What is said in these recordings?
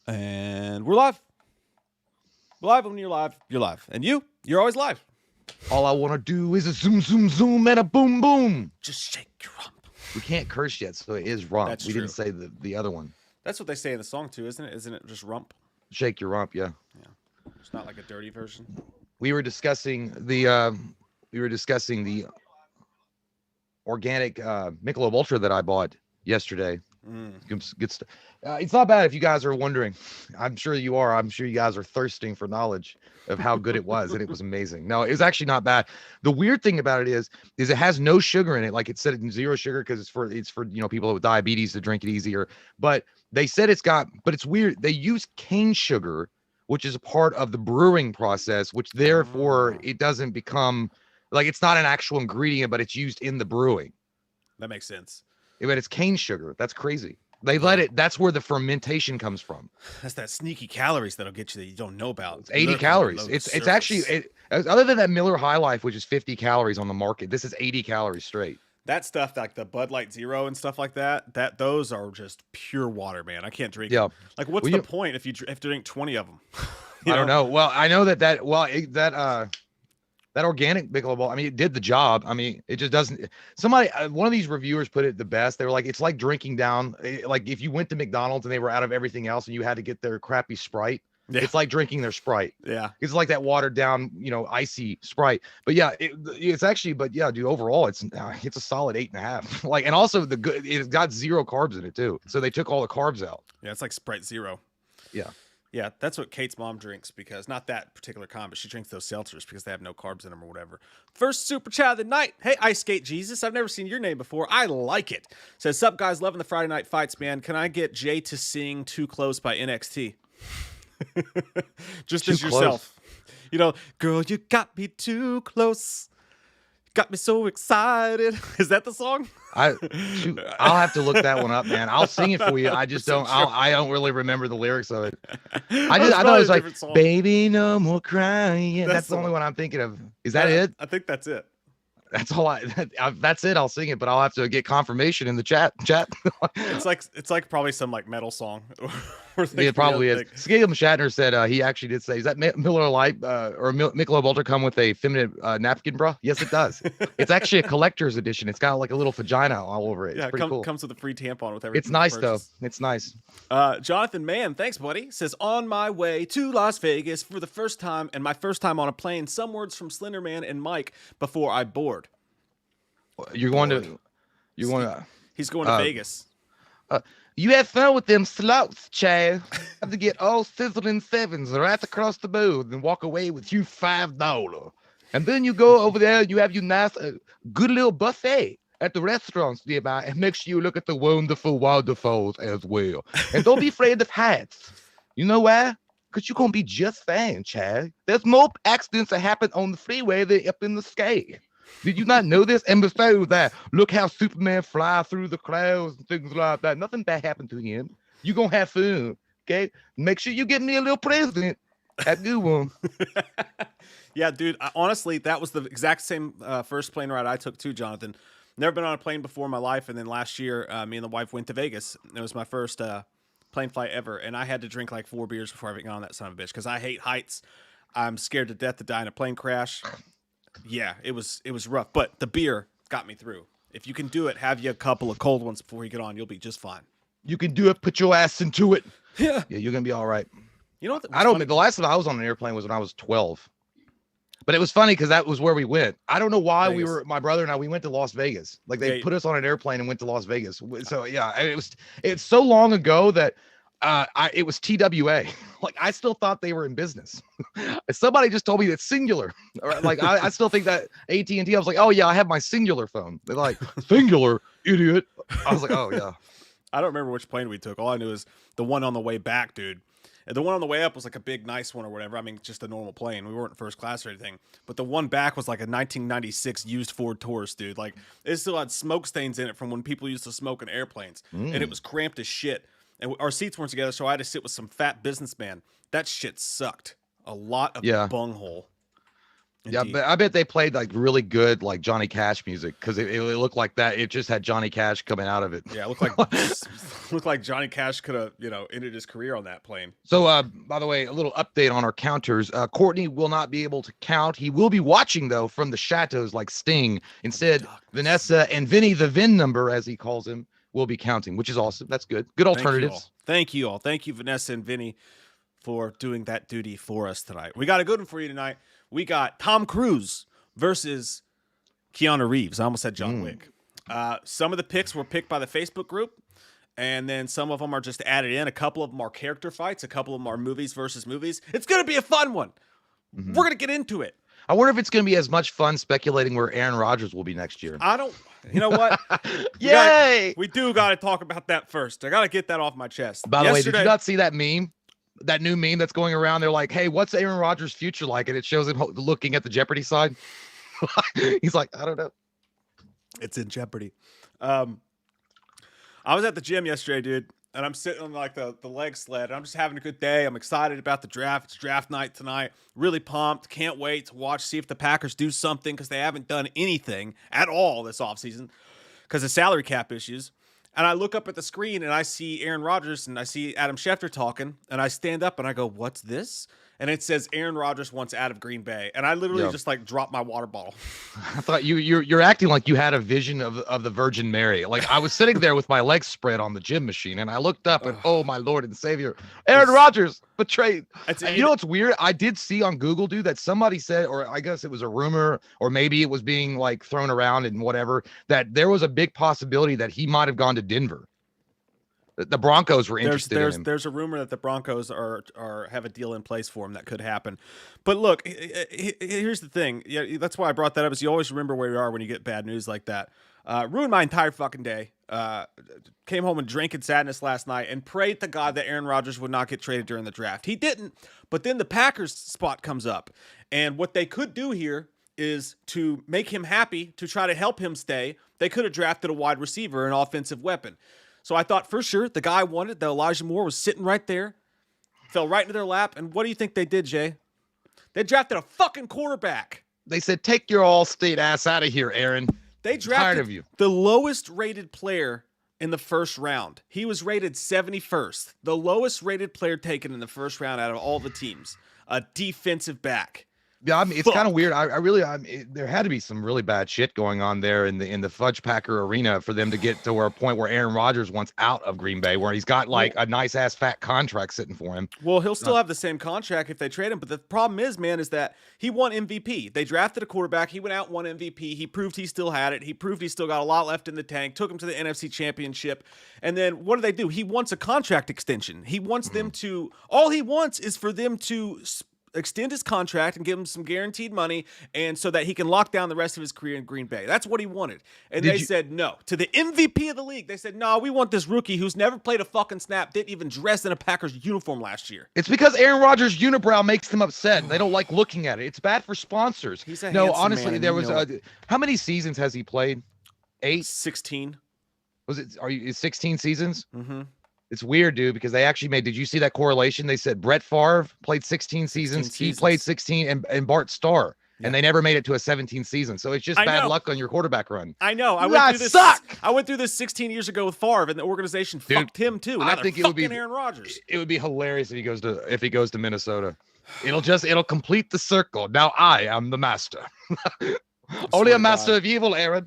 And we're live. We're live. When you're live, you're live. And you're always live. All I want to do is a zoom, zoom, zoom, and a boom, boom. Just shake your rump. We can't curse yet, so it is rump. That's we true. didn't say the other one. That's what they say in the song too, isn't it? Isn't it just rump? Shake your rump, yeah. Yeah. It's not like a dirty version. We were discussing the organic Michelob Ultra that I bought yesterday. Good stuff. It's not bad if you guys are wondering. I'm sure you are. I'm sure you guys are thirsting for knowledge of how good it was, and it was amazing. No, it was actually not bad. The weird thing about it is it has no sugar in it. Like it said, it's zero sugar because it's for people with diabetes to drink it easier. But they said but it's weird. They use cane sugar, which is a part of the brewing process, which therefore it doesn't become like it's not an actual ingredient, but it's used in the brewing. That makes sense. But it's cane sugar. That's crazy. They let it. That's where the fermentation comes from. That's that sneaky calories that'll get you that you don't know about. It's 80 calories. It's actually other than that Miller High Life, which is 50 calories on the market. This is 80 calories straight. That stuff, like the Bud Light Zero and stuff like that, those are just pure water, man. I can't drink. Yeah. Like, what's the point if you have to drink 20 of them? I don't know. Well, I know that organic Michelob, I mean, it did the job. I mean, it just doesn't. One of these reviewers put it the best. They were like, it's like drinking down, like if you went to McDonald's and they were out of everything else and you had to get their crappy Sprite. Yeah. It's like drinking their Sprite. Yeah. It's like that watered down, icy Sprite. But yeah, it's actually, but yeah, dude, overall, it's a solid 8.5. Like, and also it's got 0 carbs in it too. So they took all the carbs out. Yeah. It's like Sprite Zero. Yeah. Yeah, that's what Kate's mom drinks because not that particular kind, but she drinks those seltzers because they have no carbs in them or whatever. First super chat of the night. Hey, Ice Skate Jesus. I've never seen your name before. I like it. Says, sup guys, loving the Friday night fights, man. Can I get Jay to sing Too Close by NXT? Just as yourself. Girl, you got me too close. Got me so excited. Is that the song? I'll have to look that one up, man. I'll sing it for you. I just don't. I don't really remember the lyrics of it. I know it's like, song. Baby, no more crying. That's the only one I'm thinking of. Is that it? I think that's it. That's all that's it. I'll sing it, but I'll have to get confirmation in the chat. It's like probably some like metal song. It probably is. Scalem Shatner said he actually did say, "Is that Miller Lite or Michelob Ultra come with a feminine napkin, bro?" Yes, it does. It's actually a collector's edition. It's got like a little vagina all over it. It's pretty cool. Comes with a free tampon with everything. It's nice though. It's nice. Jonathan Mann, thanks, buddy. Says on my way to Las Vegas for the first time and my first time on a plane. Some words from Slender Man and Mike before I board. He's going to Vegas. You have fun with them slots, Chad. Have to get all sizzling sevens right across the board and walk away with you $5. And then you go over there and you have your nice, good little buffet at the restaurants nearby and make sure you look at the wonderful waterfalls as well. And don't be afraid of heights. You know why? Because you're going to be just fine, Chad. There's more accidents that happen on the freeway than up in the sky. Did you not know this? And besides that, look how Superman fly through the clouds and things like that. Nothing bad happened to him. You're going to have fun, okay? Make sure you get me a little present. A good one. Yeah, dude, honestly, that was the exact same first plane ride I took too, Jonathan. Never been on a plane before in my life, and then last year, me and the wife went to Vegas. It was my first plane flight ever, and I had to drink like 4 beers before I got on that son of a bitch because I hate heights. I'm scared to death to die in a plane crash. Yeah, it was rough, but the beer got me through. If you can do it, have you a couple of cold ones before you get on. You'll be just fine. You can do it. Put your ass into it. Yeah, you're gonna be all right. You know what? I don't. The last time I was on an airplane was when I was 12, but it was funny because that was where we went. I don't know why Vegas. my brother and I, we went to Las Vegas. Like they put us on an airplane and went to Las Vegas. So yeah, it's so long ago that. It was TWA. Like I still thought they were in business. Somebody just told me it's singular. Like I still think that AT&T. I was like, oh yeah, I have my singular phone. They're like, singular, idiot. I was like, oh yeah. I don't remember which plane we took. All I knew is the one on the way back, dude. And the one on the way up was like a big, nice one or whatever. I mean, just a normal plane. We weren't first class or anything. But the one back was like a 1996 used Ford Taurus, dude. Like it still had smoke stains in it from when people used to smoke in airplanes, and it was cramped as shit. And our seats weren't together, so I had to sit with some fat businessman. That shit sucked. A lot of bunghole. Yeah, Indeed. but I bet they played like really good like Johnny Cash music because it looked like that. It just had Johnny Cash coming out of it. Yeah, it looked like looked like Johnny Cash could have, ended his career on that plane. So, by the way, a little update on our counters. Courtney will not be able to count. He will be watching though from the chateaus like Sting. Instead, Vanessa and Vinny, the VIN number as he calls him, will be counting, which is awesome. That's good. Good alternatives. Thank you all. Thank you, Vanessa and Vinny, for doing that duty for us tonight. We got a good one for you tonight. We got Tom Cruise versus Keanu Reeves. I almost said John Wick. Some of the picks were picked by the Facebook group, and then some of them are just added in. A couple of them are character fights. A couple of them are movies versus movies. It's going to be a fun one. We're going to get into it. I wonder if it's going to be as much fun speculating where Aaron Rodgers will be next year. I don't. You know what? Yay! We do got to talk about that first. I got to get that off my chest. By the way, did you not see that meme? That new meme that's going around? They're like, hey, what's Aaron Rodgers' future like? And it shows him looking at the Jeopardy side. He's like, I don't know. It's in Jeopardy. I was at the gym yesterday, dude, and I'm sitting on like the leg sled, and I'm just having a good day. I'm excited about the draft. It's draft night tonight. Really pumped. Can't wait to watch, see if the Packers do something, because they haven't done anything at all this offseason because of salary cap issues. And I look up at the screen, and I see Aaron Rodgers, and I see Adam Schefter talking, and I stand up, and I go, what's this? And it says Aaron Rodgers wants out of Green Bay. And I literally just like dropped my water bottle. I thought you're acting like you had a vision of the Virgin Mary. Like I was sitting there with my legs spread on the gym machine, and I looked up and oh my Lord and Savior, Aaron Rodgers betrayed. You know what's weird? I did see on Google, dude, that somebody said, or I guess it was a rumor, or maybe it was being like thrown around and whatever, that there was a big possibility that he might have gone to Denver. The Broncos were interested in him. There's a rumor that the Broncos are have a deal in place for him that could happen. But look, here's the thing. Yeah, that's why I brought that up. Is you always remember where you are when you get bad news like that. Ruined my entire fucking day. Came home and drank in sadness last night and prayed to God that Aaron Rodgers would not get traded during the draft. He didn't. But then the Packers spot comes up, and what they could do here is to make him happy, to try to help him stay. They could have drafted a wide receiver, an offensive weapon. So I thought for sure the guy I wanted, that Elijah Moore, was sitting right there, fell right into their lap. And what do you think they did, Jay? They drafted a fucking quarterback. They said, take your all-state ass out of here, Aaron. They drafted the lowest rated player in the first round. He was rated 71st, the lowest rated player taken in the first round out of all the teams, a defensive back. Yeah, I mean, it's kind of weird. There had to be some really bad shit going on there in the Fudge Packer arena for them to get to a point where Aaron Rodgers wants out of Green Bay, where he's got like a nice ass fat contract sitting for him. Well, he'll still have the same contract if they trade him, but the problem is, man, is that he won MVP. They drafted a quarterback. He went out and won MVP. He proved he still had it. He proved he still got a lot left in the tank. Took him to the NFC Championship, and then what do? He wants a contract extension. He wants them to. All he wants is for them to extend his contract and give him some guaranteed money, and so that he can lock down the rest of his career in Green Bay. That's what he wanted. And they said no. To the MVP of the league, they said, no, we want this rookie who's never played a fucking snap, didn't even dress in a Packers uniform last year. It's because Aaron Rodgers' unibrow makes them upset. They don't like looking at it. It's bad for sponsors. Honestly, man, there was how many seasons has he played? 8? 16. Was it 16 seasons? Mm-hmm. It's weird, dude, because they actually did you see that correlation? They said Brett Favre played 16 seasons. He played 16 and Bart Starr, and they never made it to a 17th season. So it's just bad luck on your quarterback run. I know. I went through this 16 years ago with Favre, and the organization fucked him too. I think it would be Aaron Rodgers. It would be hilarious if he goes to Minnesota. It'll complete the circle. Now I am the master. Only a master of evil, Aaron.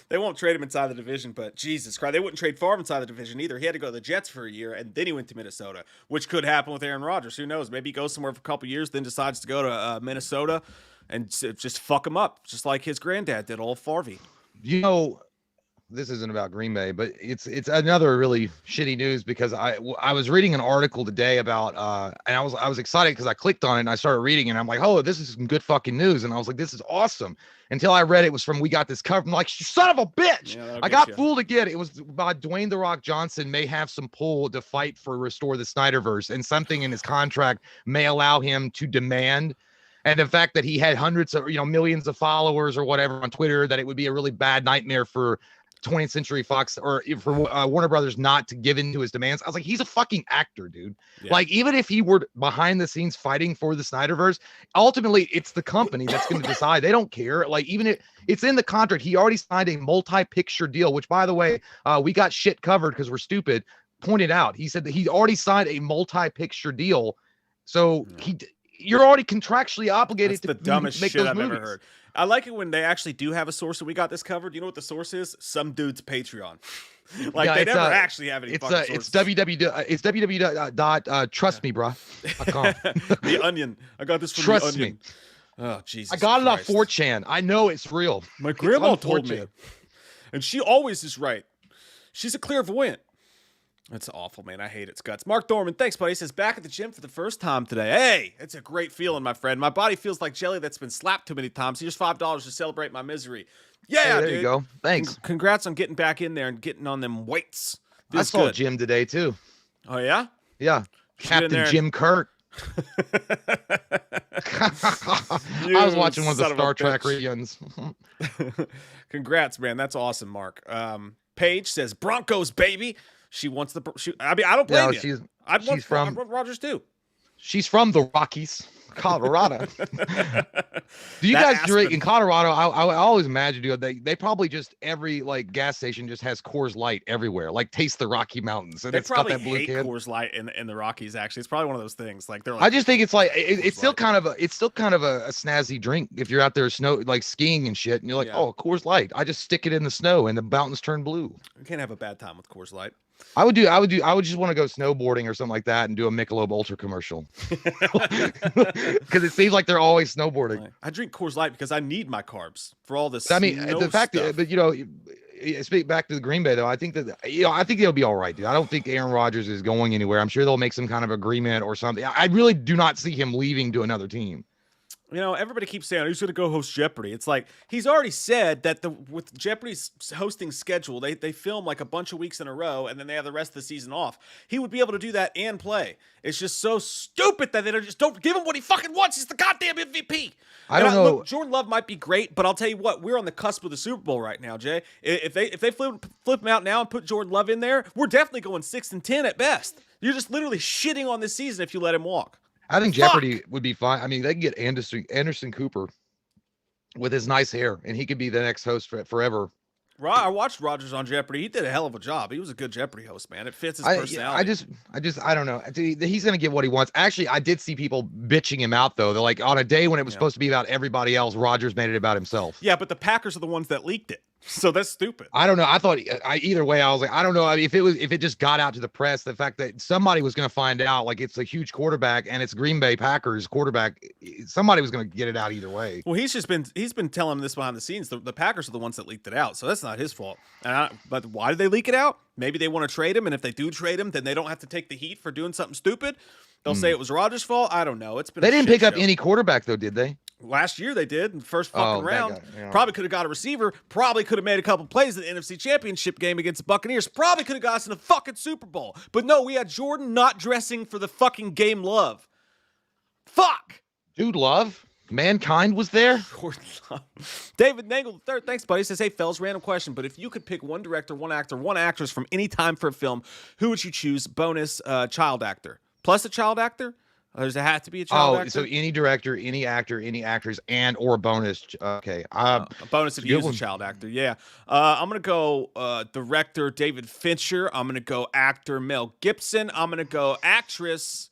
They won't trade him inside the division, but Jesus Christ, they wouldn't trade Favre inside the division either. He had to go to the Jets for a year, and then he went to Minnesota, which could happen with Aaron Rodgers. Who knows? Maybe he goes somewhere for a couple years, then decides to go to Minnesota and just fuck him up, just like his granddad did, old Favre. You know, this isn't about Green Bay, but it's another really shitty news because I was reading an article today about and I was excited because I clicked on it and I started reading and I'm like, oh, this is some good fucking news, and I was like, this is awesome, until I read it was from We Got This Covered. I'm like, son of a bitch. I got fooled again. It was by Dwayne The Rock Johnson may have some pull to fight for Restore the Snyderverse, and something in his contract may allow him to demand. And the fact that he had hundreds of, millions of followers or whatever on Twitter, that it would be a really bad nightmare for 20th Century Fox or for Warner Brothers not to give in to his demands. I was like, he's a fucking actor, dude. Yeah. Like, even if he were behind the scenes fighting for the Snyderverse, ultimately it's the company that's going to decide. They don't care. Like, even if it's in the contract, he already signed a multi-picture deal, which, by the way, we got shit covered because we're stupid. Pointed out, he said that he already signed a multi-picture deal, so you're already contractually obligated That's to the dumbest make shit those I've movies. ever heard. I like it when they actually do have a source and we got this covered. You know what the source is? Some dude's Patreon. Like, Yeah, they it's, never actually have any fucking sources. it's www. Trustmebro.com. The Onion. I got this from Trust the Onion. me. Oh, Jesus I got Christ. it on 4chan. I know it's real. My It's grandma on told me. 4chan. And she always is right. She's a clairvoyant. That's awful, man. I hate its guts. Mark Dorman, thanks, buddy. He says, back at the gym for the first time today. Hey, it's a great feeling, my friend. My body feels like jelly that's been slapped too many times. Here's $5 to celebrate my misery. Yeah, Hey, there dude. you go. Thanks. Congrats on getting back in there and getting on them weights. I Feels saw good. Jim today too. Oh, yeah? Yeah, Get in there Captain and- Jim Kirk. I was watching one of the son of a Star Trek bitch. reunions. Congrats, man. That's awesome, Mark. Paige says, Broncos, baby. She wants the. I mean, I don't blame you. I'd want Rodgers too. She's from the Rockies, Colorado. Do you That guys drink Aspen. in Colorado? I always imagine, dude, they probably just every like gas station just has Coors Light everywhere. Like, taste the Rocky Mountains, and They it's got probably that blue hate can. Coors Light in the Rockies. Actually, it's probably one of those things. Like, they're like, I just think it's like it's still Light. kind of a snazzy drink if you're out there like skiing and shit, and you're like, Yeah. oh, Coors Light. I just stick it in the snow and the mountains turn blue. you can't have a bad time with Coors Light. I would just want to go snowboarding or something like that and do a Michelob Ultra commercial. Because it seems like they're always snowboarding. I drink Coors Light because I need my carbs for all this. I mean, the fact stuff. that, but speak back to the Green Bay though, I think that I think they'll be all right, dude. I don't think Aaron Rodgers is going anywhere. I'm sure they'll make some kind of agreement or something. I really do not see him leaving to another team. Everybody keeps saying he's going to go host Jeopardy. It's like he's already said that with Jeopardy's hosting schedule, they film like a bunch of weeks in a row, and then they have the rest of the season off. He would be able to do that and play. It's just so stupid that they just don't give him what he fucking wants. He's the goddamn MVP. I don't know. Look, Jordan Love might be great, but I'll tell you what, we're on the cusp of the Super Bowl right now, Jay. If they flip him out now and put Jordan Love in there, we're definitely going 6-10 at best. You're just literally shitting on this season if you let him walk. I think Jeopardy would be fine. I mean, they can get Anderson Cooper with his nice hair, and he could be the next host forever. I watched Rodgers on Jeopardy. He did a hell of a job. He was a good Jeopardy host, man. It fits his personality. I don't know. He's gonna get what he wants. Actually, I did see people bitching him out though. They're like, on a day when it was supposed to be about everybody else, Rodgers made it about himself. Yeah, but the Packers are the ones that leaked it, so that's stupid. I don't know. I thought either way, I was like, I don't know. I mean, if it just got out to the press, the fact that somebody was gonna find out, like it's a huge quarterback and it's Green Bay Packers quarterback, somebody was gonna get it out either way. Well, he's been telling them this behind the scenes. The Packers are the ones that leaked it out, so that's not his fault. But why did they leak it out? Maybe they want to trade him, and if they do trade him, then they don't have to take the heat for doing something stupid. They'll say it was Rodgers' fault. I don't know. They didn't pick up any quarterback though, did they? Last year they did in the first fucking round. Yeah. Probably could have got a receiver. Probably could have made a couple plays in the NFC Championship game against the Buccaneers. Probably could have got us in the fucking Super Bowl. But no, we had Jordan not dressing for the fucking game Love. Fuck. Dude, Love. Mankind was there. Jordan Love. David Nangle III, thanks, buddy. Says, hey, fellas, random question. But if you could pick one director, one actor, one actress from any time for a film, who would you choose? Bonus child actor. Plus a child actor? Or does it have to be a child actor? So any director, any actor, any actress, and or bonus. Okay. A bonus if you use one. a child actor. Yeah. I'm going to go director David Fincher. I'm going to go actor Mel Gibson. I'm going to go actress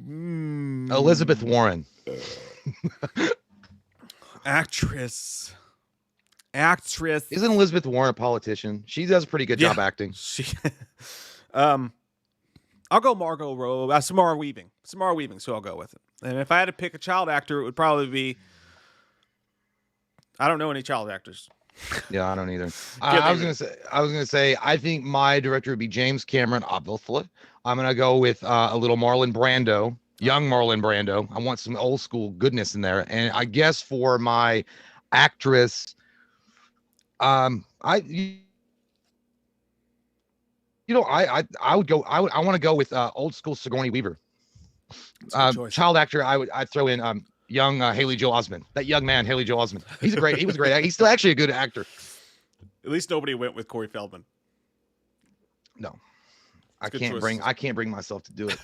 Elizabeth Warren. Actress. Isn't Elizabeth Warren a politician? She does a pretty good job acting. She I'll go Margot Robbie. Samara Weaving. So I'll go with it. And if I had to pick a child actor, it would probably be. I don't know any child actors. Yeah, I don't either. I was gonna say. I think my director would be James Cameron. Obviously, I'm gonna go with a little Marlon Brando, young Marlon Brando. I want some old school goodness in there. And I guess for my actress, I would go. I want to go with old school Sigourney Weaver. Child actor. I'd throw in young Haley Joel Osment. That young man, Haley Joel Osment. He was a great actor. He's still actually a good actor. At least nobody went with Corey Feldman. No. It's I can't bring myself to do it.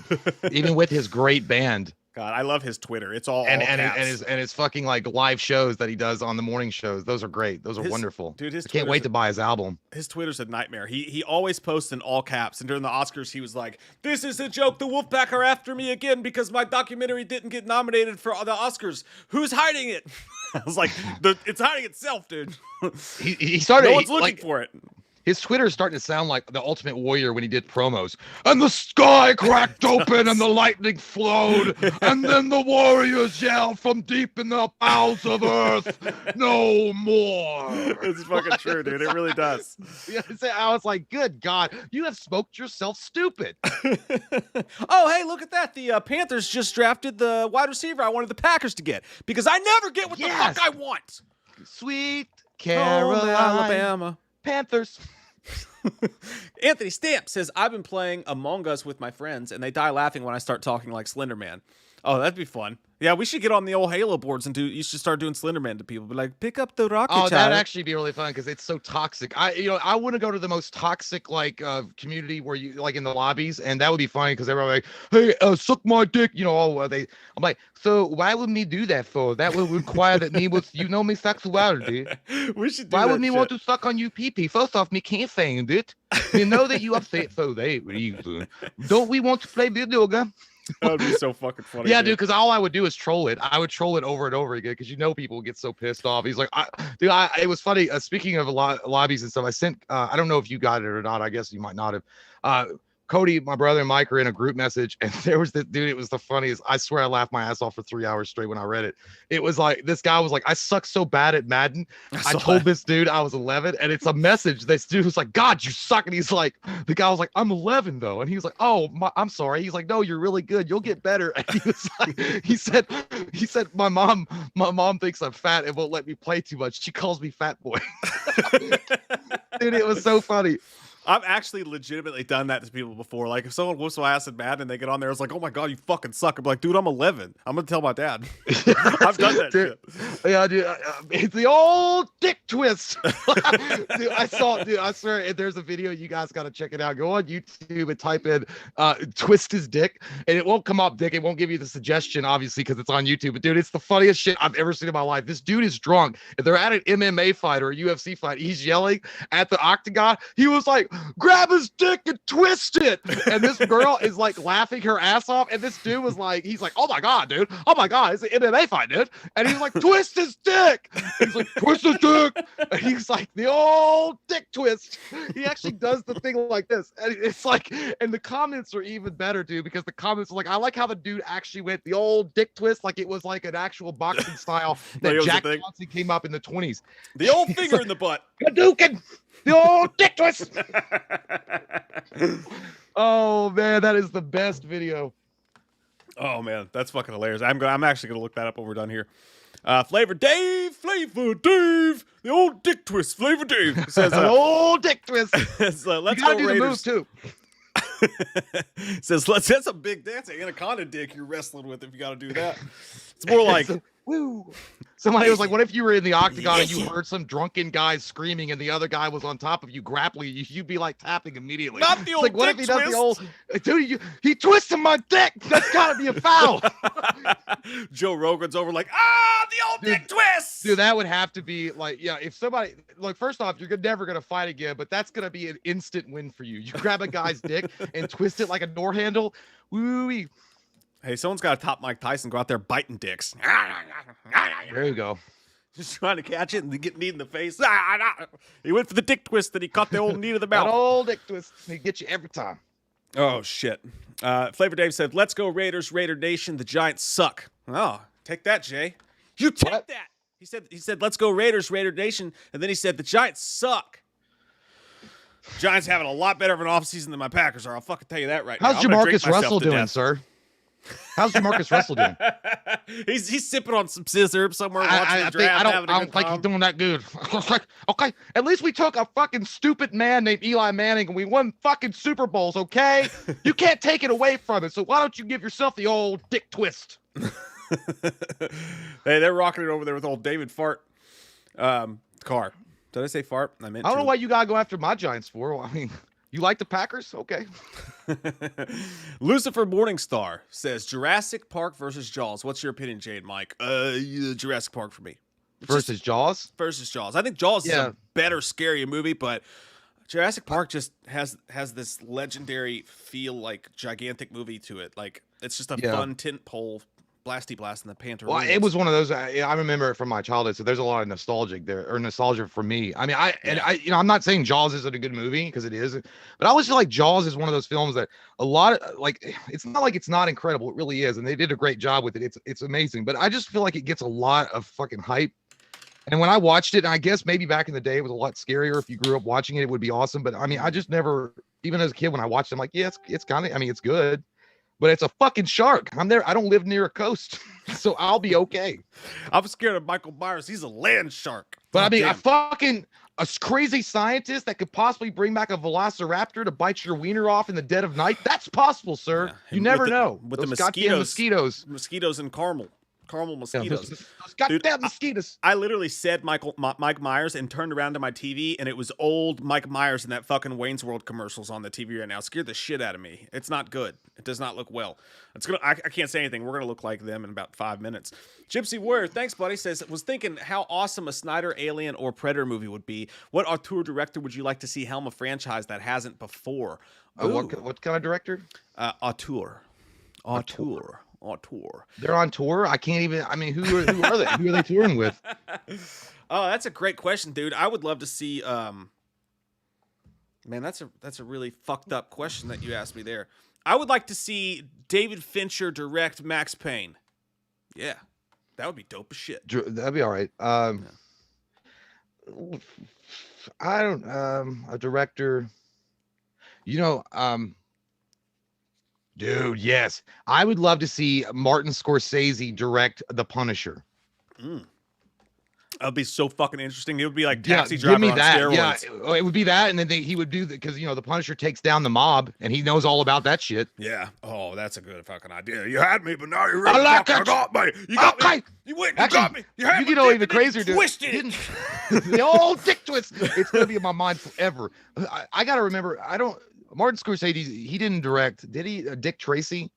Even with his great band. God, I love his Twitter. It's all and caps. his fucking like live shows that he does on the morning shows. Those are great. Those are wonderful. Dude, I can't wait to buy his album. His Twitter's a nightmare. He always posts in all caps. And during the Oscars, he was like, "This is a joke. The Wolfpack are after me again because my documentary didn't get nominated for the Oscars. Who's hiding it?" I was like, "It's hiding itself, dude." He started. No one's looking for it. His Twitter is starting to sound like the Ultimate Warrior when he did promos. And the sky cracked open and the lightning flowed. And then the warriors yelled from deep in the bowels of earth, "No more." It's fucking true, dude. It really does. Yeah, I was like, good God, you have smoked yourself stupid. Oh, hey, look at that. The Panthers just drafted the wide receiver I wanted the Packers to get because I never get what the fuck I want. Sweet Carolina, Alabama. Panthers. Anthony Stamp says, "I've been playing Among Us with my friends, and they die laughing when I start talking like Slender Man." Oh, that'd be fun. Yeah, we should get on the old Halo boards and you should start doing Slender Man to people. Be like, pick up the rocket. Oh, that'd actually be really fun because it's so toxic. I want to go to the most toxic community where you like in the lobbies, and that would be funny because everybody like, "Hey, suck my dick," I'm like, so why would me do that for? That would require that me with me sexuality. We should do Why that would me shit. want to suck on you pee-pee? First off, me can't find it. You know that you upset for that reason. Don't we want to play video game? That would be so fucking funny. Yeah, dude, because all I would do is troll it. I would troll it over and over again because people get so pissed off. He's like, it was funny. Speaking of lobbies and stuff, I sent, I don't know if you got it or not. I guess you might not have. Cody, my brother, and Mike are in a group message, and there was this dude. It was the funniest. I swear I laughed my ass off for 3 hours straight when I read it. It was like, this guy was like, "I suck so bad at Madden. I told this dude I was 11," and it's a message. This dude was like, "God, you suck." And he's like, the guy was like, "I'm 11 though," and he was like, "Oh, I'm sorry." He's like, "No, you're really good. You'll get better." And he was like, he said, my mom thinks I'm fat and won't let me play too much. She calls me fat boy." Dude, it was so funny. I've actually legitimately done that to people before. Like, if someone whoops my ass in Madden and they get on there, it's like, "Oh my God, you fucking suck." I'm like, "Dude, I'm 11. I'm going to tell my dad." I've done that dude, shit. Yeah, dude. It's the old dick twist. Dude, I swear, there's a video. You guys got to check it out. Go on YouTube and type in "twist his dick," and it won't come up dick. It won't give you the suggestion, obviously, because it's on YouTube. But, dude, it's the funniest shit I've ever seen in my life. This dude is drunk. If they're at an MMA fight or a UFC fight, he's yelling at the octagon. He was like, "Grab his dick and twist it," and this girl is like laughing her ass off, and this dude was like, he's like, "Oh my God, dude, oh my God, it's an MMA fight, dude," and he's like, "Twist his dick." He's like, "Twist his dick," and he's like, the old dick twist. He actually does the thing like this, and it's like, and the comments are even better, dude, because the comments are like, I like how the dude actually went the old dick twist, like it was like an actual boxing style that Jack Johnson came up in the 20s. The old finger in the butt. Hadouken! The old dick twist. Oh man, that is the best video. Oh man, that's fucking hilarious. I'm actually gonna look that up when we're done here. Flavor Dave, the old dick twist. Flavor Dave says, old dick twist. Let's you gotta go do Raiders. the move too. Says, that's a big dance, anaconda dick you're wrestling with if you got to do that. It's more like, woo. Somebody was like, "What if you were in the octagon and you heard some drunken guy screaming and the other guy was on top of you grappling? You'd be like tapping immediately." Not the old like, what dick if he does twist? the old, dude? He twisted my dick. That's gotta be a foul. Joe Rogan's over like, the old dick twist. Dude, that would have to be like, yeah. If somebody, like, first off, you're never gonna fight again, but that's gonna be an instant win for you. You grab a guy's dick and twist it like a door handle. Woo-wee. Hey, someone's got to top Mike Tyson, go out there biting dicks. There you go. Just trying to catch it and get kneed in the face. He went for the dick twist and he caught the old knee to the That mouth. old dick twist. They get you every time. Oh, shit. Flavor Dave said, "Let's go Raiders, Raider Nation. The Giants suck." Oh, take that, Jay. You take What? that. He said, "Let's go Raiders, Raider Nation." And then he said, "The Giants suck." Giants having a lot better of an offseason than my Packers are. I'll fucking tell you that right now. How's I'm gonna drink Jamarcus myself Russell to doing, death. sir? How's Jamarcus Russell doing? He's sipping on some scissor somewhere watching the draft. I don't think he's doing that good. Okay, at least we took a fucking stupid man named Eli Manning and we won fucking Super Bowls, okay? You can't take it away from it, so why don't you give yourself the old dick twist? Hey, they're rocking it over there with old David Fart car. Did I say fart? I meant I don't know to. why you gotta go after my Giants for. Well, I mean, you like the Packers? Okay. Lucifer Morningstar says Jurassic Park versus Jaws. What's your opinion, Jade Mike? Yeah, Jurassic Park for me. Versus Jaws? Versus Jaws. I think Jaws is Yeah. a better, scarier movie, but Jurassic Park just has this legendary feel, like gigantic movie to it. Like it's just a fun tent pole blasty blast in the Panther. Well, it was one of those. I remember it from my childhood, so there's a lot of nostalgia for me. I mean, I'm not saying Jaws isn't a good movie because it is, but I always feel like Jaws is one of those films that a lot of like. It's not like it's not incredible. It really is, and they did a great job with it. It's amazing, but I just feel like it gets a lot of fucking hype. And when I watched it, and I guess maybe back in the day it was a lot scarier. If you grew up watching it, it would be awesome. But I mean, I just never, even as a kid, when I watched it, I'm like, yeah, it's kind of. I mean, it's good. But it's a fucking shark. I'm there. I don't live near a coast, so I'll be okay. I'm scared of Michael Myers. He's a land shark. But I mean, a crazy scientist that could possibly bring back a velociraptor to bite your wiener off in the dead of night. That's possible, sir. Yeah, you never know. With those the mosquitoes and caramel mosquitoes. Those goddamn mosquitoes. I literally said Mike Myers and turned around to my TV, and it was old Mike Myers in that fucking Wayne's World commercials on the TV right now. It scared the shit out of me. It's not good. It does not look well. I can't say anything. We're gonna look like them in about 5 minutes. Gypsy Warrior, thanks, buddy. Says, was thinking how awesome a Snyder Alien or Predator movie would be. What auteur director would you like to see helm a franchise that hasn't before? What kind of director? Auteur. They're on tour. I can't even. I mean, who are they? Who are they touring with? Oh, that's a great question, dude. I would love to see. Man, that's a really fucked up question that you asked me there. I would like to see David Fincher direct Max Payne. Yeah, that would be dope as shit. That'd be all right. I don't. A director. Dude, yes. I would love to see Martin Scorsese direct The Punisher. That'd be so fucking interesting. It would be like Taxi Driver give me on that. steroids. Yeah, it would be that, and then he would do that because the Punisher takes down the mob, and he knows all about that shit. Yeah. Oh, that's a good fucking idea. You had me, but now you really fucking got me. You got me. You went. You got me. You had me. Even crazier, dude. Twisted. The old dick twist. It's gonna be in my mind forever. I gotta remember. Martin Scorsese. He didn't direct. Did he? Dick Tracy.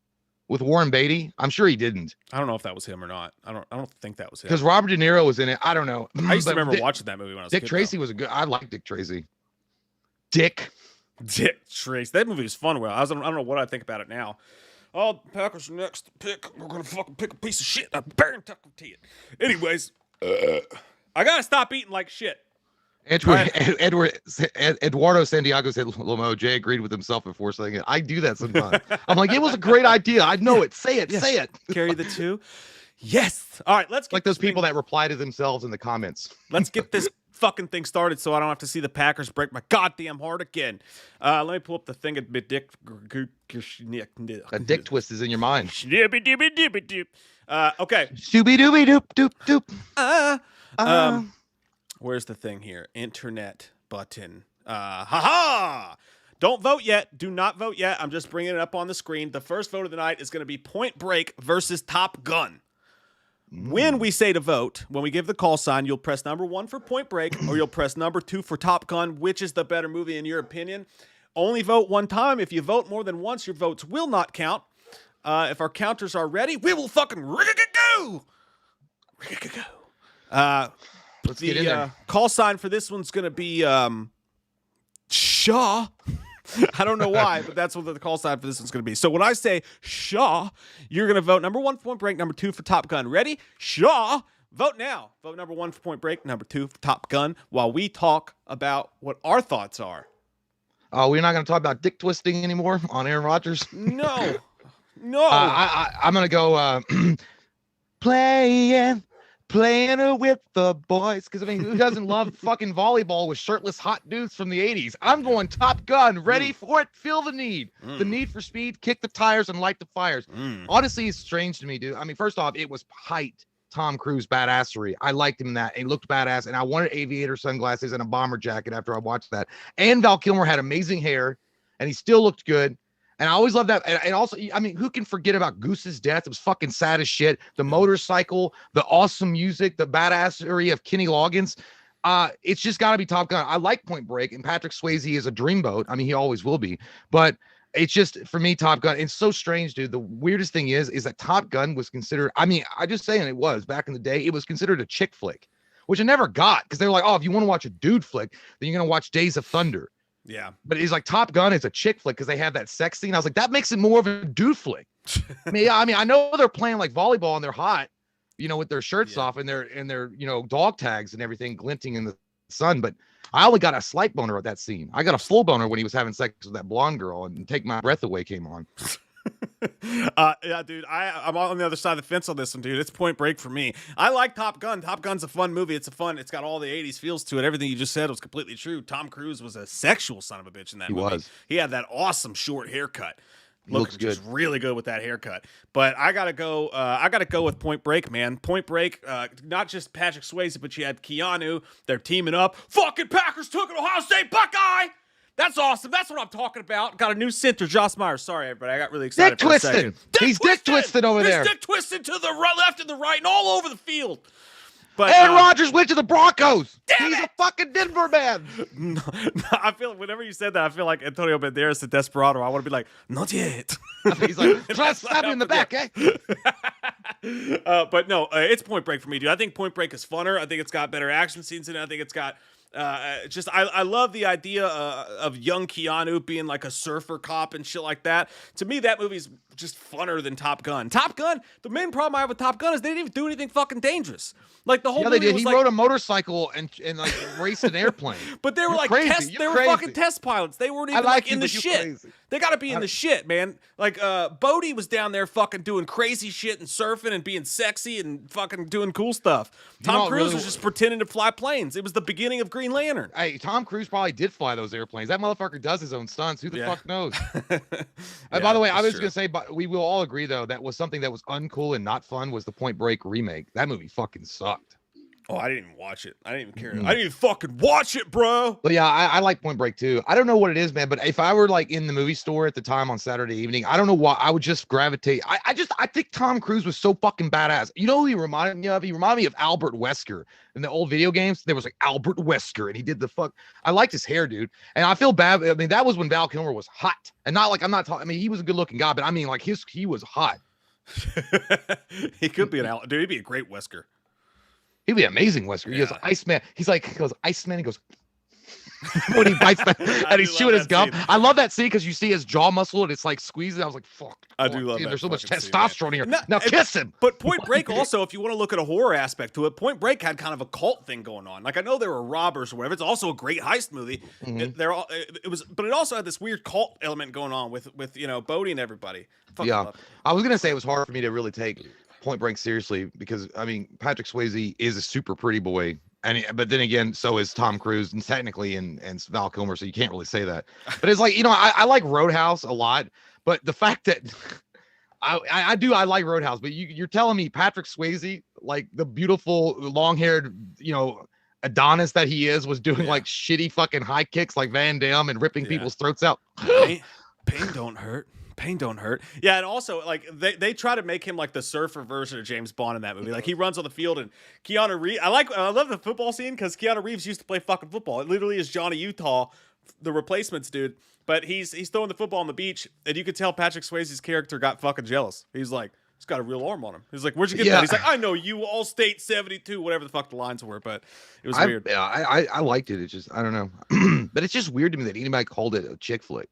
With Warren Beatty? I'm sure he didn't. I don't know if that was him or not. I don't think that was him. Because Robert De Niro was in it. I don't know. I used to remember watching that movie when I was a kid. Dick Tracy was a good. I like Dick Tracy. Dick Tracy. That movie was fun. Well, I don't know what I think about it now. Oh, the Packers are next pick. We're gonna fucking pick a piece of shit. I'm bearing tuck to it. Anyways, I gotta stop eating like shit. Eduardo Santiago said Lomo. Jay agreed with himself before saying it. I do that sometimes. I'm like, it was a great idea. I know it. Say it. Yes. Say it. Carry the two. Yes. All right. Let's get like those people that reply to themselves in the comments. Let's get this fucking thing started so I don't have to see the Packers break my goddamn heart again. Let me pull up the thing. A dick twist is in your mind. Okay. Shooby dooby doop doop doop. Where's the thing here? Internet button. Ha! Don't vote yet. Do not vote yet. I'm just bringing it up on the screen. The first vote of the night is going to be Point Break versus Top Gun. When we say to vote, when we give the call sign, you'll press number 1 for Point Break or you'll press number 2 for Top Gun. Which is the better movie in your opinion? Only vote one time. If you vote more than once, your votes will not count. If our counters are ready, we will fucking go. Let's get in there. Call sign for this one's going to be Shaw. I don't know why, but that's what the call sign for this one's going to be. So when I say Shaw, you're going to vote number 1 for Point Break, number 2 for Top Gun. Ready? Shaw. Vote now. Vote number 1 for Point Break, number 2 for Top Gun, while we talk about what our thoughts are. Oh, we're not going to talk about dick twisting anymore on Aaron Rodgers? No. I'm going to go playing with the boys. Because, I mean, who doesn't love fucking volleyball with shirtless hot dudes from the 80s? I'm going Top Gun. Ready for it? Feel the need. The need for speed. Kick the tires and light the fires. Honestly, it's strange to me, dude. I mean, first off, it was height Tom Cruise badassery. I liked him in that. He looked badass. And I wanted aviator sunglasses and a bomber jacket after I watched that. And Val Kilmer had amazing hair. And he still looked good. And I always love that. And also, I mean, who can forget about Goose's death? It was fucking sad as shit. The motorcycle, the awesome music, the badassery of Kenny Loggins. It's just got to be Top Gun. I like Point Break, and Patrick Swayze is a dreamboat. I mean, he always will be. But it's just, for me, Top Gun. It's so strange, dude. The weirdest thing is that Top Gun was considered, I mean, I just saying it was, back in the day, it was considered a chick flick, which I never got, because they were like, oh, if you want to watch a dude flick, then you're going to watch Days of Thunder. Yeah. But it's like Top Gun is a chick flick because they have that sex scene. I was like, that makes it more of a dude flick. I mean, I know they're playing like volleyball and they're hot, you know, with their shirts off and their, you know, dog tags and everything glinting in the sun. But I only got a slight boner at that scene. I got a full boner when he was having sex with that blonde girl, and Take My Breath Away came on. Yeah, dude, I'm on the other side of the fence on this one, dude. It's Point Break for me. I like Top Gun. Top Gun's a fun movie. It's got all the 80s feels to it. Everything you just said was completely true. Tom Cruise was a sexual son of a bitch in that movie. He had that awesome short haircut. Looks good. Just really good with that haircut. But I gotta go with Point Break, man. Point Break, not just Patrick Swayze, but you had Keanu. They're teaming up. Fucking Packers took an Ohio State Buckeye. That's awesome. That's what I'm talking about. Got a new center, Josh Myers. Sorry, everybody. I got really excited. Dick twisted. He's dick twisted over there. He's dick twisted to the left and the right and all over the field. But Aaron Rodgers went to the Broncos. He's a fucking Denver man. No, I feel whenever you said that, I feel like Antonio Banderas in Desperado. I want to be like, not yet. He's like, try to stab you in the back, eh? But no, it's Point Break for me, dude. I think Point Break is funner. I think it's got better action scenes in it. I think it's got I love the idea of young Keanu being like a surfer cop and shit like that. To me, that movie's just funner than Top Gun. Top Gun, the main problem I have with Top Gun is they didn't even do anything fucking dangerous. Like the whole movie they did. was He like, rode a motorcycle and like raced an airplane. But they were like crazy. they were fucking test pilots. They weren't even like in the shit. Crazy. They got to be in the shit, man. Like Bodie was down there fucking doing crazy shit and surfing and being sexy and fucking doing cool stuff. Tom Cruise was just pretending to fly planes. It was the beginning of Green Lantern. Hey, Tom Cruise probably did fly those airplanes. That motherfucker does his own stunts. Who the fuck knows? By the way, I was going to say, but we will all agree, though, that was something that was uncool and not fun was the Point Break remake. That movie fucking sucked. Oh, I didn't even watch it. I didn't even care. I didn't even fucking watch it, bro. But yeah, I like Point Break too. I don't know what it is, man. But if I were like in the movie store at the time on Saturday evening, I don't know why I would just gravitate. I think Tom Cruise was so fucking badass. You know who he reminded me of? He reminded me of Albert Wesker in the old video games. There was like Albert Wesker, and he did the fuck. I liked his hair, dude. And I feel bad. I mean, that was when Val Kilmer was hot, and not like I'm not talking. I mean, he was a good looking guy, but I mean, like he was hot. He could be dude. He'd be a great Wesker. He'd be amazing, Wesker. He goes, Iceman. He goes, Iceman. He goes, when he bites that and he's chewing his gum. I love that scene because you see his jaw muscle and it's like squeezing. I was like, fuck. I do love that. There's so much testosterone here. Now kiss him. But Point Break also, if you want to look at a horror aspect to it, Point Break had kind of a cult thing going on. Like I know there were robbers or whatever. It's also a great heist movie. But it also had this weird cult element going on with you know Bodie and everybody. I was gonna say it was hard for me to really take Point Break seriously because I mean Patrick Swayze is a super pretty boy, but then again so is Tom Cruise and technically and Val Kilmer, so you can't really say that. But it's like, you know, I like Roadhouse a lot, but the fact that I like Roadhouse, but you're telling me Patrick Swayze, like the beautiful long-haired, you know, Adonis that he is, was doing like shitty fucking high kicks like Van Damme and ripping people's throats out. Pain don't hurt. Pain don't hurt. Yeah, and also like they try to make him like the surfer version of James Bond in that movie. Like he runs on the field and Keanu Reeves. I love the football scene because Keanu Reeves used to play fucking football. It literally is Johnny Utah, the replacements dude. But he's throwing the football on the beach, and you could tell Patrick Swayze's character got fucking jealous. He's like, he's got a real arm on him. He's like, where'd you get that? He's like, I know you, All-State 72, whatever the fuck the lines were, but it was weird. Yeah, I liked it. It's just I don't know, but it's just weird to me that anybody called it a chick flick.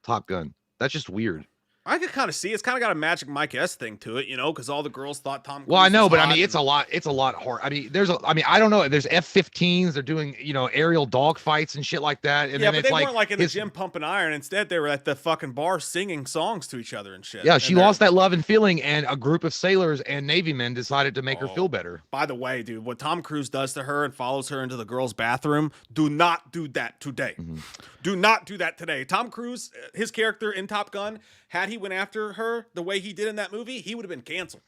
Top Gun. That's just weird. I could kind of see it's kind of got a Magic Mike S thing to it, you know, because all the girls thought Tom Cruise. Well, I know, but I mean, it's a lot hard. I mean, I don't know. There's F-15s. They're doing, you know, aerial dog fights and shit like that. And yeah, then but they weren't like in the gym pumping iron. Instead, they were at the fucking bar singing songs to each other and shit. Yeah, she lost that love and feeling, and a group of sailors and Navy men decided to make her feel better. By the way, dude, what Tom Cruise does to her and follows her into the girls' bathroom, do not do that today. Mm-hmm. Do not do that today. Tom Cruise, his character in Top Gun, had he went after her the way he did in that movie, he would have been canceled.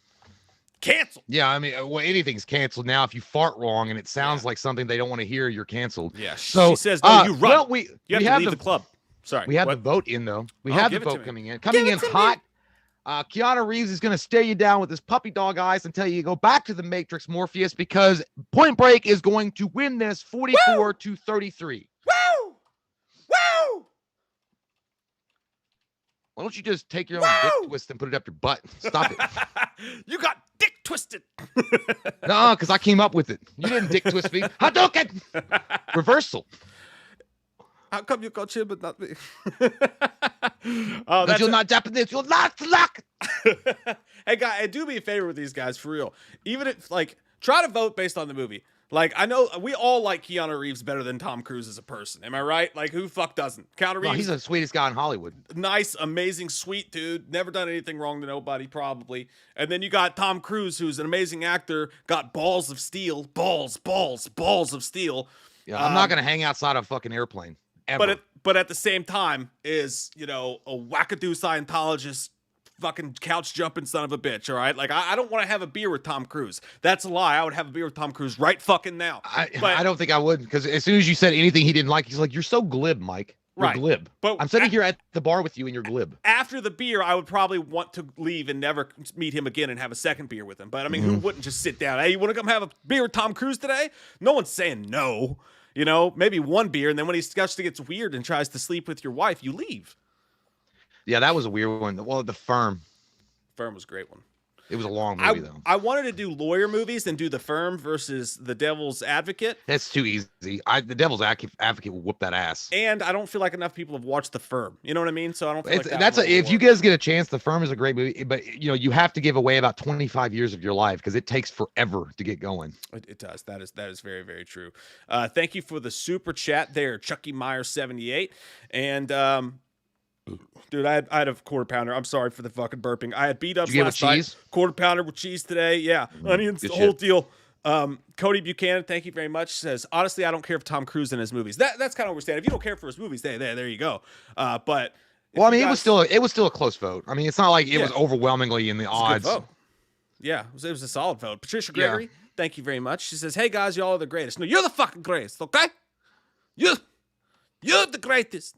Canceled. Yeah, I mean, well, anything's canceled now. If you fart wrong and it sounds like something they don't want to hear, you're canceled. Yeah. So she says, "No, you run. Well, we have to leave the club." Sorry. We had the What? vote in, though. We Oh, had the give it to vote me. coming Give in it to me. hot. Keanu Reeves is going to stare you down with his puppy dog eyes and tell you to go back to the Matrix, Morpheus, because Point Break is going to win this 44-33. Woo! Woo! Why don't you just take your own dick twist and put it up your butt? Stop it. You got dick twisted. No, because I came up with it. You didn't dick twist me. Hadouken! Reversal. How come you got him but not me? Because you're not Japanese. You're not luck. Hey, guy, do me a favor with these guys, for real. Even if, like, try to vote based on the movie. Like, I know we all like Keanu Reeves better than Tom Cruise as a person. Am I right? Like, who fuck doesn't? Keanu Reeves. No, he's the sweetest guy in Hollywood. Nice, amazing, sweet dude. Never done anything wrong to nobody, probably. And then you got Tom Cruise, who's an amazing actor, got balls of steel. Balls of steel. Yeah, I'm not going to hang outside a fucking airplane. Ever. But at the same time is, you know, a wackadoo Scientologist, fucking couch jumping son of a bitch, all right? Like, I don't want to have a beer with Tom Cruise. That's a lie. I would have a beer with Tom Cruise right fucking now. I don't think I would, because as soon as you said anything he didn't like, he's like, you're so glib, Mike. You're right. glib. But I'm sitting here at the bar with you and you're glib. After the beer, I would probably want to leave and never meet him again and have a second beer with him. But, I mean, who wouldn't just sit down? Hey, you want to come have a beer with Tom Cruise today? No one's saying no. You know, maybe one beer, and then when he starts to get weird and tries to sleep with your wife, you leave. Yeah, that was a weird one. Well, The Firm. Firm was a great one. It was a long movie, though. I wanted to do lawyer movies and do The Firm versus The Devil's Advocate. That's too easy. The Devil's Advocate will whoop that ass. And I don't feel like enough people have watched The Firm. You know what I mean? So I don't feel like if you guys get a chance, The Firm is a great movie, but you know, you have to give away about 25 years of your life because it takes forever to get going. It does. That is very, very true. Thank you for the super chat there, Chucky Meyer 78. And dude, I had a quarter pounder. I'm sorry for the fucking burping. I had B-dubs last night. Quarter pounder with cheese today. Yeah, onions, the whole deal. Cody Buchanan, thank you very much. Says, honestly, I don't care for Tom Cruise in his movies. That's kind of understand. If you don't care for his movies, there you go. But well, I mean, it was still a close vote. I mean, it's not like it was overwhelmingly in the odds. Good vote. Yeah, it was a solid vote. Patricia Gregory, thank you very much. She says, hey guys, y'all are the greatest. No, you're the fucking greatest. Okay, you're the greatest.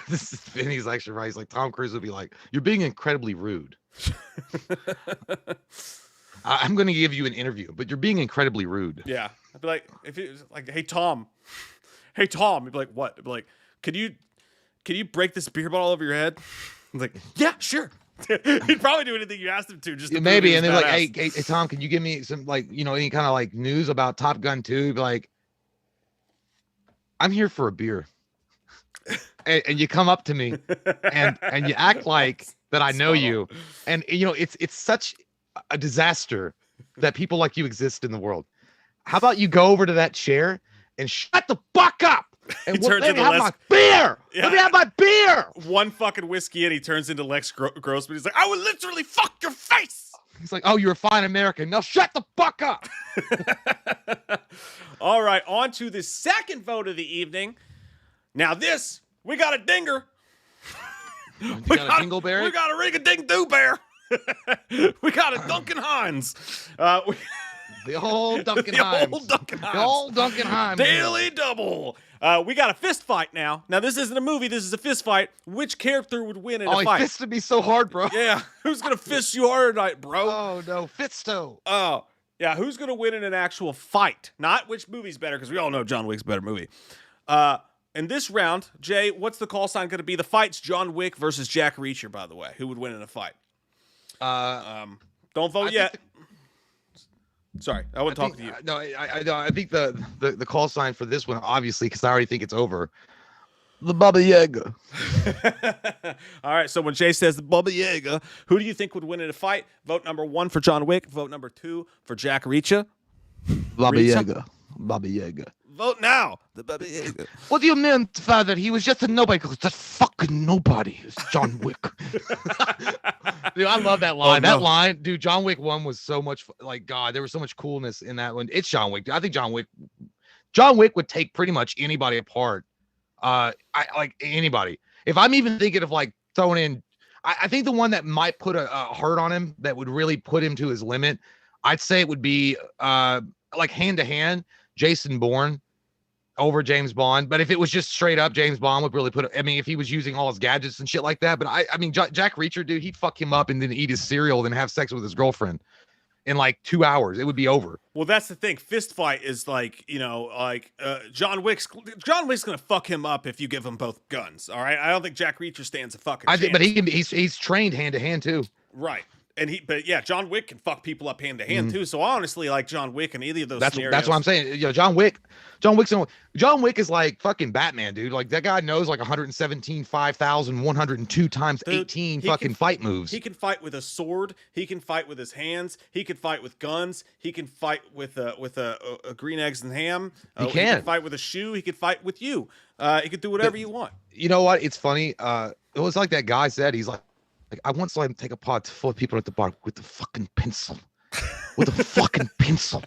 This is Vinny's actually right. He's like, Tom Cruise would be like, you're being incredibly rude. I'm going to give you an interview, but you're being incredibly rude. Yeah. I'd be like, if it was like, hey Tom. He'd be like, what? I'd be like, can you break this beer bottle over your head? I'm like, yeah, sure. He'd probably do anything you asked him to. Just to maybe. And they're like, hey, Tom, can you give me some, like, you know, any kind of like news about Top Gun 2? Be like, I'm here for a beer. And you come up to me and you act like that I know you. And you know, it's such a disaster that people like you exist in the world. How about you go over to that chair and shut the fuck up and let me have my beer. Yeah. Let me have my beer. One fucking whiskey and he turns into Lex Grossman. He's like, I would literally fuck your face. He's like, oh, you're a fine American. Now shut the fuck up. All right, on to the second vote of the evening. Now this, we got a dinger. We got a dingleberry? We got a ring-a-ding-doo bear. We got a Duncan Hines. The old Duncan Hines. The old Duncan Hines. Daily double. We got a fist fight now. Now, this isn't a movie. This is a fist fight. Which character would win in a fight? Oh, he fisted me so hard, bro. Yeah. Who's going to fist you hard tonight, bro? Oh, no. Fisto. Oh, yeah. Who's going to win in an actual fight? Not which movie's better, because we all know John Wick's a better movie. In this round, Jay, what's the call sign going to be? The fight's John Wick versus Jack Reacher, by the way. Who would win in a fight? Don't vote yet. Sorry, I wasn't talking to you. No, I think the call sign for this one, obviously, because I already think it's over. The Baba Yaga. All right, so when Jay says the Baba Yaga, who do you think would win in a fight? Vote number 1 for John Wick. Vote number 2 for Jack Reacher. Baba Yaga. Baba Yaga. Vote now. The Baba Yaga. What do you mean, Father? He was just a nobody. Because that fucking nobody is John Wick. Dude, I love that line. That line, dude, John Wick 1 was so much, like, God, there was so much coolness in that one. It's John Wick. I think John Wick would take pretty much anybody apart. I like anybody. If I'm even thinking of like throwing in, I think the one that might put a hurt on him, that would really put him to his limit, I'd say it would be like hand to hand, Jason Bourne. over James Bond. But if it was just straight up, James Bond would really put. I mean, if he was using all his gadgets and shit like that. But I mean, Jack Reacher, dude, he'd fuck him up and then eat his cereal, then have sex with his girlfriend in like 2 hours. It would be over. Well, that's the thing. Fist fight is like, John Wick's gonna fuck him up if you give him both guns. All right, I don't think Jack Reacher stands a fucking chance. But he's trained hand to hand too. Right. But yeah, John Wick can fuck people up hand to hand too. So honestly, like John Wick in either of those scenarios. That's what I'm saying. John Wick is like fucking Batman, dude. Like that guy knows like 117,102 times 18 fucking fight moves. He can fight with a sword. He can fight with his hands. He can fight with guns. He can fight with a green eggs and ham. He can fight with a shoe. He could fight with you. He could do whatever you want. You know what? It's funny. It was like that guy said. He's like I once saw him take a pot full of people at the bar with the fucking pencil. With a fucking pencil.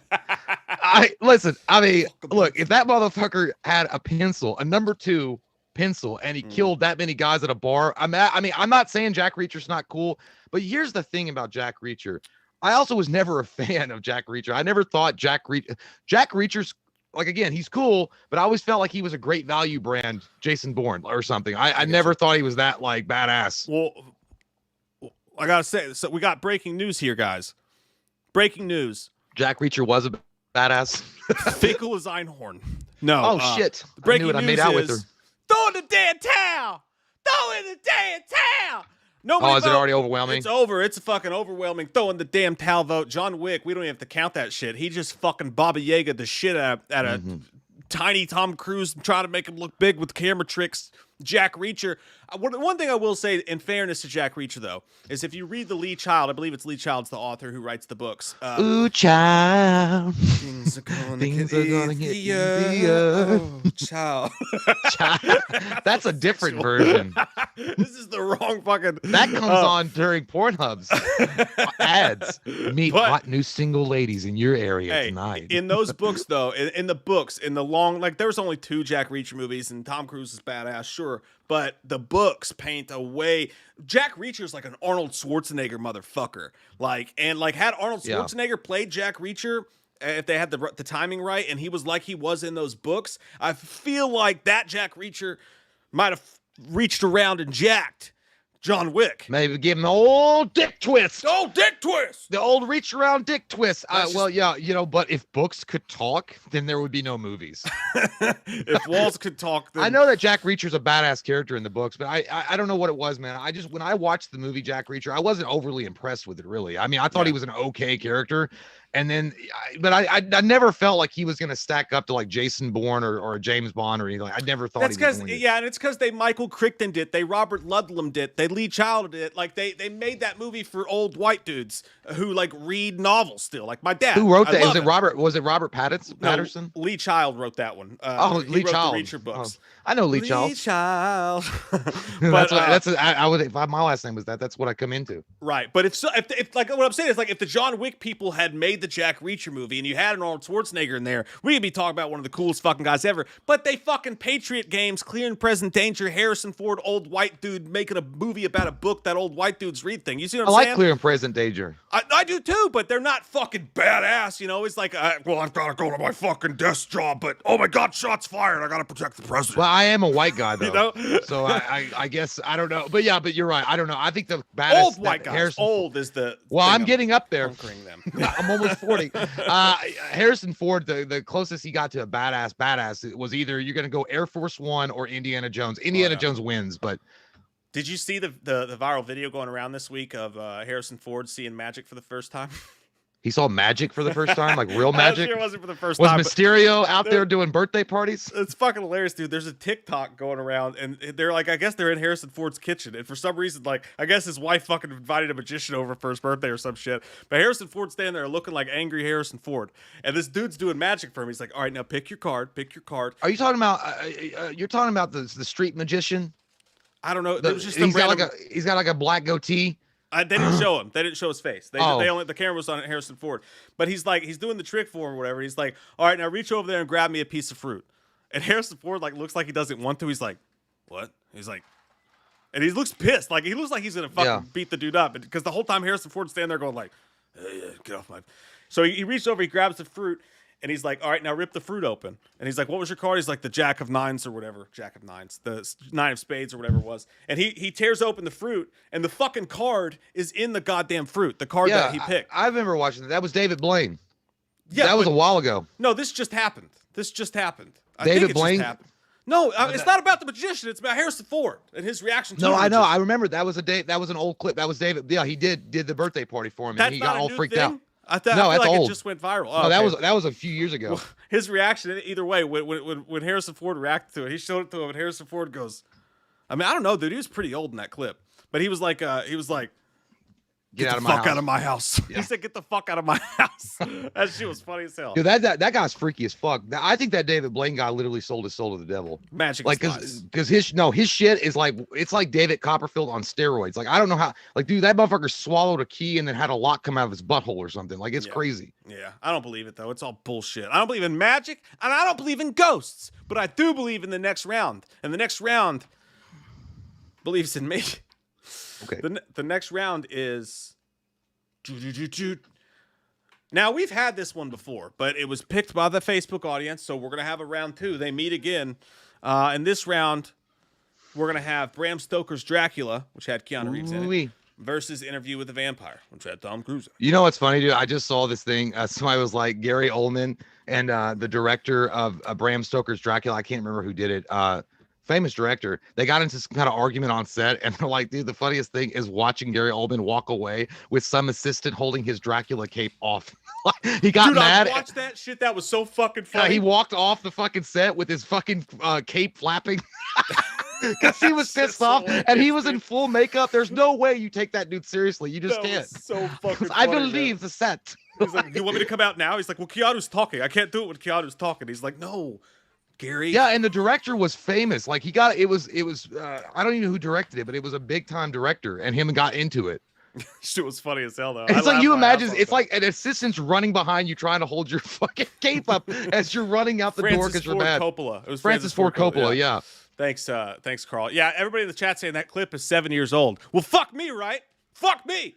Listen, I mean, look, if that motherfucker had a pencil, a number 2 pencil, and he killed that many guys at a bar, I mean, I'm not saying Jack Reacher's not cool, but here's the thing about Jack Reacher. I also was never a fan of Jack Reacher. I never thought Jack Reacher's like, again, he's cool, but I always felt like he was a great value brand Jason Bourne or something. I never thought he was that like badass. Well, I gotta say, so we got breaking news here, guys. Breaking news. Jack Reacher was a badass. Finkel is Einhorn. No. Oh, shit. Breaking I knew it. I made out with her. Throw in the damn towel. Throw in the damn towel. Nobody is it already overwhelming? It's over. It's a fucking overwhelming. Throw in the damn towel vote. John Wick, we don't even have to count that shit. He just fucking Baba Yaga the shit out of a tiny Tom Cruise and try to make him look big with camera tricks. Jack Reacher. One thing I will say, in fairness to Jack Reacher, though, is if you read the Lee Child, I believe it's Lee Child's the author who writes the books. Ooh, child. Things are gonna get easier. Oh, child. That's a different version. This is the wrong fucking. That comes on during Pornhub's ads. Meet hot new single ladies in your area tonight. In those books, though, in the long, like, there's only 2 Jack Reacher movies, and Tom Cruise is badass, sure. But the books paint a way. Jack Reacher's like an Arnold Schwarzenegger motherfucker. Had Arnold Schwarzenegger played Jack Reacher, if they had the timing right, and he was like he was in those books, I feel like that Jack Reacher might have reached around and jacked John Wick. Maybe give him the old dick twist. Oh, dick twist. The old reach around dick twist. But if books could talk, then there would be no movies. If walls could talk, then... I know that Jack Reacher's a badass character in the books, but I don't know what it was, man. When I watched the movie Jack Reacher, I wasn't overly impressed with it, really. I mean, I thought he was an okay character. And then, but I never felt like he was going to stack up to like Jason Bourne or James Bond or anything. I never thought that's because, and it's because they Michael Crichton did, they Robert Ludlum did, they Lee Child did. Like they made that movie for old white dudes who like read novels still. Like my dad. Who wrote that? Was it Robert Patterson? No, Lee Child wrote that one. Lee Child. The Reacher books. Oh, I know Lee Child. Lee Child. But, I would, if my last name was that, that's what I come into. Right, but if like what I'm saying is like if the John Wick people had made the Jack Reacher movie and you had an Arnold Schwarzenegger in there, we could be talking about one of the coolest fucking guys ever. But they fucking Patriot Games, Clear and Present Danger, Harrison Ford, old white dude making a movie about a book that old white dudes read thing. You see what I'm saying? I like Clear and Present Danger. I do too, but they're not fucking badass. You know, it's like, I've got to go to my fucking desk job, but oh my God, shots fired. I got to protect the president. Well, I am a white guy though, you know? So I guess I don't know, but you're right. I don't know. I think the badass old white guys. Old is the. Well, I'm getting up there. Them. I'm almost 40. Harrison Ford, the closest he got to a badass, it was either you're going to go Air Force One or Indiana Jones. Indiana Jones wins, but. Did you see the viral video going around this week of Harrison Ford seeing magic for the first time? He saw magic for the first time, like real magic. It wasn't for the first time. Was Mysterio out there doing birthday parties? It's fucking hilarious, dude. There's a TikTok going around, and they're like, I guess they're in Harrison Ford's kitchen, and for some reason, like, I guess his wife fucking invited a magician over for his birthday or some shit. But Harrison Ford's standing there looking like angry Harrison Ford, and this dude's doing magic for him. He's like, all right, now pick your card. Are you talking about? You're talking about the street magician? I don't know. He's got like a black goatee. They didn't show him. They didn't show his face. The camera was on Harrison Ford. But he's doing the trick for him or whatever. He's like, all right, now reach over there and grab me a piece of fruit. And Harrison Ford like looks like he doesn't want to. He's like, what? He's like, and he looks pissed. Like he looks like he's gonna fucking beat the dude up. Because the whole time Harrison Ford's standing there going like, hey, get off my. So he reached over, he grabs the fruit, And he's like, all right, now rip the fruit open. And he's like, what was your card? He's like, the Jack of Nines or whatever. Jack of Nines. The Nine of Spades or whatever it was. And he tears open the fruit, and the fucking card is in the goddamn fruit. The card that he picked. I remember watching that. That was David Blaine. Yeah, that was a while ago. No, this just happened. David Blaine? No, it's not about the magician. It's about Harrison Ford and his reaction to No, the I know. magician. I remember that was an old clip. That was David. Yeah, he did the birthday party for him, That's and he not got a all new freaked thing? out. I feel that's like old. it just went viral. Oh, No, okay. that was a few years ago. His reaction, either way, when Harrison Ford reacted to it, he showed it to him, and Harrison Ford goes, I mean, I don't know, dude. He was pretty old in that clip, but he was like, Get the fuck out of my house. Yeah. He said, get the fuck out of my house. That shit was funny as hell. Dude, that guy's freaky as fuck. I think that David Blaine guy literally sold his soul to the devil. Magic, like, because his shit is like, it's like David Copperfield on steroids. Like, I don't know how, like, dude, that motherfucker swallowed a key and then had a lock come out of his butthole or something. Like, it's crazy. Yeah, I don't believe it though. It's all bullshit. I don't believe in magic, and I don't believe in ghosts, but I do believe in the next round. And the next round believes in me. Okay. The next round is. Now, we've had this one before, but it was picked by the Facebook audience, so we're going to have a round 2. They meet again. In this round, we're going to have Bram Stoker's Dracula, which had Keanu Reeves in it, versus Interview with the Vampire, which had Tom Cruise in it. You know what's funny, dude? I just saw this thing. Somebody was like, Gary Oldman and the director of Bram Stoker's Dracula, I can't remember who did it, famous director, they got into some kind of argument on set, and they're like, dude, the funniest thing is watching Gary Oldman walk away with some assistant holding his Dracula cape off. He got mad. I watched that shit. That was so fucking funny. He walked off the fucking set with his fucking cape flapping. Because he was pissed off, and he was in full makeup. There's no way you take that dude seriously. You just can't. So fucking funny, I believe the set. He's like, do you want me to come out now? He's like, well, Keanu's talking. I can't do it when Keanu's talking. He's like, no, Gary. Yeah, and the director was famous. Like, he got it was I don't even know who directed it, but it was a big time director, and him got into it. Shit was funny as hell though. It's like, you imagine, it's like an assistant's running behind you trying to hold your fucking cape up as you're running out the door because you're mad. Coppola. It was Francis Ford Coppola, yeah. Thanks, Carl. Yeah, everybody in the chat saying that clip is 7 years old. Well, fuck me, right? Fuck me.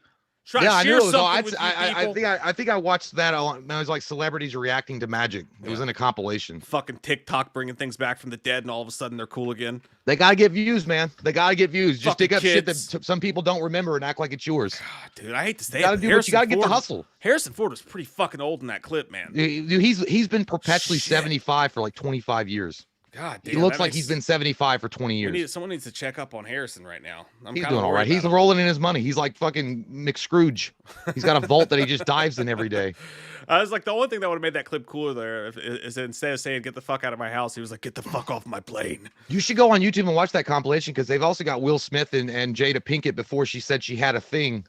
I knew it was. I think I watched that on. It was like celebrities reacting to magic. It was in a compilation. Fucking TikTok bringing things back from the dead, and all of a sudden they're cool again. They gotta get views, man. They gotta get views. Just Fucking dig up kids. shit that some people don't remember and act like it's yours. God, dude, I hate to say you gotta it. do what you gotta get the hustle. Harrison Ford was pretty fucking old in that clip, man. Dude, he's been perpetually 75 for like 25 years. God damn, he looks like he's been 75 for 20 years. Someone needs to check up on Harrison right now. He's doing all right. He's rolling in his money. He's like fucking McScrooge. He's got a vault that he just dives in every day. I was like, the only thing that would have made that clip cooler there is instead of saying "get the fuck out of my house," he was like, "Get the fuck off my plane." You should go on YouTube and watch that compilation, because they've also got Will Smith and Jada Pinkett before she said she had a thing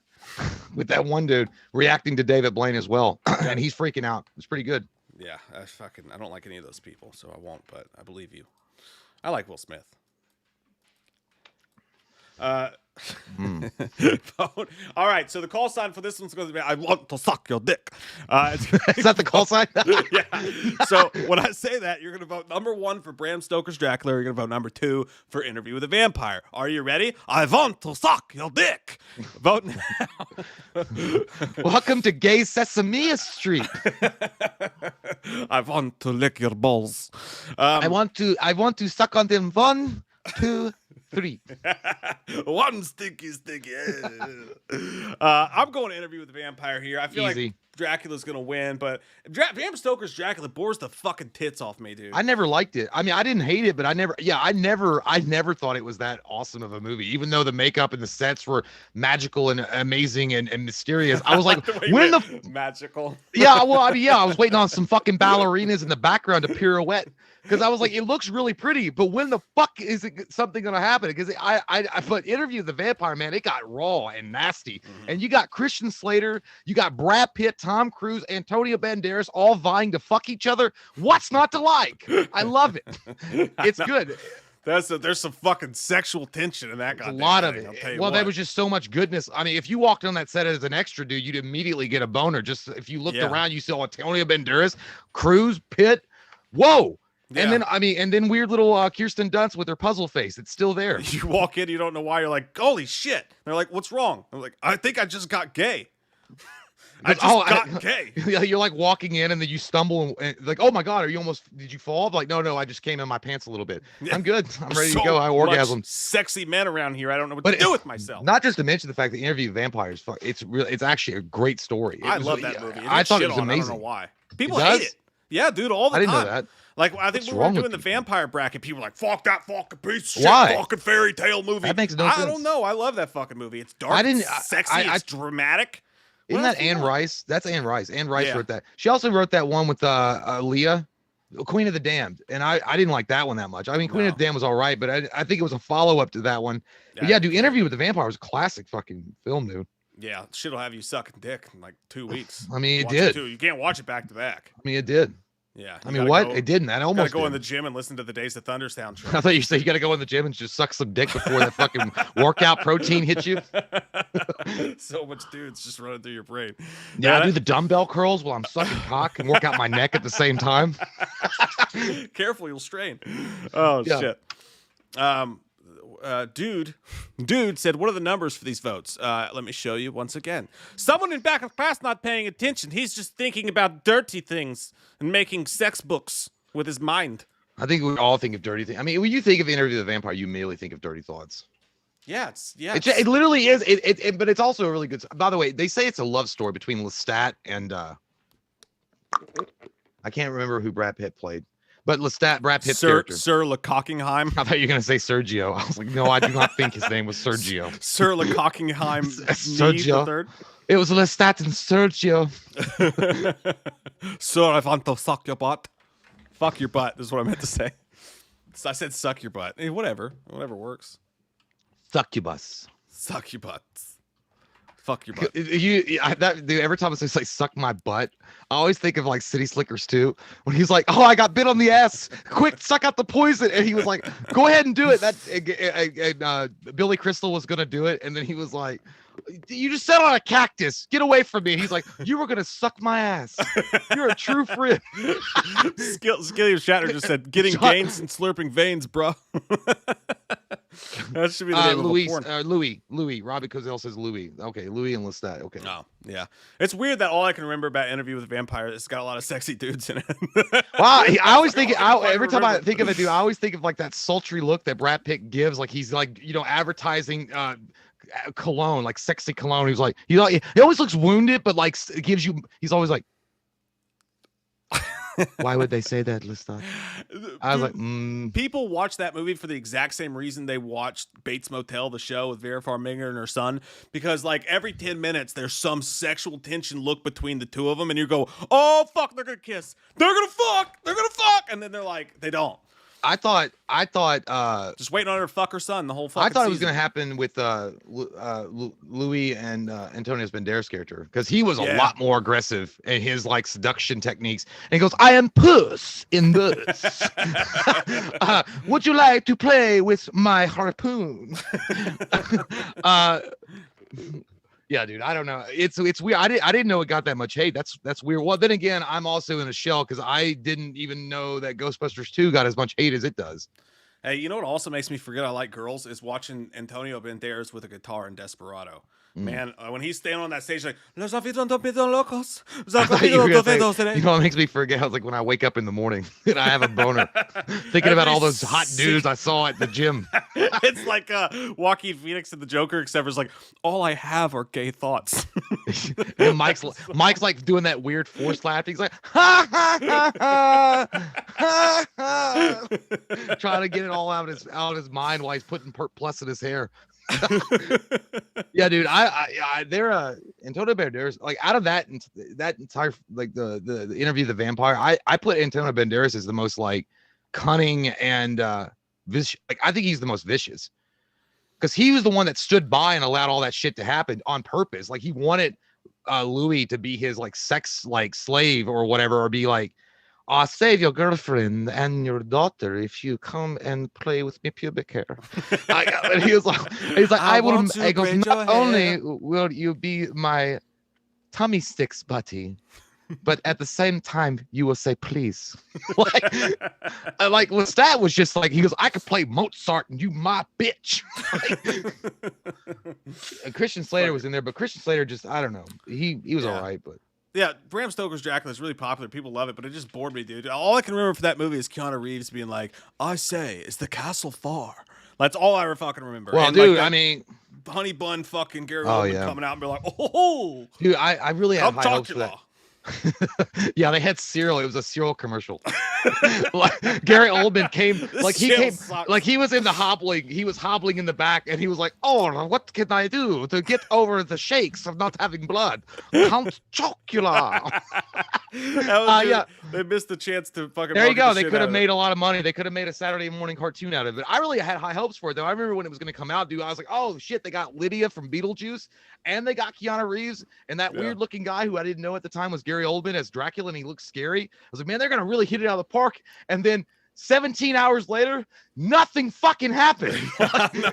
with that one dude reacting to David Blaine as well, and he's freaking out. It's pretty good. Yeah, I don't like any of those people, so I won't. But I believe you. I like Will Smith. All right, so the call sign for this one's going to be "I want to suck your dick." Is that the call sign? Yeah. So when I say that, you're going to vote number 1 for Bram Stoker's Dracula. You're going to vote number 2 for Interview with a Vampire. Are you ready? I want to suck your dick. Vote now. Welcome to Gay Sesame Street. I want to lick your balls. I want to suck on them. 1, 2, 3. One sticky. I'm going to Interview with the Vampire here. I feel like Dracula's gonna win, but Bram Stoker's Dracula bores the fucking tits off me, dude. I never liked it. I mean, I didn't hate it, but I never thought it was that awesome of a movie. Even though the makeup and the sets were magical and amazing and mysterious, I was like, when the magical? Yeah, well, I mean, I was waiting on some fucking ballerinas in the background to pirouette. Because I was like, it looks really pretty, but when the fuck is something gonna happen? Because but Interview with the Vampire, man, it got raw and nasty. Mm-hmm. And you got Christian Slater, you got Brad Pitt, Tom Cruise, Antonio Banderas, all vying to fuck each other. What's not to like? I love it. It's good. There's some fucking sexual tension in that. A lot of it. Well, there was just so much goodness. I mean, if you walked on that set as an extra, dude, you'd immediately get a boner. Just if you looked around, you saw Antonio Banderas, Cruise, Pitt. Whoa. Yeah. And then weird little Kirsten Dunst with her puzzle face. It's still there. You walk in, you don't know why. You're like, holy shit. And they're like, what's wrong? I'm like, I think I just got gay. I just got gay. You're like walking in and then you stumble and like, oh my God, did you fall? I'm like, no, I just came in my pants a little bit. I'm good. I'm ready to go. I orgasm. Sexy men around here. I don't know what to do with myself. Not just to mention the fact that Interview with Vampires, it's actually a great story. I love that movie. I thought it was amazing. I don't know why. People hate it. Yeah, dude, all the time. I didn't know that. Like, I think when we were doing the vampire bracket, people were like, fuck that fucking piece of shit fucking fairy tale movie. That makes no sense. I don't know. I love that fucking movie. It's dark, it's sexy, it's dramatic. Isn't that Anne Rice? That's Anne Rice. Anne Rice wrote that. She also wrote that one with Leah, Queen of the Damned. And I didn't like that one that much. I mean, Queen of the Damned was all right, but I think it was a follow-up to that one. But yeah, dude, Interview with the Vampire was a classic fucking film, dude. Yeah, shit'll have you sucking dick in like 2 weeks. I mean, it did. You can't watch it back to back. I mean, it did. Yeah. I mean, what? It didn't. That almost go in the gym and listen to the Days of Thunder soundtrack. I thought you said you got to go in the gym and just suck some dick before that fucking workout protein hits you. So much dudes just running through your brain. Yeah, I do the dumbbell curls while I'm sucking cock and work out my neck at the same time. Careful, you'll strain. Oh, shit. Dude said, what are the numbers for these votes? Let me show you once again. Someone in back of class not paying attention. He's just thinking about dirty things and making sex books with his mind. I think we all think of dirty things. I mean, when you think of Interview with the Vampire, you immediately think of dirty thoughts. Yeah, it literally is. But it's also a really good. By the way, they say it's a love story between Lestat and I can't remember who Brad Pitt played. But Lestat, Brad Pitt's character. Sir Lecockingham. I thought you were going to say Sergio. I was like, no, I do not think his name was Sergio. Sir Lecockingham. Sergio. It was Lestat and Sergio. Sir, I want to suck your butt. Fuck your butt is what I meant to say. I said suck your butt. Hey, whatever works. Succubus. Suck your butts. Fuck your butt. Dude, every time I say like suck my butt, I always think of like City Slickers 2 when he's like, oh, I got bit on the ass. Quick, suck out the poison. And he was like, go ahead and do it. Billy Crystal was going to do it. And then he was like, you just sat on a cactus. Get away from me. He's like, you were going to suck my ass. You're a true friend. Skilly Shatter just said, getting gains and slurping veins, bro. That should be the name of a porn. Louis. Robbie Cozell says Louis. Okay, Louis and Lestat. Okay. Oh, yeah. It's weird that all I can remember about Interview with a Vampire is it's got a lot of sexy dudes in it. Wow, I always think every time I think of it, dude, I always think of like that sultry look that Brad Pitt gives, like he's like, advertising cologne, like sexy cologne. He's like, he always looks wounded, but like it gives you. He's always like. Why would they say that, Lestat? I was like, People watch that movie for the exact same reason they watched Bates Motel, the show with Vera Farmiga and her son, because like every 10 minutes there's some sexual tension look between the two of them, and you go, oh fuck, they're gonna kiss, they're gonna fuck, and then they're like, they don't. I thought just waiting on her to fuck her son the whole fucking I thought season. It was gonna happen with Louis and Antonio Banderas' character, because he was a lot more aggressive in his like seduction techniques, and he goes, I am Puss in Boots. Would you like to play with my harpoon? Yeah, dude, I don't know. It's weird. I didn't know it got that much hate. That's weird. Well, then again, I'm also in a shell because I didn't even know that Ghostbusters 2 got as much hate as it does. Hey, you know what also makes me forget I like girls is watching Antonio Banderas with a guitar in Desperado. Man, when he's standing on that stage like, Los aficionados don't be locos. You know what makes me forget? I was like, when I wake up in the morning and I have a boner, thinking about all those hot dudes I saw at the gym. It's like Joaquin Phoenix and the Joker, except for it's like, all I have are gay thoughts. And Mike's like doing that weird forced laugh. He's like, ha ha ha ha ha, trying to get it all out of his mind while he's putting plus in his hair. Yeah, dude, they're Antonio Banderas, like out of that entire like the Interview with the Vampire, I put Antonio Banderas as the most like cunning and vicious. Like I think he's the most vicious because he was the one that stood by and allowed all that shit to happen on purpose. Like he wanted Louis to be his like sex like slave or whatever, or be like, I'll save your girlfriend and your daughter if you come and play with me pubic hair. And he's like, I will. He goes, not only will you be my tummy sticks buddy, but at the same time, you will say please. like Lestat was just like, he goes, I could play Mozart and you my bitch. And Christian Slater was in there, but Christian Slater just, I don't know. He was all right, but. Yeah, Bram Stoker's Dracula is really popular. People love it, but it just bored me, dude. All I can remember for that movie is Keanu Reeves being like, I say, is the castle far? That's all I ever fucking remember. Well, and dude, like I mean, honey bun fucking Gary Oldman coming out and be like, dude, I really had high hopes for that. Dracula. Yeah, they had cereal. It was a cereal commercial. Like Gary Oldman came, like he came, like he was in the hobbling. He was hobbling in the back, and he was like, "Oh, what can I do to get over the shakes of not having blood?" Count Chocula. Yeah, they missed the chance to fucking. There you go. They could have made a lot of money. They could have made a Saturday morning cartoon out of it. I really had high hopes for it, though. I remember when it was going to come out, dude. I was like, "Oh shit!" They got Lydia from Beetlejuice, and they got Keanu Reeves, and that weird-looking guy who I didn't know at the time was Gary Oldman as Dracula, and he looked scary. I was like, man, they're gonna really hit it out of the park. And then 17 hours later, nothing fucking happened.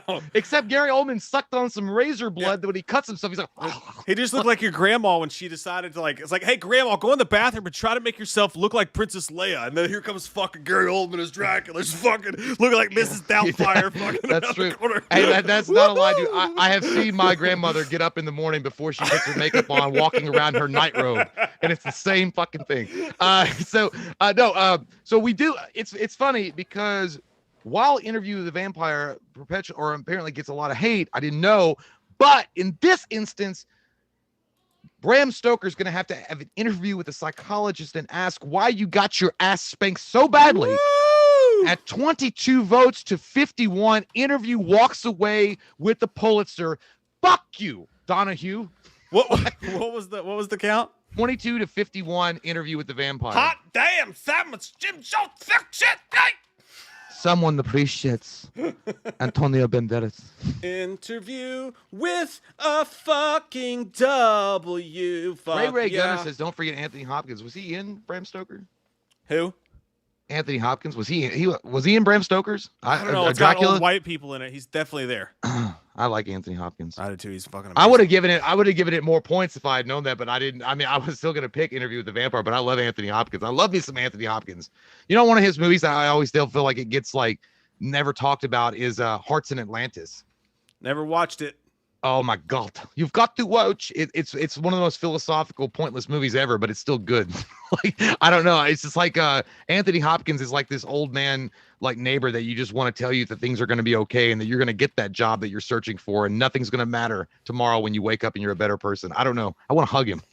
No. Except Gary Oldman sucked on some razor blood when he cuts himself. He's like, oh. He just looked like your grandma when she decided to, like, it's like, hey, grandma, go in the bathroom and try to make yourself look like Princess Leia. And then here comes fucking Gary Oldman as Dracula, just fucking looking like Mrs. Doubtfire. Fucking that's true. Hey, that's not a lie, dude. I have seen my grandmother get up in the morning before she puts her makeup on, walking around her nightrobe, and it's the same fucking thing. So we do. It's funny because while Interview with the Vampire apparently gets a lot of hate, I didn't know, but in this instance, Bram Stoker's going to have an interview with a psychologist and ask why you got your ass spanked so badly. Woo! At 22 votes to 51, Interview walks away with the Pulitzer. Fuck you, Donahue. What was the count? 22 to 51, Interview with the Vampire. Hot damn, Simon's Jim Jones, shit, right? Someone appreciates Antonio Banderas. Interview with a fucking W. Fuck Ray Gunner says, don't forget Anthony Hopkins. Was he in Bram Stoker? Who? Anthony Hopkins. Was he in Bram Stoker's? I don't know. It's got old white people in it. He's definitely there. I like Anthony Hopkins. I did too. He's fucking amazing. I would have given it more points if I had known that, but I didn't. I mean, I was still gonna pick Interview with the Vampire, but I love Anthony Hopkins. I love me some Anthony Hopkins. You know, one of his movies that I always still feel like it gets like never talked about is Hearts in Atlantis. Never watched it. Oh my God. You've got to watch it. It's one of the most philosophical, pointless movies ever, but it's still good. Like, I don't know. It's just like Anthony Hopkins is like this old man, like neighbor that you just want to tell you that things are going to be okay and that you're going to get that job that you're searching for and nothing's going to matter tomorrow when you wake up and you're a better person. I don't know. I want to hug him.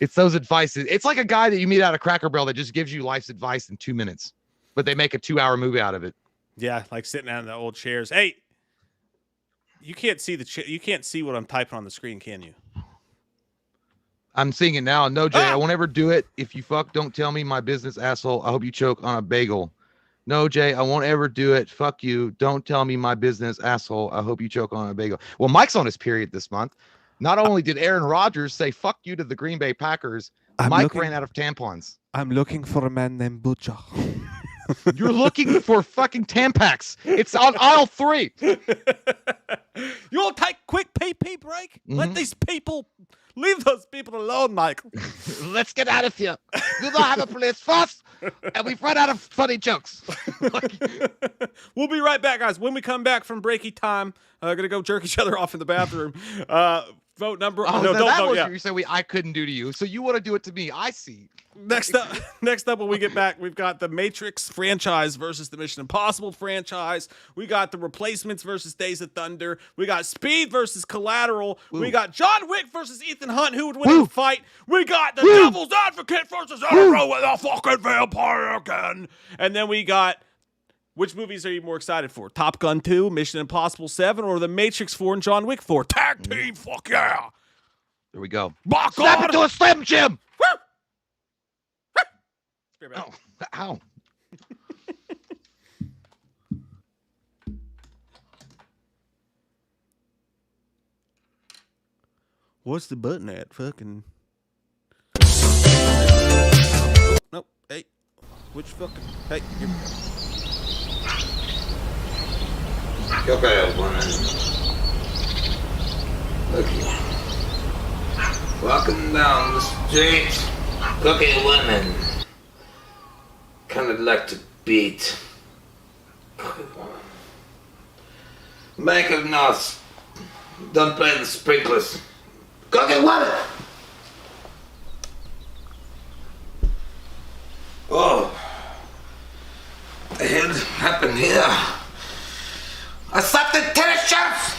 It's those advices. It's like a guy that you meet at a Cracker Barrel that just gives you life's advice in 2 minutes, but they make a 2-hour movie out of it. Yeah, like sitting down in the old chairs. Hey, you can't see you can't see what I'm typing on the screen, can you? I'm seeing it now. No, Jay, I won't ever do it. If you fuck, don't tell me my business, asshole. I hope you choke on a bagel. No, Jay, I won't ever do it. Fuck you. Don't tell me my business, asshole. I hope you choke on a bagel. Well, Mike's on his period this month. Not only did Aaron Rodgers say fuck you to the Green Bay Packers, Mike ran out of tampons. I'm looking for a man named Butcher. You're looking for fucking Tampax. It's on aisle 3. You'll take quick pee break. Let these people leave those people alone, Michael. Let's get out of here. You don't have a place fast, and we've run out of funny jokes. We'll be right back, guys. When we come back from breaky time, gonna go jerk each other off in the bathroom. Vote number. Oh, no, don't vote. Yeah. You say I couldn't do to you, so you want to do it to me. I see. Next up, when we get back, we've got the Matrix franchise versus the Mission Impossible franchise. We got the Replacements versus Days of Thunder. We got Speed versus Collateral. Ooh. We got John Wick versus Ethan Hunt. Who would win the fight? We got the Devil's Advocate versus Arrow with a fucking vampire again. And then we got, which movies are you more excited for? Top Gun 2, Mission Impossible 7, or the Matrix 4 and John Wick 4? Tag team, fuck yeah. There we go. Snap it to a Slim Jim. Oh, ow. What's the button at? Fucking. Nope. Hey. Which fucking. Hey. Here. Okay, woman. Look here. Walking down the street. Cooking women. Kind of like to beat. Cooking woman. Make it nuts. Don't play the sprinklers. Cooking woman. Oh. What the hell happened here? I slept in tennis shirts.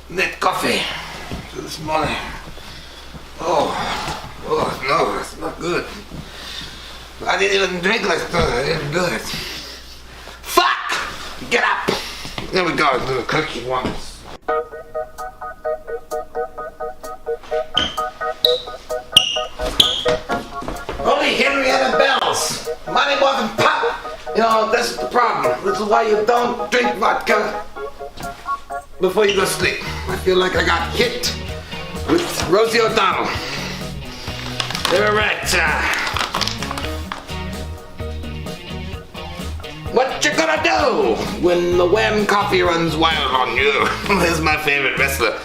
Net coffee this morning. Oh no, that's not good. I didn't even drink last night. I didn't do it. Fuck! Get up. There we go. Little cookie ones. Only Henrietta Bells. Money more than pop. You know, that's the problem. This is why you don't drink vodka before you go to sleep. I feel like I got hit with Rosie O'Donnell. They were right. What you gonna do when the Wham coffee runs wild on you? This is my favorite wrestler.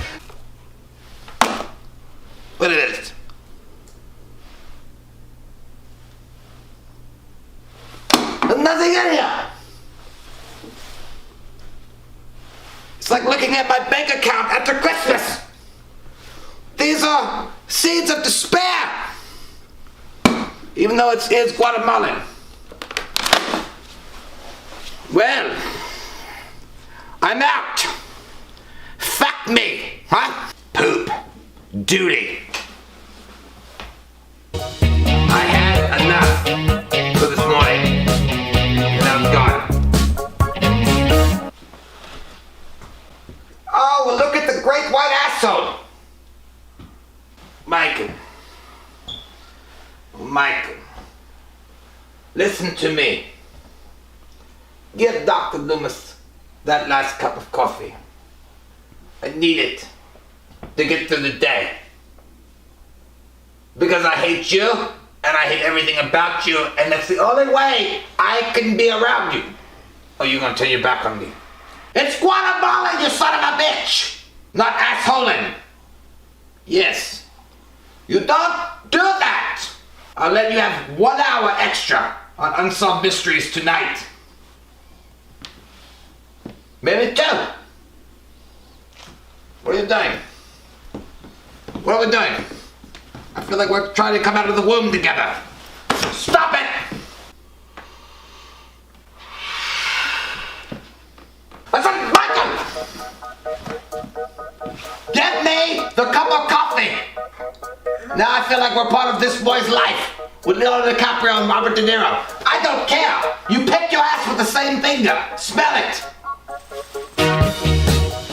What is it? There's nothing in here. It's like looking at my bank account after Christmas. These are seeds of despair. Even though it is Guatemalan. Well, I'm out. Fuck me, huh? Poop. Duty. I had enough for this morning. And I'm gone. Oh, well, look at the great white asshole. Michael. Michael. Listen to me. Give Dr. Loomis that last cup of coffee. I need it to get through the day. Because I hate you, and I hate everything about you, and that's the only way I can be around you. Or you're gonna turn your back on me. It's Guatemala, you son of a bitch! Not assholing. Yes. You don't do that! I'll let you have 1 hour extra on Unsolved Mysteries tonight. Maybe 2. What are you doing? What are we doing? I feel like we're trying to come out of the womb together. Stop it! I said, Michael! Get me the cup of coffee! Now I feel like we're part of this boy's life. With Leonardo DiCaprio and Robert De Niro. I don't care. You pick your ass with the same finger. Smell it.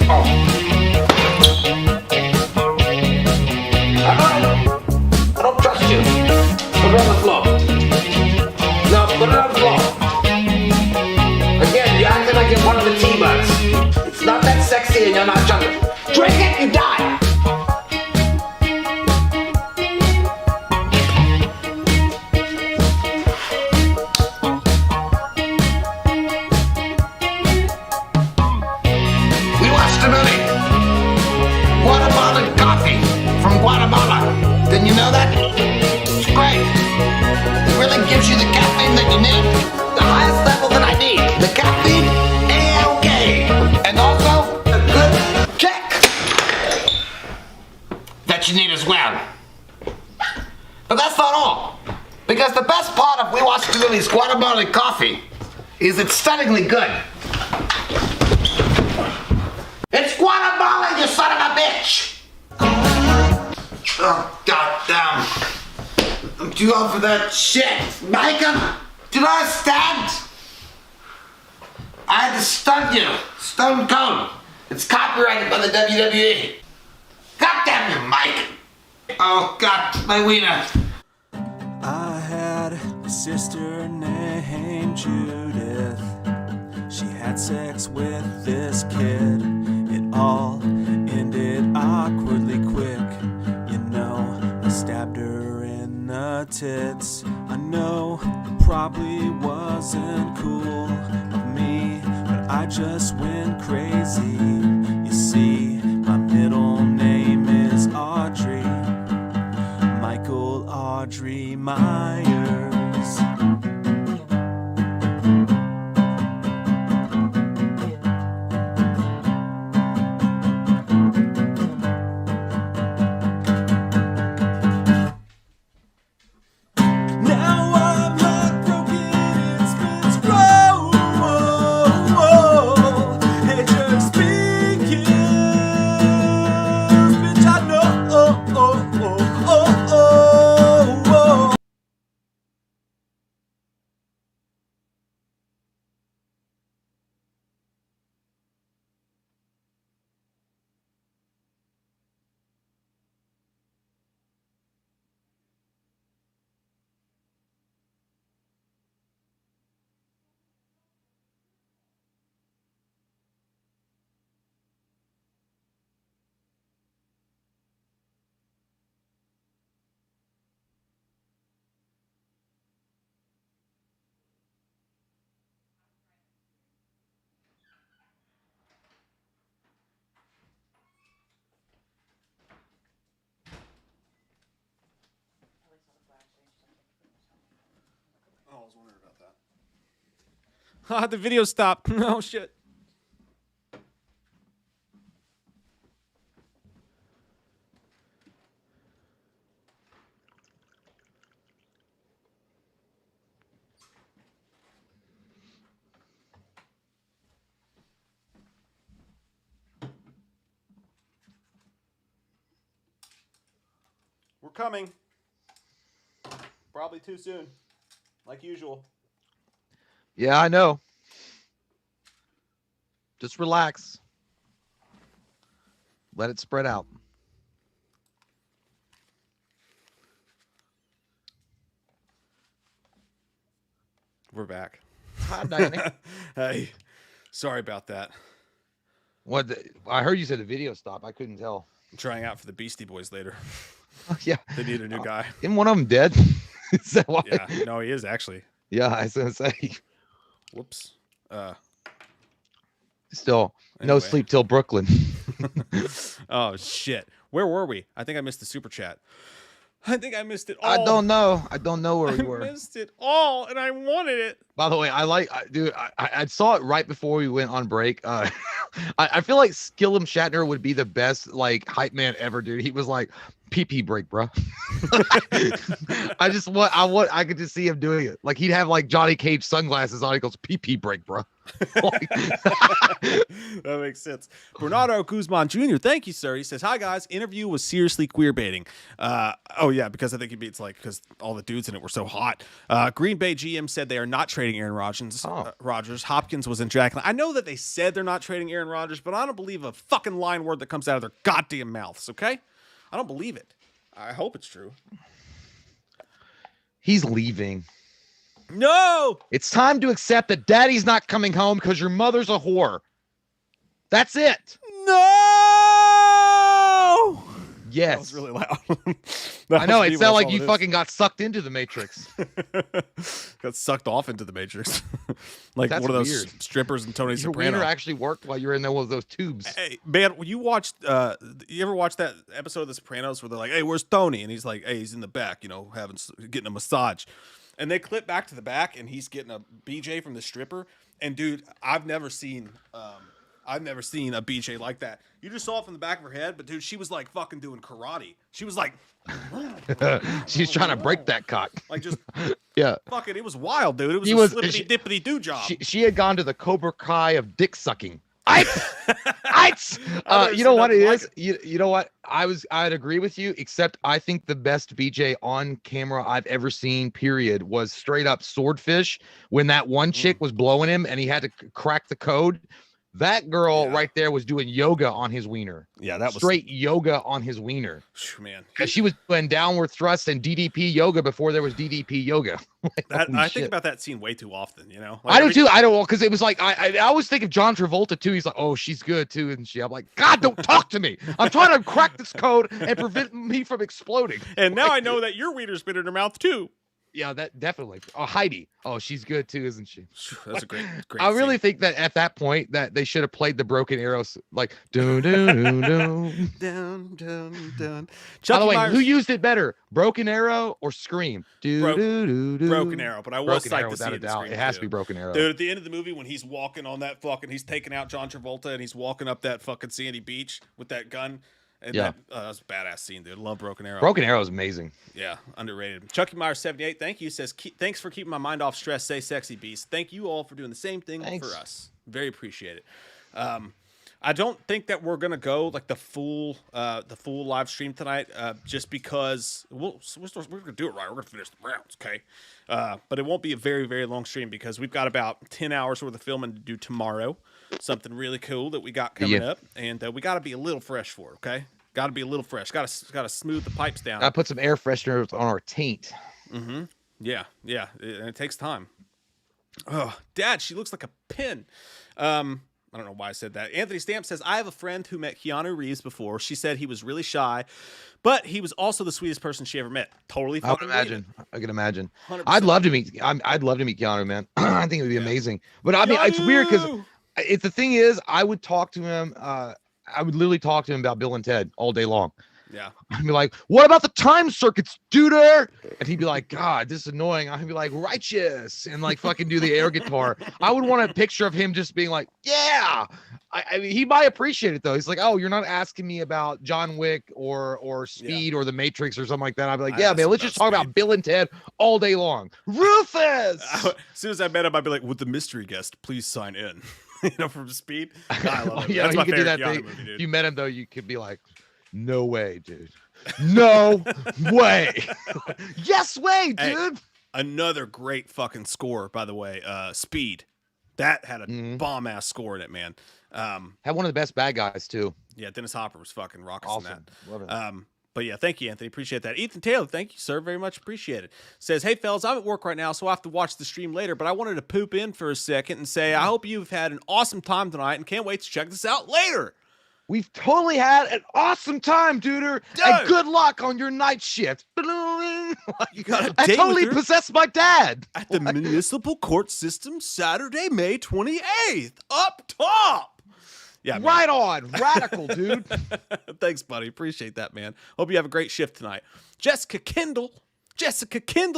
Oh. I don't trust you. Put it on the floor. No, put it on the floor. Again, you're acting like you're one of the T-Birds. It's not that sexy and you're not trying to drink it, you die. Didn't you know that? It's great. It really gives you the caffeine that you need. The highest level that I need. The caffeine, A-OK. And also, a good kick that you need as well. But that's not all. Because the best part of We Watch Lily's Guatemalan coffee is it's stunningly good. It's Guatemalan, you son of a bitch! Oh, goddamn. I'm too old for that shit. Michael, do you understand? I had to stun you. Stone Cold. It's copyrighted by the WWE. Goddamn you, Mike. Oh, God, my wiener. I had a sister named Judith. She had sex with this kid. It all ended awkwardly quick. I stabbed her in the tits. I know it probably wasn't cool of me, but I just went crazy. You see, my middle name is Audrey. Michael The video stopped. Oh shit. We're coming. Probably too soon, like usual. Yeah, I know. Just relax. Let it spread out. We're back. Hi, Danny. Hey, sorry about that. What? I heard you said the video stopped. I couldn't tell. I'm trying out for the Beastie Boys later. Oh, yeah. They need a new guy. Isn't one of them dead? Is that why? Yeah, no, he is actually. Yeah, I was gonna say. Whoops. Still, no Anyway. sleep till Brooklyn. Oh shit. Where were we? I think I missed the super chat. I think I missed it all. I don't know. I don't know where we were. I missed it all, and I wanted it. By the way, dude, I saw it right before we went on break. I feel like Skillum Shatner would be the best like hype man ever, dude. He was like, pee break, bro. I could just see him doing it. Like he'd have like Johnny Cage sunglasses on. He goes, pee break, bro. That makes sense. Bernardo Guzman Jr. Thank you, sir. He says, "Hi guys. Interview was seriously queer baiting." Oh yeah, because I think it's like because all the dudes in it were so hot. Green Bay GM said they are not trading Aaron Rodgers. Rodgers. Hopkins was in Jacqueline. I know that they said they're not trading Aaron Rodgers, but I don't believe a fucking line word that comes out of their goddamn mouths. Okay, I don't believe it. I hope it's true. He's leaving. No. It's time to accept that daddy's not coming home because your mother's a whore. That's it. No. Yes. That was really loud. I know. It sounded like you fucking got sucked into the Matrix. Got sucked off into the Matrix. Like That's one of those weird. strippers in Tony Your Soprano. wiener actually worked while you were in one of those tubes. Hey, man, you watched, you ever watched that episode of The Sopranos where they're like, "Hey, where's Tony?" And he's like, "Hey, he's in the back, you know, getting a massage." And they clip back to the back and he's getting a BJ from the stripper. And dude, I've never seen a BJ like that. You just saw it from the back of her head, but dude, she was like fucking doing karate. She was like, She's trying to break that cock. like just, Yeah. fuck it. It was wild, dude. It was He a was- slippity dippity do job. She had gone to the Cobra Kai of dick sucking. You never know seen what it nothing like is? You know what? I'd agree with you, except I think the best BJ on camera I've ever seen, period, was straight up Swordfish when that one chick was blowing him and he had to crack the code. That girl right there was doing yoga on his wiener. Yeah, that was straight yoga on his wiener. Man. Because she was doing downward thrust and DDP yoga before there was DDP yoga. Like, holy I shit. think about that scene way too often, you know? I do too. I don't, because it was like I always think of John Travolta too. He's like, oh, she's good too, and I'm like, God, don't talk to me. I'm trying to crack this code and prevent me from exploding. And now I know that your wiener's been in her mouth too. Yeah, that definitely. Oh, Heidi. Oh, she's good too, isn't she? That's a great I really scene. think that at that point that they should have played the Broken Arrows like do do do do. Down. By Chucky the way, Myers, who used it better, Broken Arrow or Scream? Broke- Do. Broken Arrow, but I was Broken psyched Arrow to see without a it in doubt. Scream It has too. to be Broken Arrow. Dude, at the end of the movie when he's walking on that he's taking out John Travolta and he's walking up that fucking sandy beach with that gun. And Yeah. that was a badass scene, dude. Love Broken Arrow. Broken Arrow is amazing. Yeah, underrated. Chucky Myers 78, thank you. Says, thanks for keeping my mind off stress. Stay sexy, beast. Thank you all for doing the same thing Thanks. for us. Very appreciate it. I don't think that we're gonna go like the full live stream tonight, just because we're gonna do it right. We're gonna finish the rounds, okay? But it won't be a very, very long stream because we've got about 10 hours worth of filming to do tomorrow. Something really cool that we got coming up, and we got to be a little fresh for it, okay? Got to be a little fresh. Got to smooth the pipes down. I put some air fresheners on our taint. Yeah, and it takes time. Oh, Dad, she looks like a pin. I don't know why I said that. Anthony Stamp says, I have a friend who met Keanu Reeves before. She said he was really shy, but he was also the sweetest person she ever met. Totally. I can imagine. 100%. I'd love to meet Keanu, man. I think it would be amazing. But I mean, it's weird because the thing is, I would talk to him. I would literally talk to him about Bill and Ted all day long. Yeah. I'd be like, what about the time circuits, duder? And he'd be like, God, this is annoying. I'd be like, righteous, and like fucking do the air guitar. I would want a picture of him just being like, yeah. I mean, he might appreciate it though. He's like, oh, you're not asking me about John Wick or Speed or The Matrix or something like that. I'd be like, yeah, man, let's just talk about Bill and Ted all day long. Rufus. As soon as I met him, I'd be like, "Would the mystery guest please sign in?" From Speed. God, I love it. Yeah, That's you my could do favorite that Keanu thing. movie, dude. If you met him though, you could be like, no way, dude. No way. Yes way, dude. Hey, another great fucking score, by the way. Speed. That had a bomb ass score in it, man. Had one of the best bad guys too. Yeah, Dennis Hopper was fucking rocking Awesome. that. Love it. But yeah, thank you, Anthony. Appreciate that. Ethan Taylor, thank you, sir. Very much appreciated. Says, hey, fellas, I'm at work right now, so I have to watch the stream later, but I wanted to poop in for a second and say I hope you've had an awesome time tonight and can't wait to check this out later. We've totally had an awesome time, duder. And good luck on your night shift. You got a I date totally with her possessed my dad. at the Municipal Court System Saturday, May 28th. Up top. Yeah, right on. Radical, dude. Thanks, buddy. Appreciate that, man. Hope you have a great shift tonight. Jessica Kendall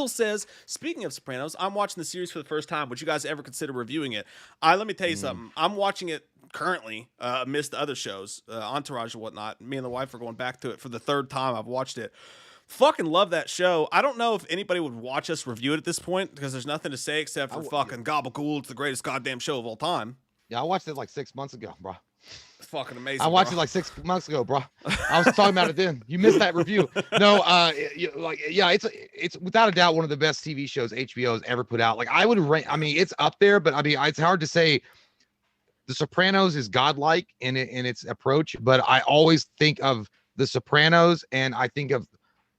says, speaking of Sopranos, I'm watching the series for the first time. Would you guys ever consider reviewing it? Let me tell you something. I'm watching it currently amidst the other shows, Entourage and whatnot. Me and the wife are going back to it for the third time. I've watched it. Fucking love that show. I don't know if anybody would watch us review it at this point because there's nothing to say except for fucking gabagool. It's the greatest goddamn show of all time. Yeah, I watched it like 6 months ago, bro. It's fucking amazing. I watched it like 6 months ago, bro. I was talking about it then. You missed that review. No, it's without a doubt one of the best TV shows HBO has ever put out. Like I would rank. I mean, it's up there, but I mean, it's hard to say. The Sopranos is godlike in its approach, but I always think of The Sopranos and I think of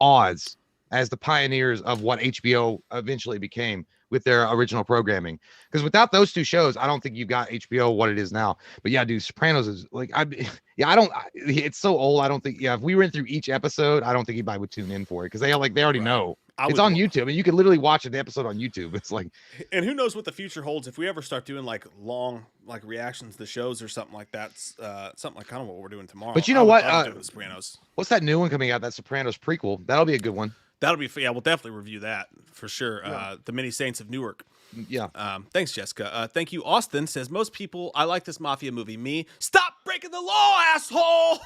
Oz as the pioneers of what HBO eventually became with their original programming. Because without those two shows, I don't think you've got HBO what it is now. But yeah, dude, Sopranos is like, it's so old. I don't think, if we went through each episode, I don't think anybody would tune in for it because they already know. It's on YouTube and you can literally watch the episode on YouTube. It's like, and who knows what the future holds if we ever start doing like long like reactions to shows or something like that. Something like kind of what we're doing tomorrow. But you know what? The Sopranos. What's that new one coming out? That Sopranos prequel. That'll be a good one. That'll be, yeah, we'll definitely review that for sure. Yeah. The Many Saints of Newark. Yeah. Thanks, Jessica. Thank you. Austin says, most people, I like this mafia movie. Me, stop breaking the law, asshole.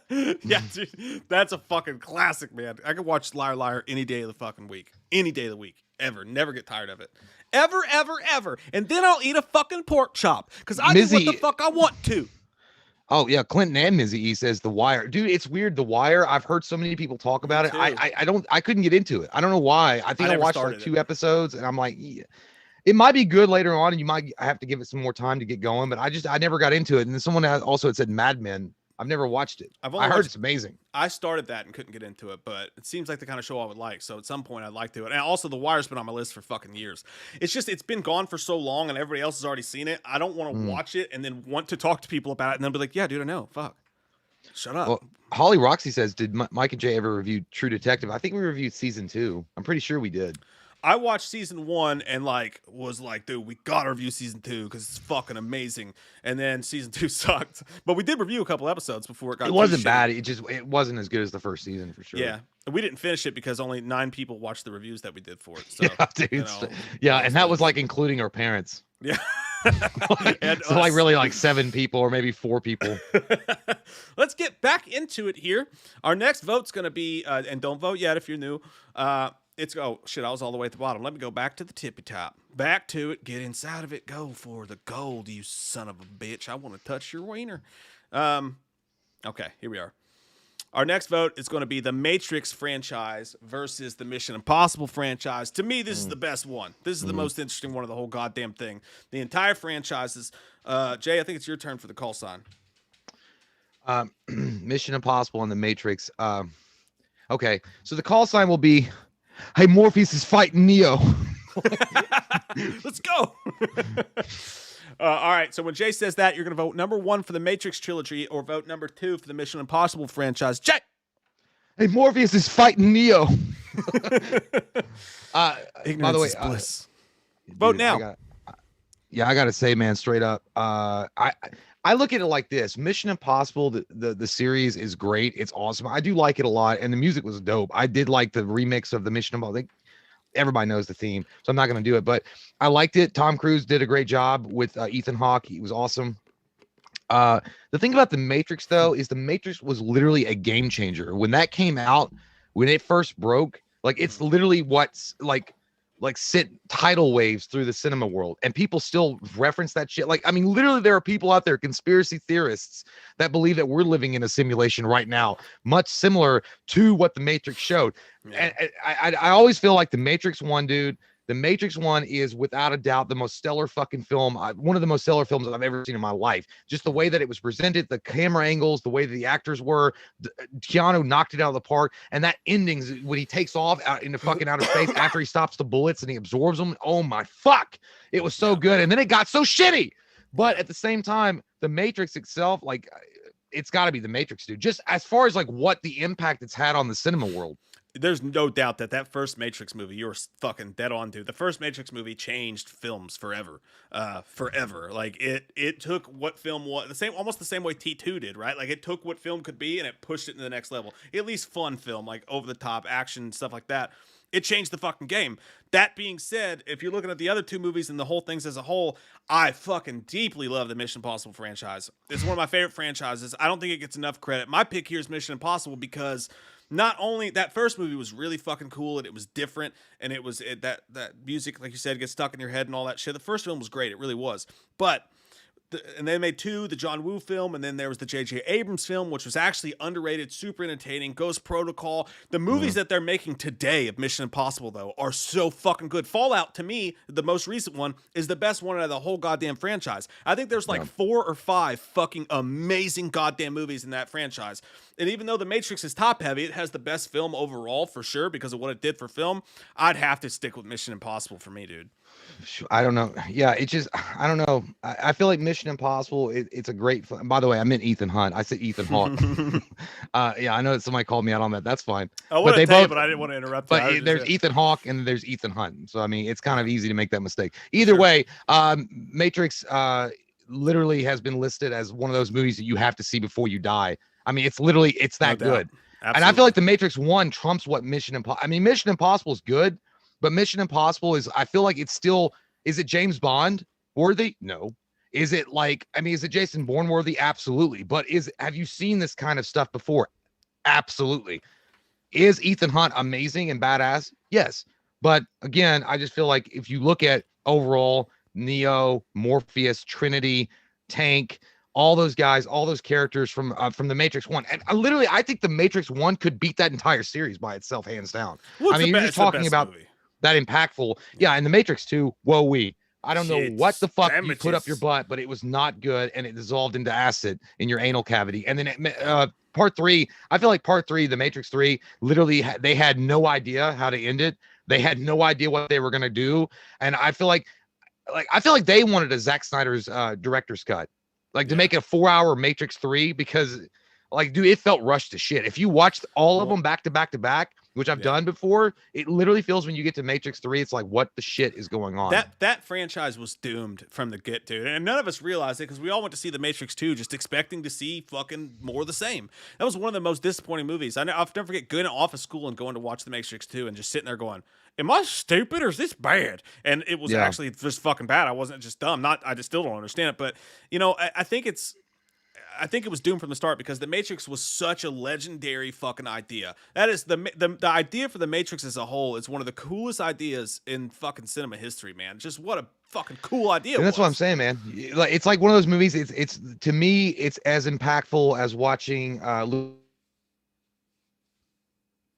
Yeah, dude, that's a fucking classic, man. I could watch Liar Liar any day of the fucking week. Any day of the week. Ever. Never get tired of it. Ever, ever, ever. And then I'll eat a fucking pork chop because I do what the fuck I want to. Oh yeah, Clinton and Mizzy E says The Wire. Dude, it's weird. The Wire. I've heard so many people talk about it. I couldn't get into it. I don't know why. I think I watched like 2 episodes and I'm like, yeah. It might be good later on and you might have to give it some more time to get going, but I never got into it. And then someone also had said Mad Men. I've never watched it. I heard it's amazing. I started that and couldn't get into it, but it seems like the kind of show I would like. So at some point I'd like to. And also The Wire's been on my list for fucking years. It's just, it's been gone for so long and everybody else has already seen it. I don't want to watch it and then want to talk to people about it and then be like, yeah, dude, I know. Fuck. Shut up. Well, Holly Roxy says, did Mike and Jay ever review True Detective? I think we reviewed season 2. I'm pretty sure we did. I watched season 1 and was like, dude, we gotta review season 2 because it's fucking amazing. And then season 2 sucked, but we did review a couple episodes before it got. It wasn't bad. It wasn't as good as the first season for sure. Yeah, we didn't finish it because only 9 people watched the reviews that we did for it. So, yeah, dude. And that was like including our parents. Yeah. And so like really like 7 people or maybe 4 people. Let's get back into it here. Our next vote's gonna be, and don't vote yet if you're new. Oh shit, I was all the way at the bottom. Let me go back to the tippy top. Back to it. Get inside of it. Go for the gold, you son of a bitch. I want to touch your wiener. Okay, here we are. Our next vote is going to be the Matrix franchise versus the Mission Impossible franchise. To me, this is the best one. This is the most interesting one of the whole goddamn thing. The entire franchises. Jay, I think it's your turn for the call sign. Mission Impossible and the Matrix. Okay, so the call sign will be, hey, Morpheus is fighting Neo. Let's go. All right, so when Jay says that, you're going to vote number 1 for the Matrix trilogy or vote number 2 for the Mission Impossible franchise. Jay! Hey, Morpheus is fighting Neo. By the way, bliss. Vote now. I got to say, man, straight up, I look at it like this: Mission Impossible, the series is great. It's awesome. I do like it a lot, and the music was dope. I did like the remix of the Mission Impossible. I think everybody knows the theme, so I'm not going to do it, but I liked it. Tom Cruise did a great job with Ethan Hawke. He was awesome. The thing about the Matrix, though, is the Matrix was literally a game changer when that came out. When it first broke, like it's literally what's like sent tidal waves through the cinema world, and people still reference that shit. Like, I mean, literally there are people out there, conspiracy theorists, that believe that we're living in a simulation right now, much similar to what the Matrix showed. Yeah. And I always feel like the Matrix 1, dude, the Matrix 1 is without a doubt the most stellar fucking film, one of the most stellar films I've ever seen in my life. Just the way that it was presented, the camera angles, the way that the actors were. Keanu knocked it out of the park, and that ending when he takes off out into fucking outer space after he stops the bullets and he absorbs them. Oh my fuck, it was so good, and then it got so shitty. But at the same time, the Matrix itself, like, it's got to be the Matrix, dude. Just as far as like what the impact it's had on the cinema world. There's no doubt that first Matrix movie, you were fucking dead on, dude. The first Matrix movie changed films forever, forever. Like it took what film was almost the same way T2 did, right? Like it took what film could be and it pushed it to the next level. At least fun film, like over the top action stuff like that. It changed the fucking game. That being said, if you're looking at the other two movies and the whole things as a whole, I fucking deeply love the Mission Impossible franchise. It's one of my favorite franchises. I don't think it gets enough credit. My pick here is Mission Impossible because not only that first movie was really fucking cool and it was different and it was that music, like you said, gets stuck in your head and all that shit. The first film was great. It really was. But and they made two, the John Woo film, and then there was the J.J. Abrams film, which was actually underrated, super entertaining. Ghost Protocol. The movies that they're making today of Mission Impossible, though, are so fucking good. Fallout, to me, the most recent one, is the best one out of the whole goddamn franchise. I think there's like 4 or 5 fucking amazing goddamn movies in that franchise. And even though The Matrix is top heavy, it has the best film overall for sure because of what it did for film. I'd have to stick with Mission Impossible for me, dude. I don't know. Yeah, it just, I don't know. I feel like Mission Impossible, it's a great, by the way, I meant Ethan Hunt. I said Ethan Hawke. Yeah, I know that somebody called me out on that. That's fine. I would have told you, but I didn't want to interrupt. But there's Ethan Hawke and there's Ethan Hunt. So, I mean, it's kind of easy to make that mistake. Either way, Matrix literally has been listed as one of those movies that you have to see before you die. I mean, it's literally, it's that good. Absolutely. And I feel like the Matrix 1 trumps what Mission Impossible, I mean, Mission Impossible is good. But Mission Impossible is, I feel like it's still, is it James Bond worthy? No. Is it like, I mean, is it Jason Bourne worthy? Absolutely. But have you seen this kind of stuff before? Absolutely. Is Ethan Hunt amazing and badass? Yes. But again, I just feel like if you look at overall Neo, Morpheus, Trinity, Tank, all those guys, all those characters from the Matrix 1. And I think the Matrix 1 could beat that entire series by itself, hands down. I mean, you're just talking about movie. That impactful. Yeah, and the Matrix 2, whoa-wee. I don't know what the fuck you put up your butt, but it was not good, and it dissolved into acid in your anal cavity. And then part 3, I feel like part 3, the Matrix 3, literally they had no idea how to end it. They had no idea what they were going to do. And I feel like they wanted a Zack Snyder's director's cut. Like to make it a 4-hour Matrix 3 because like, dude, it felt rushed to shit. If you watched all of them back to back to back, which I've done before, it literally feels when you get to Matrix 3, it's like, what the shit is going on? That franchise was doomed from the get, dude. And none of us realized it because we all went to see the Matrix 2 just expecting to see fucking more of the same. That was one of the most disappointing movies. I'll never forget going off of school and going to watch the Matrix 2 and just sitting there going, am I stupid or is this bad? And it was actually just fucking bad. I wasn't just dumb. I just still don't understand it. But, you know, I think it was doomed from the start because the Matrix was such a legendary fucking idea. That is the idea for the Matrix as a whole is one of the coolest ideas in fucking cinema history, man. Just what a fucking cool idea. And that's what I'm saying, man. Like it's like one of those movies. It's to me, it's as impactful as watching Luke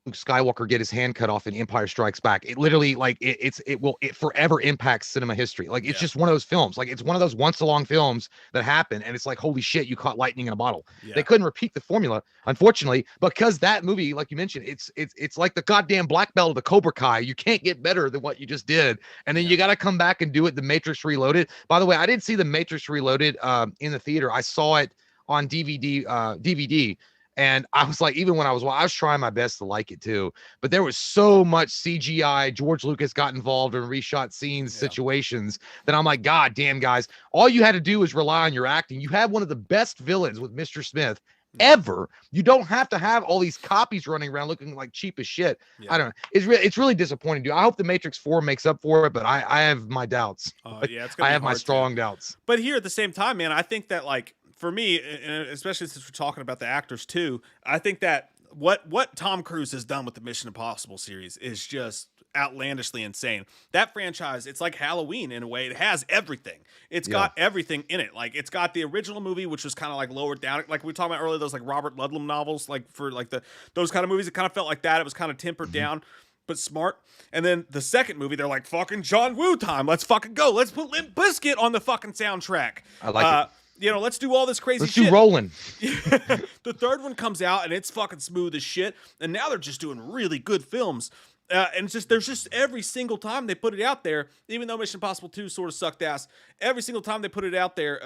Skywalker get his hand cut off in Empire Strikes Back. It literally like it forever impacts cinema history. Like it's just one of those films. Like it's one of those once a long films that happen, and it's like holy shit, you caught lightning in a bottle. They couldn't repeat the formula, unfortunately, because that movie, like you mentioned, it's like the goddamn black belt of the Cobra Kai. You can't get better than what you just did, and then you got to come back and do it. The Matrix Reloaded. By the way, I didn't see the Matrix Reloaded in the theater. I saw it on DVD. And I was like, even when I was trying my best to like it too, but there was so much CGI. George Lucas got involved in reshot scenes, situations that I'm like, God damn, guys, all you had to do was rely on your acting. You had one of the best villains with Mr. Smith ever. You don't have to have all these copies running around looking like cheap as shit. I don't know. It's really disappointing, dude. I hope the Matrix 4 makes up for it, but I have my doubts. Yeah, it's gonna I be have my hard strong doubts. But here at the same time, man, I think that, like, for me, and especially since we're talking about the actors too, I think that what Tom Cruise has done with the Mission Impossible series is just outlandishly insane. That franchise, it's like Halloween in a way. It has everything. It's got everything in it. Like, it's got the original movie, which was kind of like lowered down. Like we were talking about earlier, those like Robert Ludlum novels, like for like those kind of movies. It kind of felt like that. It was kind of tempered down, but smart. And then the second movie, they're like, fucking John Woo time. Let's fucking go. Let's put Limp Bizkit on the fucking soundtrack. I like it. You know, let's do all this crazy shit. Let's do Rolling. The third one comes out and it's fucking smooth as shit. And now they're just doing really good films. And it's just, there's just every single time they put it out there, even though Mission Impossible 2 sort of sucked ass, every single time they put it out there,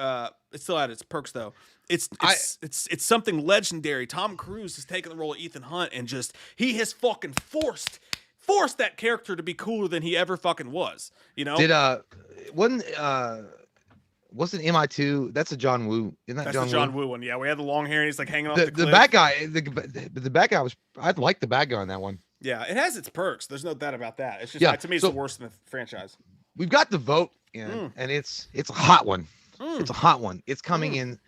it still had its perks though. It's something legendary. Tom Cruise has taken the role of Ethan Hunt and just, he has fucking forced that character to be cooler than he ever fucking was. You know? Wasn't MI2? That's a John Woo. Isn't that That's John the John Woo one. Yeah, we had the long hair and he's like hanging off the cliff. The bad guy. The bad guy was. I'd like the bad guy in that one. Yeah, it has its perks. There's no doubt about that. It's just to me, it's the worst in the franchise. We've got the vote in, and it's a hot one. It's a hot one. It's coming in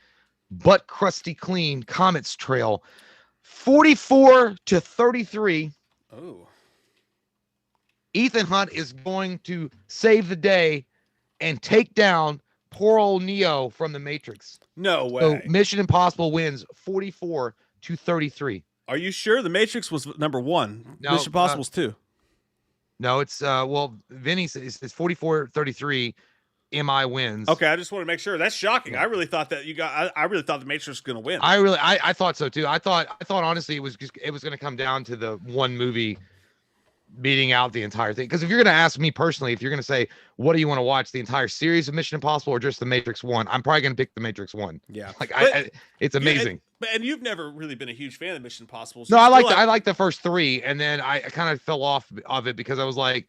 butt crusty clean. Comets Trail, 44-33. Oh. Ethan Hunt is going to save the day and take down poor old Neo from the Matrix. No way. So Mission Impossible wins 44-33. Are you sure? The Matrix was number 1. No, Mission Impossible's 2. No, it's Vinny says it's 44-33. MI wins. Okay, I just want to make sure. That's shocking. I really thought that I really thought the Matrix was going to win. I thought so too. I thought honestly it was going to come down to the one movie beating out the entire thing. Because if you're going to ask me personally, if you're going to say, what do you want to watch, the entire series of Mission Impossible or just the Matrix 1, I'm probably going to pick the Matrix 1. Yeah. Like, it's amazing. And you've never really been a huge fan of Mission Impossible. So no, I liked the first 3, and then I kind of fell off of it because I was like,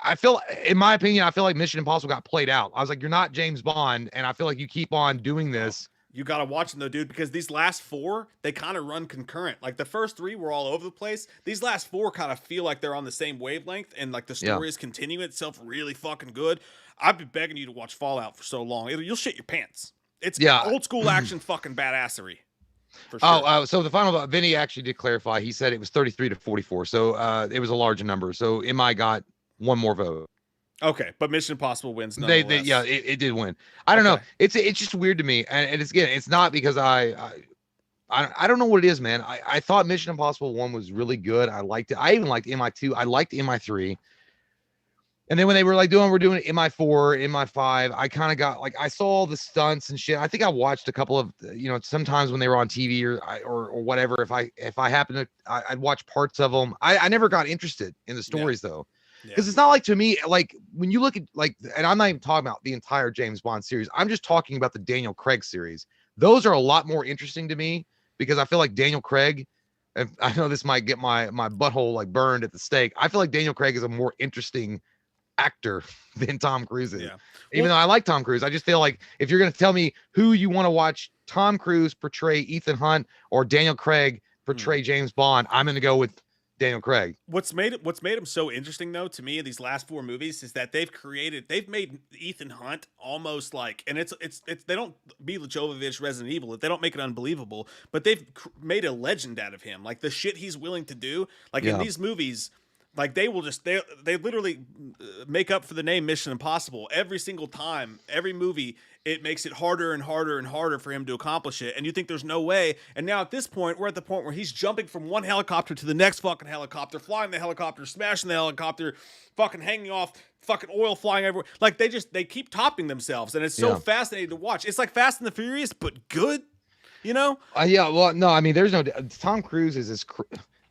I feel, in my opinion, I feel like Mission Impossible got played out. I was like, you're not James Bond, and I feel like you keep on doing this. You got to watch them though, dude, because these last 4, they kind of run concurrent. Like the first 3 were all over the place. These last 4 kind of feel like they're on the same wavelength, and like the story is continuing itself really fucking good. I've been begging you to watch Fallout for so long. You'll shit your pants. It's old school action fucking badassery. For sure. So the final, Vinny actually did clarify. He said it was 33-44. So it was a large number. So MI got one more vote. Okay, but Mission Impossible wins. It did win. I don't know. It's just weird to me, and it's not because I don't know what it is, man. I thought Mission Impossible 1 was really good. I liked it. I even liked MI2. I liked MI3. And then when they were like we're doing MI4, MI5, I kind of got like, I saw all the stunts and shit. I think I watched a couple of, sometimes when they were on TV or whatever. If I happened to, I'd watch parts of them. I never got interested in the stories though. Because it's not like, to me, like when you look at like, and I'm not even talking about the entire James Bond series. I'm just talking about the Daniel Craig series. Those are a lot more interesting to me because I feel like Daniel Craig, and I know this might get my butthole like burned at the stake. I feel like Daniel Craig is a more interesting actor than Tom Cruise is. Even though I like Tom Cruise, I just feel like if you're going to tell me who you want to watch Tom Cruise portray Ethan Hunt or Daniel Craig portray James Bond, I'm going to go with Daniel Craig. What's made him so interesting though to me in these last 4 movies is that they've made Ethan Hunt almost like, and it's they don't Mila Jovovich Resident Evil, they don't make it unbelievable, but they've made a legend out of him. Like the shit he's willing to do, like in these movies, like they literally make up for the name Mission Impossible every single time. Every movie, it makes it harder and harder and harder for him to accomplish it. And you think there's no way. And now at this point, we're at the point where he's jumping from one helicopter to the next fucking helicopter, flying the helicopter, smashing the helicopter, fucking hanging off, fucking oil flying everywhere. Like they keep topping themselves. And it's so fascinating to watch. It's like Fast and the Furious, but good, Well, no, I mean, there's no, Tom Cruise is this,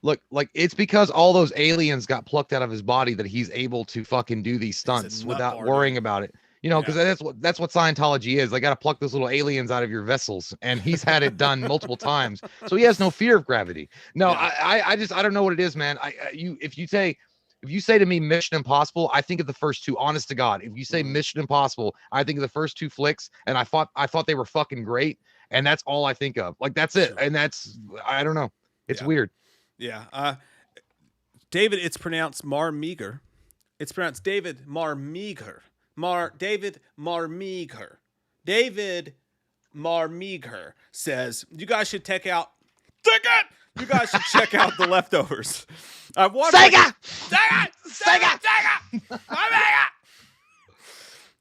look, like it's because all those aliens got plucked out of his body that he's able to fucking do these stunts without worrying about it. You know, because that's what Scientology is. They got to pluck those little aliens out of your vessels, and he's had it done multiple times, so he has no fear of gravity. No, I don't know what it is, man. If you say to me Mission Impossible, I think of the first two. Honest to God, if you say Mission Impossible, I think of the first two flicks, and I thought they were fucking great, and that's all I think of. Like that's it, and that's I don't know. It's weird. Yeah. David, it's pronounced Marmeager. It's pronounced David Marmeager. David Marmeager. David Marmeager says, you guys should check out The Leftovers. I've watched Sega!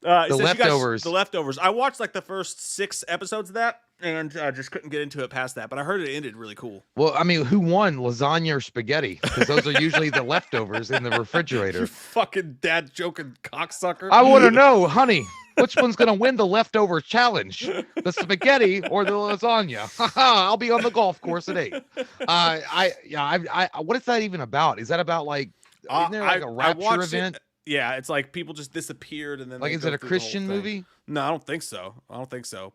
The Leftovers. The Leftovers. I watched like the first 6 episodes of that and just couldn't get into it past that, but I heard it ended really cool. Well, I mean, who won, lasagna or spaghetti? Because those are usually the leftovers in the refrigerator. You fucking dad joking cocksucker. I want to know, honey, which one's going to win the leftover challenge? The spaghetti or the lasagna? I'll be on the golf course at 8. What is that even about? Is that about like, isn't there like a rapture event? Yeah, it's like people just disappeared and then like, is it a Christian movie? No, I don't think so.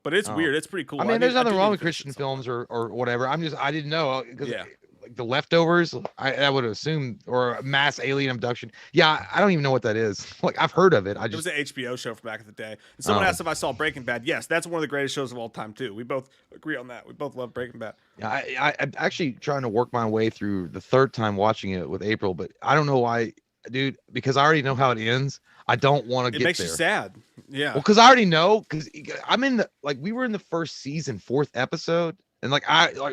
But it's weird. It's pretty cool. I mean, there's nothing wrong with Christian films or whatever. I didn't know because like the Leftovers, I would assume, or mass alien abduction. Yeah, I don't even know what that is. Like I've heard of it. It was an HBO show from back in the day. And someone asked if I saw Breaking Bad. Yes, that's one of the greatest shows of all time too. We both agree on that. We both love Breaking Bad. Yeah, I'm actually trying to work my way through the third time watching it with April, but I don't know why. Dude, because I already know how it ends. I don't want to get there. It makes you sad. Yeah. Well, because I already know. Because I'm in we were in the first season, 4th episode, and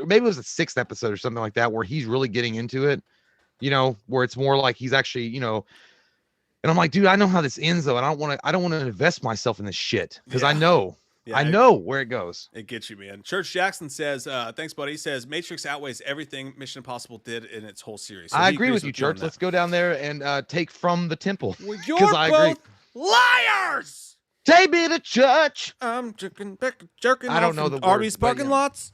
maybe it was the 6th episode or something like that, where he's really getting into it. You know, where it's more like he's actually, you know. And I'm like, dude, I know how this ends though. And I don't want to invest myself in this shit because I know. Yeah, I know where it goes. It gets you, man. Church Jackson says, thanks, buddy. He says, Matrix outweighs everything Mission Impossible did in its whole series. So I agree with you, Church. Let's go down there and take from the temple. Well, you're both liars! Take me to church. I'm jerking I don't know the word, Arby's parking lots.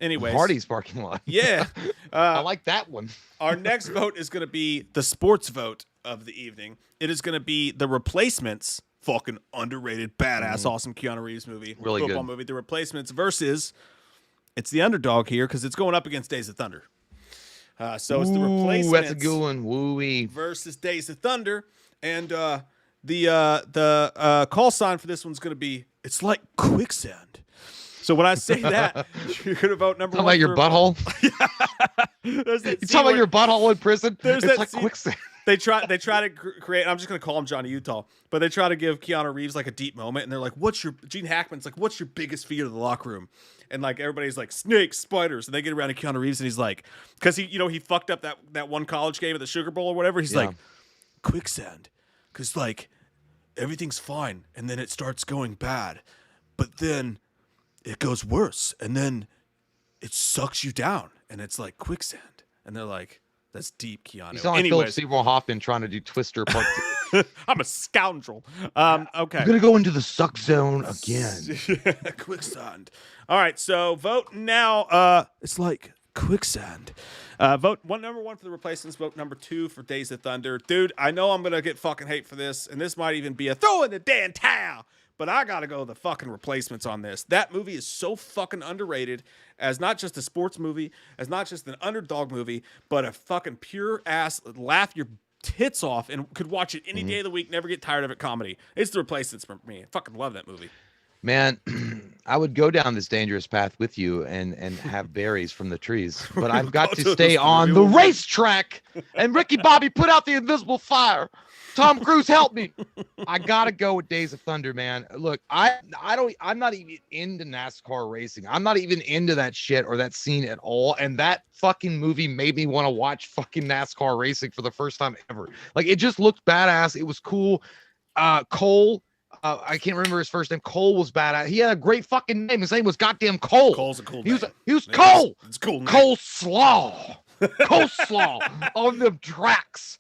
Anyways. Hardy's parking lot. Yeah. I like that one. Our next vote is going to be the sports vote of the evening. It is going to be The Replacements. Fucking underrated, badass, awesome Keanu Reeves movie. Really football good movie. The Replacements versus, it's the underdog here because it's going up against Days of Thunder. So it's The Replacements. That's a good one. Woo-wee. Versus Days of Thunder. And the call sign for this one's going to be, it's like quicksand. So when I say that, you're going to vote number one. Talking about your butthole? You talking about your butthole in prison? It's like quicksand. They try to create. I'm just gonna call him Johnny Utah, but they try to give Keanu Reeves like a deep moment, and they're like, Gene Hackman's like, what's your biggest fear of the locker room? And like everybody's like snakes, spiders, and they get around to Keanu Reeves, and he's like, because he fucked up that one college game at the Sugar Bowl or whatever. He's like, quicksand, because like everything's fine, and then it starts going bad, but then it goes worse, and then it sucks you down, and it's like quicksand, and they're like. That's deep, Keanu. You sound like Philip Seymour Hoffman trying to do Twister Part 2. I'm a scoundrel. Okay. I'm going to go into the suck zone again. Quicksand. All right, so vote now. It's like quicksand. Vote number 1 for The Replacements. Vote number 2 for Days of Thunder. Dude, I know I'm going to get fucking hate for this, and this might even be a throw in the damn towel. But I got to go the fucking Replacements on this. That movie is so fucking underrated as not just a sports movie, as not just an underdog movie, but a fucking pure ass laugh your tits off and could watch it any day of the week, never get tired of it comedy. It's The Replacements for me. I fucking love that movie. Man, I would go down this dangerous path with you and have berries from the trees, but I've got to stay on the racetrack. And Ricky Bobby put out the invisible fire. Tom Cruise, help me. I gotta go with Days of Thunder, man. Look, I'm not even into NASCAR racing. I'm not even into that shit or that scene at all. And that fucking movie made me want to watch fucking NASCAR racing for the first time ever. Like, it just looked badass. It was cool. Cole, I can't remember his first name. Cole was badass. He had a great fucking name. His name was goddamn Cole. Cole's a cool name. He was Cole. It's cool name. Coleslaw. Coleslaw on the tracks.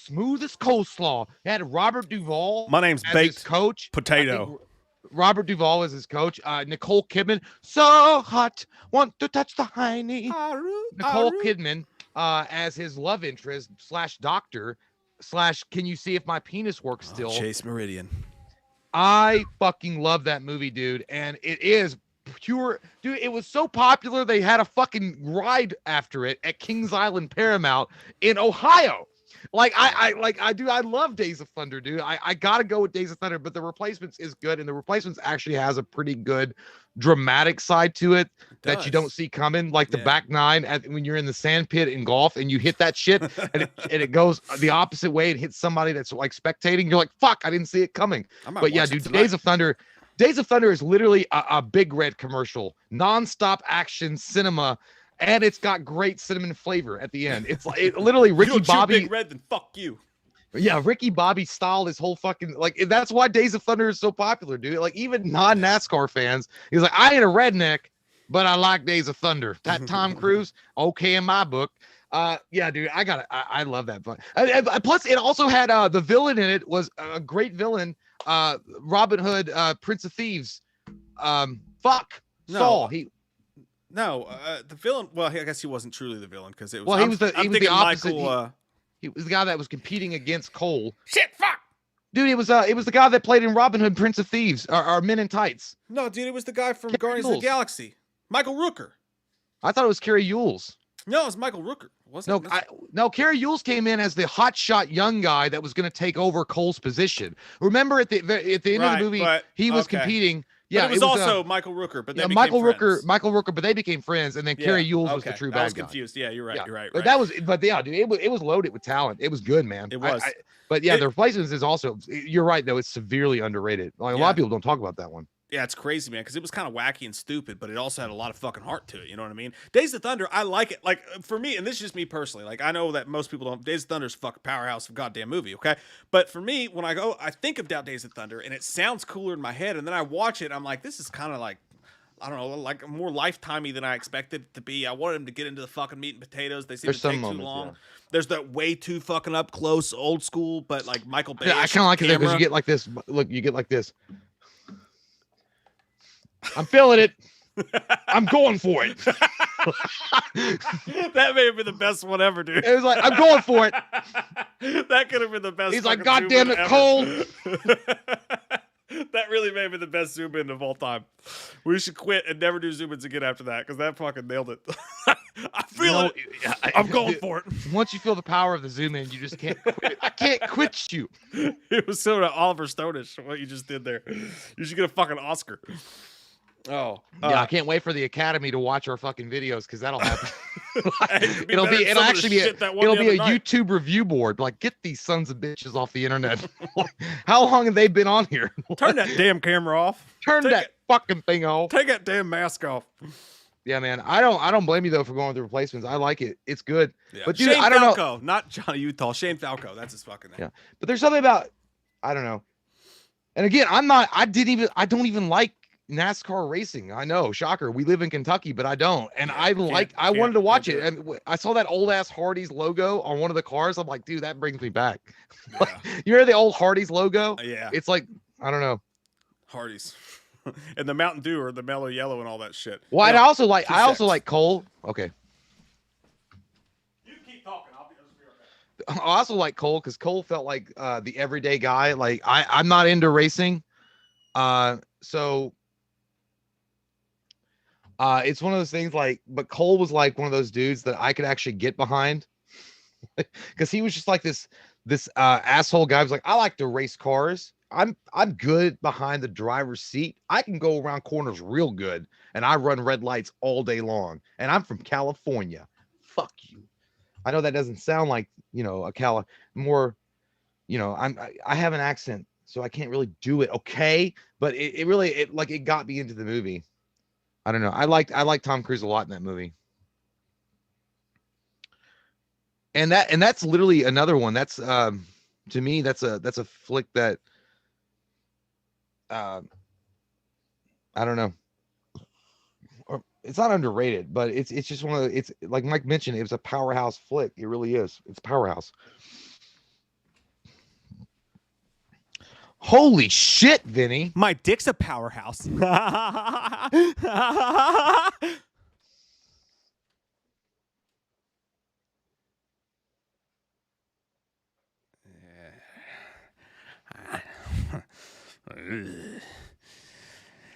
Smooth as coleslaw. He had Robert Duvall. My name's as Baked his coach. Potato. Robert Duvall is his coach. Nicole Kidman. So hot. Want to touch the hiney. Nicole Kidman as his love interest / doctor / can you see if my penis works still? Chase Meridian. I fucking love that movie, dude. And it is pure, dude. It was so popular they had a fucking ride after it at Kings Island Paramount in Ohio. Like I love Days of Thunder, dude. I gotta go with Days of Thunder, but The Replacements is good, and The Replacements actually has a pretty good dramatic side to it that you don't see coming, like the back nine when you're in the sand pit in golf and you hit that shit and it goes the opposite way and hits somebody that's like spectating. You're like, fuck, I didn't see it coming. But yeah, dude, Days of Thunder is literally a Big Red commercial, nonstop action cinema. And it's got great cinnamon flavor at the end. It's like literally Ricky Bobby. Big Red, then fuck you. Yeah, Ricky Bobby style this whole fucking like that's why Days of Thunder is so popular, dude. Like even non-NASCAR fans, he's like, I ain't a redneck, but I like Days of Thunder. That Tom Cruise, okay in my book. Yeah, dude, I love that. Plus, it also had the villain in it was a great villain, Robin Hood, Prince of Thieves. Saul. The villain. Well, I guess he wasn't truly the villain because it was. Well, he was the opposite. Michael, he was the guy that was competing against Cole. Shit, fuck, dude. It was the guy that played in Robin Hood, Prince of Thieves, or Men in Tights. No, dude, it was the guy from Guardians of the Galaxy, Michael Rooker. I thought it was Carrie Yules. No, it was Michael Rooker. Wasn't it? No, Carrie Yules came in as the hotshot young guy that was going to take over Cole's position. Remember at the end of the movie, he was competing. Yeah, but it was also Michael Rooker, but they became Michael friends. Rooker, but they became friends, and then Carrie Yules was the true bad guy. I was confused. Yeah, you're right. Yeah. You're right. But yeah, dude, it was loaded with talent. It was good, man. It was. But yeah, The Replacements is also. You're right though. It's severely underrated. Like a lot of people don't talk about that one. Yeah, it's crazy, man, because it was kind of wacky and stupid, but it also had a lot of fucking heart to it. You know what I mean? Days of Thunder, I like it. Like, for me, and this is just me personally, like, I know that most people don't. Days of Thunder is a fucking powerhouse of a goddamn movie, okay? But for me, when I think about Days of Thunder, and it sounds cooler in my head, and then I watch it, I'm like, this is kind of like, I don't know, like more lifetimey than I expected it to be. I wanted him to get into the fucking meat and potatoes. They seem to take too long. Yeah. There's that way too fucking up close, old school, but like Michael Bay. Yeah, I kind of like it because you get like this. Look, you get like this. I'm feeling it. I'm going for it. That may have been the best one ever, dude. It was like, I'm going for it. That could have been the best. He's like, God damn it, Cole. That really may have been the best zoom in of all time. We should quit and never do zoom ins again after that because that fucking nailed it. I feel it. I'm going for it. Once you feel the power of the zoom in, you just can't quit. I can't quit you. It was sort of Oliver Stone-ish what you just did there. You should get a fucking Oscar. Oh yeah, I can't wait for the Academy to watch our fucking videos because that'll happen. it'll be a YouTube review board. Like, get these sons of bitches off the internet. How long have they been on here? Turn that damn camera off. Take that fucking thing off. Take that damn mask off. Yeah, man. I don't blame you though for going with The Replacements. I like it. It's good. Yeah. But dude, Shane I don't Falco, know. not Johnny Utah. Shane Falco. That's his fucking name. Yeah. But there's something about I don't know. And again, I don't even like NASCAR racing. I know, shocker. We live in Kentucky, but I don't. And I wanted to watch it. And I saw that old ass Hardee's logo on one of the cars. I'm like, dude, that brings me back. Yeah. Like, you hear the old Hardee's logo? Yeah. It's like, I don't know. Hardee's. And the Mountain Dew or the Mellow Yellow and all that shit. Well, I also like Cole. Okay. You keep talking. I'll just be right back. I also like Cole because Cole felt like the everyday guy. Like I'm not into racing. So it's one of those things like, but Cole was like one of those dudes that I could actually get behind because he was just like this asshole guy. Was like, I like to race cars. I'm good behind the driver's seat. I can go around corners real good, and I run red lights all day long. And I'm from California. Fuck you. I know that doesn't sound like, you know, I have an accent, so I can't really do it. Okay, but it really got me into the movie. I don't know. I like Tom Cruise a lot in that movie. And that's literally another one. That's to me, that's a flick that I don't know. Or it's not underrated, but it's just one of the, it's like Mike mentioned, it was a powerhouse flick. It really is. It's powerhouse. Holy shit, Vinny. My dick's a powerhouse.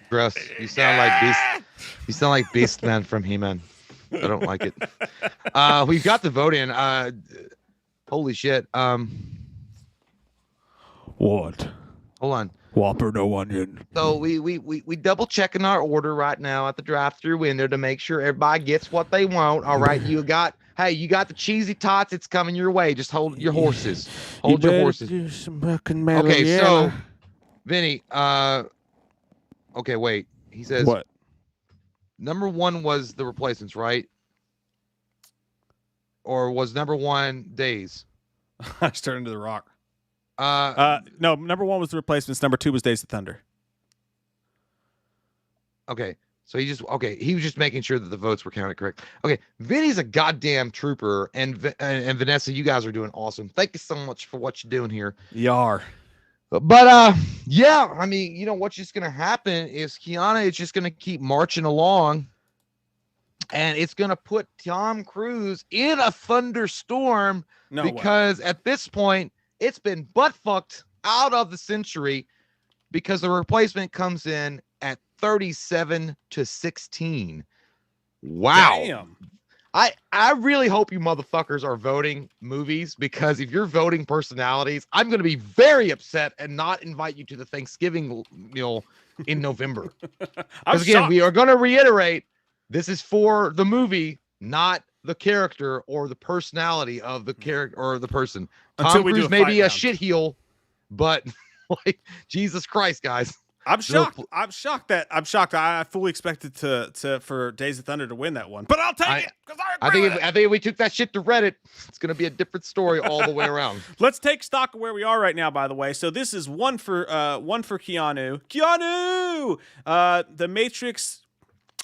Gross. You sound like Beast. You sound like Beast Man from He-Man. I don't like it. We've got the vote in. Holy shit. What? Hold on. Whopper, no onion. So we double checking our order right now at the drive-through window to make sure everybody gets what they want. All right, you got the cheesy tots. It's coming your way. Just hold your horses. Hold your horses. Okay, so Vinny, okay, wait. He says what? Number one was the replacements, right? Or was number one Days? I just turned into the Rock. No, number one was the replacements. Number two was Days of Thunder. Okay, so he was just making sure that the votes were counted correct. Okay, Vinny's a goddamn trooper, and Vanessa, you guys are doing awesome. Thank you so much for what you're doing here. Yar. But yeah, I mean, you know what's just gonna happen is Keanu is just gonna keep marching along, and it's gonna put Tom Cruise in a thunderstorm because at this point it's been butt fucked out of the century because the replacement comes in at 37-16. Wow. Damn. I really hope you motherfuckers are voting movies, because if you're voting personalities, I'm going to be very upset and not invite you to the Thanksgiving meal in November. Because again, we are going to reiterate, this is for the movie, not the character or the personality of the character or the person. Tom Cruise may be a shitheel, but like, Jesus Christ, guys. I'm shocked. I'm shocked. I fully expected for Days of Thunder to win that one, but I'll take it because I think if we took that shit to Reddit, it's gonna be a different story all the way around. Let's take stock of where we are right now. By the way, so this is one for Keanu. The Matrix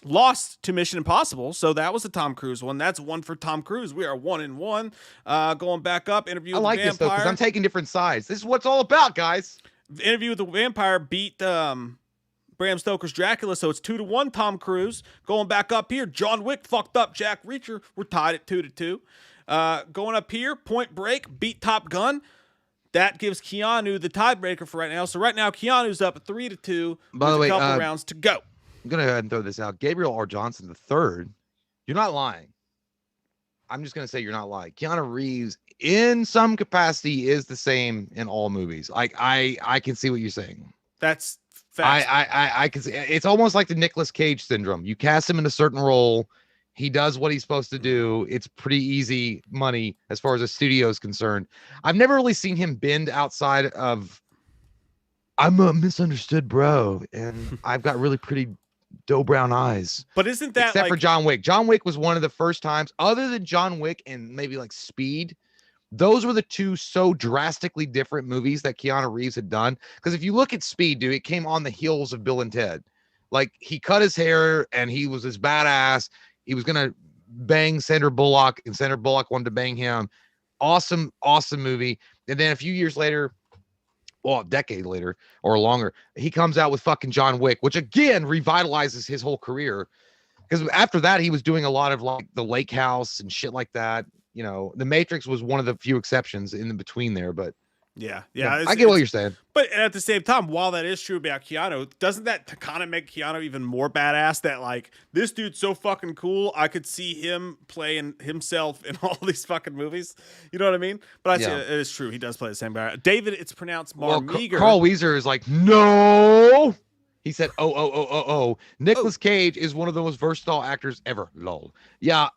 lost to Mission Impossible, so that was a Tom Cruise one. That's one for Tom Cruise. We are 1-1. Going back up, Interview with the Vampire. This though, because I'm taking different sides. This is what it's all about, guys. Interview with the Vampire beat Bram Stoker's Dracula, so it's 2-1 Tom Cruise. Going back up here, John Wick fucked up Jack Reacher. We're tied at 2-2. Going up here, Point Break beat Top Gun. That gives Keanu the tiebreaker for right now. So right now, Keanu's up at 3-2 with a couple rounds to go. I'm going to go ahead and throw this out. Gabriel R. Johnson III, you're not lying. I'm just going to say you're not lying. Keanu Reeves, in some capacity, is the same in all movies. Like, I can see what you're saying. That's fast. I can see. It's almost like the Nicolas Cage syndrome. You cast him in a certain role, he does what he's supposed to do. It's pretty easy money as far as a studio is concerned. I've never really seen him bend outside of, I'm a misunderstood bro, and I've got really pretty doe brown eyes. But isn't that except for John Wick? John Wick was one of the first times, other than John Wick and maybe like Speed, those were the two so drastically different movies that Keanu Reeves had done. Because if you look at Speed, dude, it came on the heels of Bill and Ted. Like, he cut his hair and he was this badass. He was gonna bang Sandra Bullock, and Sandra Bullock wanted to bang him. Awesome movie. And then a few years later, well, a decade later or longer, he comes out with fucking John Wick, which again revitalizes his whole career. Because after that, he was doing a lot of like The Lake House and shit like that. You know, The Matrix was one of the few exceptions in the between there, but yeah, I get what you're saying. But at the same time, while that is true about Keanu, doesn't that kind of make Keanu even more badass? That like, this dude's so fucking cool, I could see him playing himself in all these fucking movies. You know what I mean? But I say it is true. He does play the same guy. David, it's pronounced Marmeager. Carl Weezer is like, no. He said, oh. Nicolas Cage is one of the most versatile actors ever. Lol. Yeah,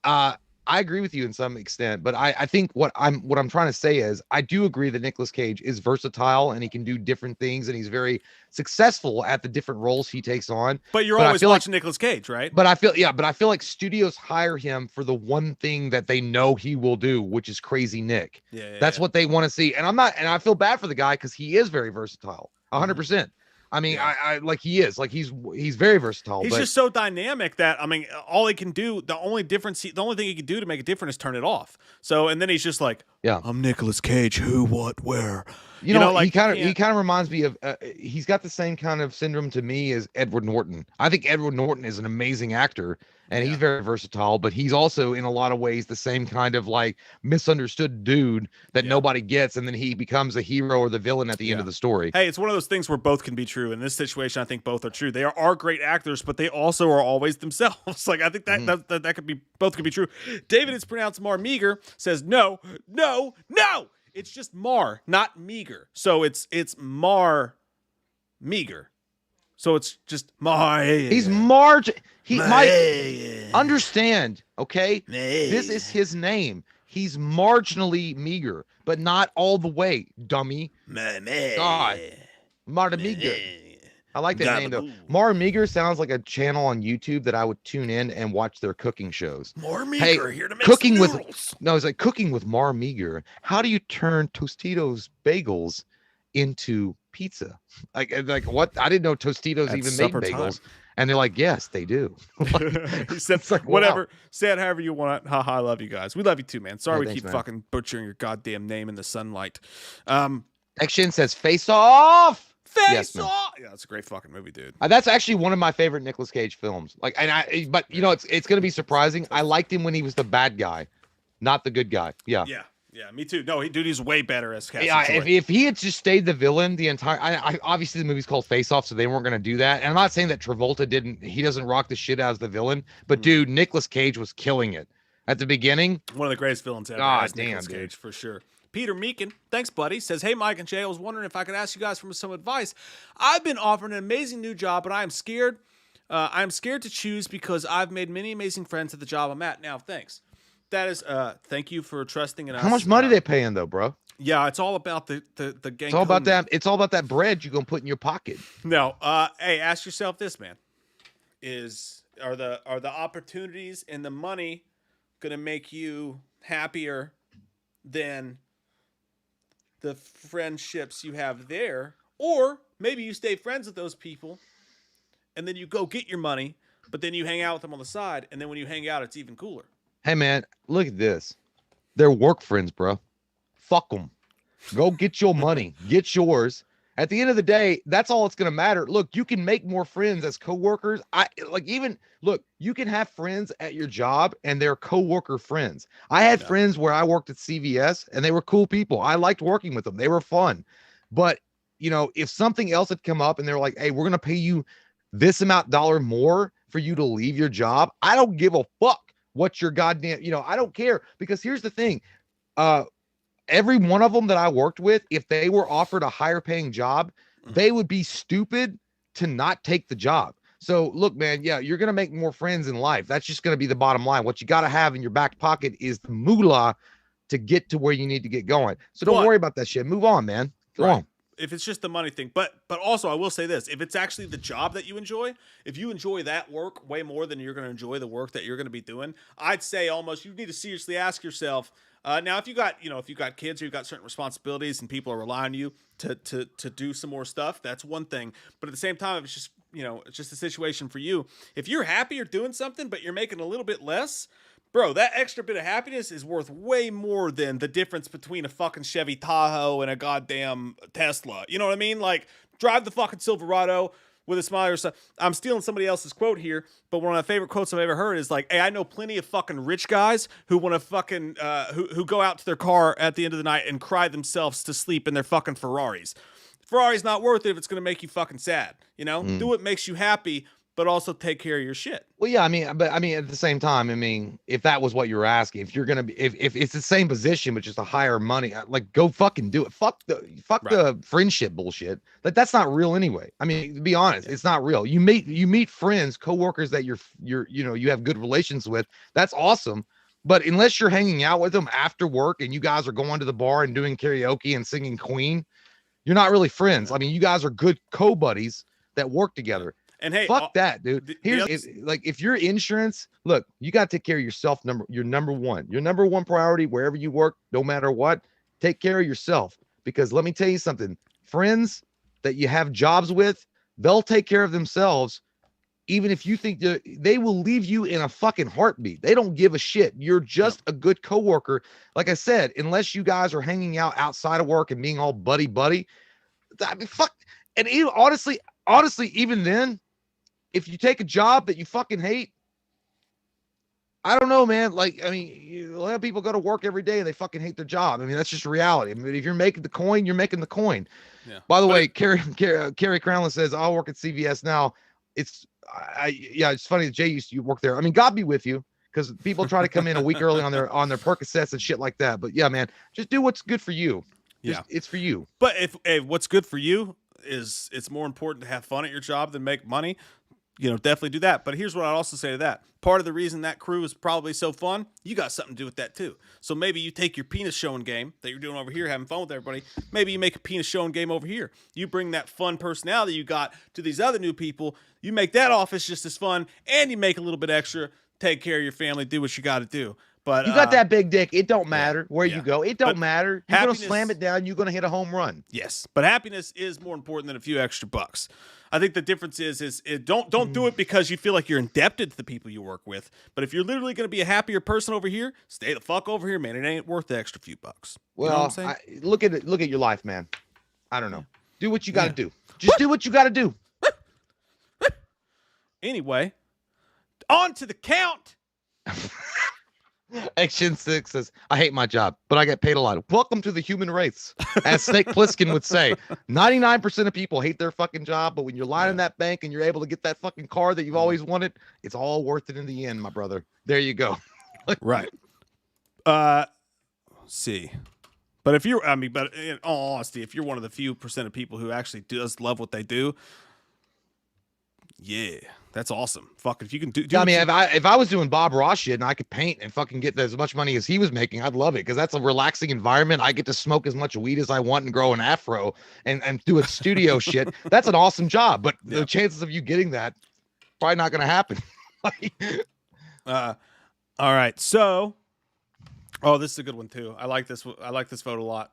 I agree with you in some extent, but I think what I'm trying to say is I do agree that Nicolas Cage is versatile and he can do different things and he's very successful at the different roles he takes on. But you're always watching Nicolas Cage, right? But I feel like studios hire him for the one thing that they know he will do, which is Crazy Nick. That's what they want to see. And I feel bad for the guy because he is very versatile, 100%. I mean, I like he is like he's very versatile. He's just so dynamic that I mean, all he can do, the only thing he can do to make a difference is turn it off. So, and then he's just like, I'm Nicolas Cage. Who, what, where? You know, like he kind of reminds me of. He's got the same kind of syndrome to me as Edward Norton. I think Edward Norton is an amazing actor, and he's very versatile, but he's also in a lot of ways the same kind of like misunderstood dude that nobody gets, and then he becomes a hero or the villain at the end of the story. Hey, it's one of those things where both can be true. In this situation, I think both are true. They are great actors, but they also are always themselves. Like I think that could be both could be true. David, it's pronounced Mar Meager, says no. It's just Mar, not Meager. So it's Mar Meager. So it's just Mar. He's Marge. He might understand. Okay, this is his name. He's marginally meager, but not all the way. Dummy. God, Mar Meager. I like that name though. Mar Meager sounds like a channel on YouTube that I would tune in and watch their cooking shows. Mar Meager here to make cooking some with noodles. no, it's like cooking with Mar Meager. How do you turn Tostitos bagels into pizza? Like what? I didn't know Tostitos At even made supper bagels. time. And they're like, yes, they do. He said, It's like, whatever. wow. Say it however you want. Haha, I love you guys. We love you too, man. Sorry Yeah, we thanks, keep man. fucking butchering your goddamn name in the sunlight. Action says face off. Face Yes, man. off! Yeah, that's a great fucking movie, dude. That's actually one of my favorite Nicolas Cage films. Like, but you know, it's gonna be surprising. I liked him when he was the bad guy, not the good guy. Yeah. Yeah, me too. No, he's way better as Cassie Yeah, Troy. if he had just stayed the villain the entire, I obviously the movie's called Face Off, so they weren't gonna do that. And I'm not saying that Travolta he doesn't rock the shit out as the villain, but dude, Nicolas Cage was killing it at the beginning. One of the greatest villains ever. God as damn, Nicolas dude. Cage, for sure. Peter Meekin, thanks, buddy, says, hey, Mike and Jay, I was wondering if I could ask you guys for some advice. I've been offered an amazing new job, but I am scared. I'm scared to choose because I've made many amazing friends at the job I'm at now. Thanks. That is, thank you for trusting in us. How much money they paying though, bro? Yeah, it's all about the gang. It's all about that. It's all about that bread you're gonna put in your pocket. No, hey, ask yourself this, man: are the opportunities and the money gonna make you happier than the friendships you have there? Or maybe you stay friends with those people, and then you go get your money, but then you hang out with them on the side, and then when you hang out, it's even cooler. Hey man, look at this. They're work friends, bro. Fuck them. Go get your money. Get yours. At the end of the day, that's all it's gonna matter. Look, you can make more friends as coworkers. You can have friends at your job and they're coworker friends. I had friends where I worked at CVS and they were cool people. I liked working with them. They were fun. But you know, if something else had come up and they're like, hey, we're gonna pay you this amount dollar more for you to leave your job, I don't give a fuck what your goddamn, I don't care, because here's the thing. Every one of them that I worked with, if they were offered a higher paying job, they would be stupid to not take the job. So look, man, yeah, you're going to make more friends in life. That's just going to be the bottom line. What you got to have in your back pocket is the moolah to get to where you need to get going. So don't worry about that shit. Move on, man. Go on. If it's just the money thing, but also I will say this: if it's actually the job that you enjoy, if you enjoy that work way more than you're going to enjoy the work that you're going to be doing, I'd say almost you need to seriously ask yourself. Now, if you got kids or you've got certain responsibilities and people are relying on you to do some more stuff, that's one thing. But at the same time, if it's just it's just a situation for you. If you're happy you're doing something, but you're making a little bit less, bro, that extra bit of happiness is worth way more than the difference between a fucking Chevy Tahoe and a goddamn Tesla. You know what I mean? Like, drive the fucking Silverado with a smile or something. I'm stealing somebody else's quote here, but one of my favorite quotes I've ever heard is like, hey, I know plenty of fucking rich guys who want to fucking, who go out to their car at the end of the night and cry themselves to sleep in their fucking Ferraris. Ferrari's not worth it if it's going to make you fucking sad. Do what makes you happy, but also take care of your shit. Well, yeah, but at the same time, if that was what you were asking, if you're gonna be, if it's the same position but just a higher money, like go fucking do it. Fuck the friendship bullshit. Like that's not real anyway. To be honest, it's not real. You meet friends, coworkers that you have good relations with. That's awesome. But unless you're hanging out with them after work and you guys are going to the bar and doing karaoke and singing Queen, you're not really friends. You guys are good co-buddies that work together. And hey, fuck that, dude. If your insurance, look, you got to take care of yourself. Your number one priority wherever you work, no matter what, take care of yourself. Because let me tell you something, friends that you have jobs with, they'll take care of themselves. Even if you think they will leave you in a fucking heartbeat. They don't give a shit. You're just a good coworker. Like I said, unless you guys are hanging out outside of work and being all buddy. Fuck. And honestly, even then, if you take a job that you fucking hate, I don't know, man. Like, I mean, a lot of people go to work every day and they fucking hate their job. I mean, that's just reality. I mean, if you're making the coin, you're making the coin. Yeah. By the But way, Carrie Crownland says, I'll work at CVS now. Yeah, it's funny that Jay used to work there. I mean, God be with you, because people try to come in a week early on their Percocets and shit like that. But yeah, man, just do what's good for you. It's for you. But if what's good for you is it's more important to have fun at your job than make money, definitely do that. But here's what I'd also say to that. Part of the reason that crew is probably so fun, you got something to do with that too. So maybe you take your penis showing game that you're doing over here, having fun with everybody. Maybe you make a penis showing game over here. You bring that fun personality you got to these other new people. You make that office just as fun, and you make a little bit extra. Take care of your family. Do what you got to do. But you got that big dick. It don't matter where you go. It don't matter. You're gonna slam it down. You're gonna hit a home run. Yes, but happiness is more important than a few extra bucks. I think the difference is don't do it because you feel like you're indebted to the people you work with. But if you're literally going to be a happier person over here, stay the fuck over here, man. It ain't worth the extra few bucks. Well, you know what I'm saying? Look at it. Look at your life, man. I don't know. Do what you got to do. Just do what you got to do. Anyway, on to the count. Action 6 says, I hate my job, but I get paid a lot. Welcome to the human race. As Snake Plissken would say, 99% of people hate their fucking job, but when you're lining that bank and you're able to get that fucking car that you've always wanted, it's all worth it in the end, my brother. There you go. Right. See. But but in all honesty, if you're one of the few percent of people who actually does love what they do, yeah, that's awesome. Fuck, if you can do I mean, if I was doing Bob Ross shit and I could paint and fucking get as much money as he was making, I'd love it, because that's a relaxing environment. I get to smoke as much weed as I want and grow an afro and do a studio shit. That's an awesome job, but the chances of you getting that probably not going to happen. All right, so this is a good one too. I like this photo a lot.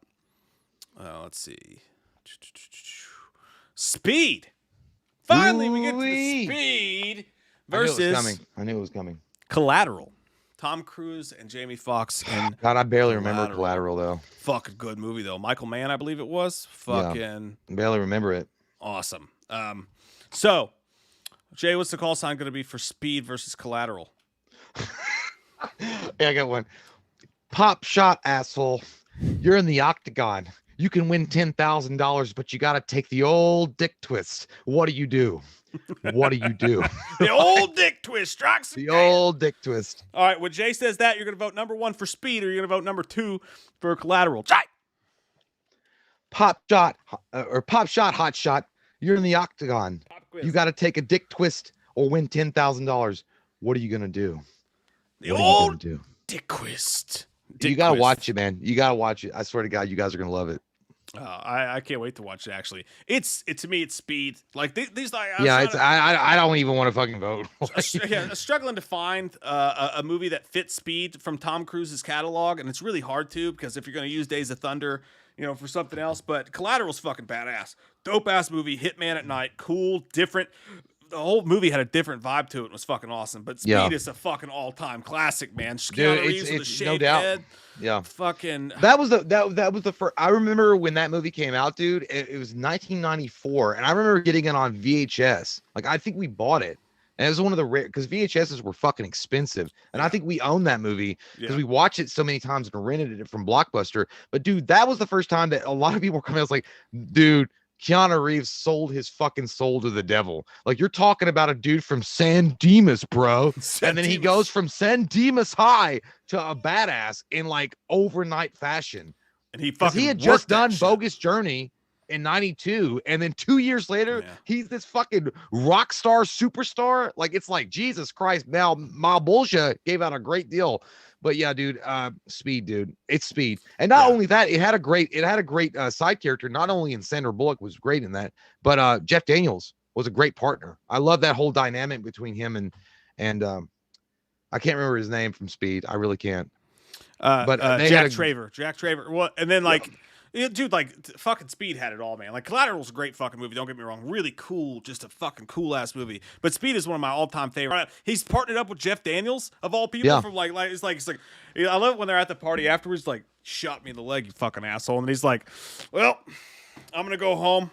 Let's see. Speed. Finally, we get to the Speed versus I knew it was coming. Collateral. Tom Cruise and Jamie Foxx. And God, I barely remember Collateral though. Fucking good movie though. Michael Mann, I believe it was. Fucking barely remember it. Awesome. So Jay, what's the call sign going to be for Speed versus Collateral? Yeah, I got one. Pop shot, asshole. You're in the octagon. You can win $10,000, but you got to take the old dick twist. What do you do? What do you do? The old dick twist strikes the old dick twist. All right, when Jay says that, you're going to vote number 1 for Speed, or you're going to vote number 2 for Collateral. Jay! Pop shot, hot shot. You're in the octagon. You got to take a dick twist or win $10,000. What are you going to do? The old dick twist. You gotta watch it, man. You gotta watch it. I swear to God, you guys are gonna love it. I can't wait to watch it. Actually, to me, it's Speed. Like these, like I don't even want to fucking vote. Struggling to find a movie that fits Speed from Tom Cruise's catalog, and it's really hard to, because if you're gonna use Days of Thunder, for something else, but Collateral's fucking badass, dope ass movie. Hitman at night, cool, different. The whole movie had a different vibe to it. It was fucking awesome. But Speed is a fucking all-time classic, man. Keanu Reeves with a shaved no doubt. head. Yeah. Fucking. That was the first. I remember when that movie came out, dude. It was 1994, and I remember getting it on VHS. Like, I think we bought it, and it was one of the rare, because VHSs were fucking expensive, and I think we owned that movie because we watched it so many times and rented it from Blockbuster. But dude, that was the first time that a lot of people were coming. I was like, dude, Keanu Reeves sold his fucking soul to the devil. Like, you're talking about a dude from San Dimas, bro. And then he goes from San Dimas High to a badass in like overnight fashion. And he had just done Bogus Journey in 92. And then 2 years later, he's this fucking rock star superstar. Like, it's like, Jesus Christ. Now, Malbolgia gave out a great deal. But yeah, dude, Speed, dude, it's Speed. And not only that, it had a great side character. Not only in Sandra Bullock was great in that, but Jeff Daniels was a great partner. I love that whole dynamic between him and I can't remember his name from Speed. I really can't. But Jack Traver. Well, and then dude, like fucking Speed had it all, man. Like, Collateral's a great fucking movie. Don't get me wrong, really cool, just a fucking cool ass movie. But Speed is one of my all time favorite. He's partnered up with Jeff Daniels of all people. From like it's like I love it when they're at the party afterwards. Like, shot me in the leg, you fucking asshole. And he's like, well, I'm gonna go home,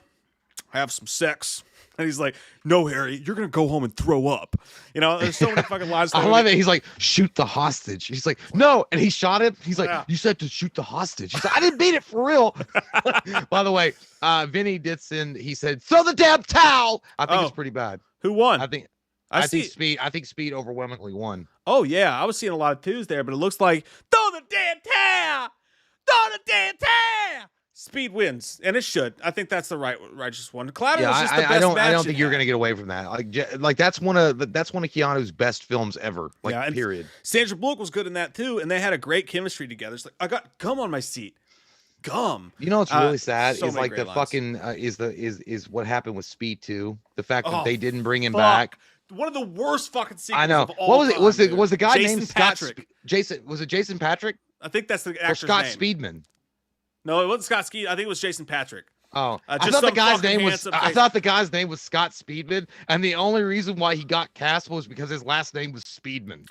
have some sex, And he's like, "No, Harry, you're gonna go home and throw up." You know, there's so many fucking lines. I love it. He's like, "Shoot the hostage." He's like, "No," and he shot him. He's like, Yeah. "You said to shoot the hostage." He's like, "I didn't mean it for real." By the way, Vinny did send. He said, "Throw the damn towel." I think it's pretty bad. Who won? I think see. Speed. I think Speed overwhelmingly won. Oh yeah, I was seeing a lot of twos there, but it looks like throw the damn towel. Throw the damn towel. Speed wins, and it should. I think that's the righteous one. Cloudy was just the best match. I don't think you're gonna get away from that. Like that's one of Keanu's best films ever. Like yeah, period. Sandra Bullock was good in that too, and they had a great chemistry together. It's like I got gum on my seat. Gum. You know what's really sad so is like the lines. fucking is what happened with Speed 2. The fact that they didn't bring him fuck. back. One of the worst fucking sequels I know. of all What was time, it? dude. Was the guy Jason named Patrick? Scott? Jason was it Jason Patrick I think that's the or actor's Scott name. Speedman? No, it wasn't Scott Speed. I think it was Jason Patrick. Oh, I just thought the some guy's fucking name was. handsome I face. thought the guy's name was Scott Speedman, and the only reason why he got cast was because his last name was Speedman.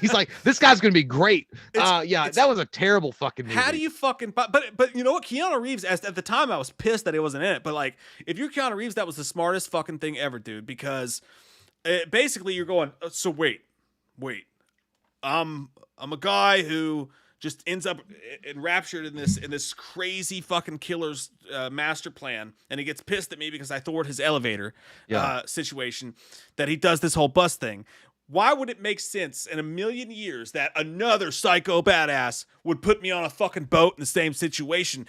He's like, this guy's gonna be great. That was a terrible fucking movie. How do you fucking? But you know what? Keanu Reeves. At the time, I was pissed that it wasn't in it. But like, if you're Keanu Reeves, that was the smartest fucking thing ever, dude. Because basically, you're going. So wait. I'm a guy who just ends up enraptured in this crazy fucking killer's master plan, and he gets pissed at me because I thwarted his elevator situation, that he does this whole bus thing. Why would it make sense in a million years that another psycho badass would put me on a fucking boat in the same situation?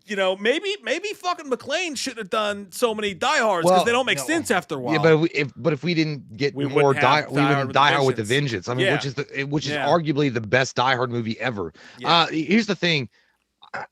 You know, maybe fucking McClane shouldn't have done so many diehards because they don't make sense after a while. Yeah, but if we didn't get We more wouldn't have Die Hard with the Vengeance. I mean, Yeah. which is arguably the best Die Hard movie ever. Yeah. Here's the thing.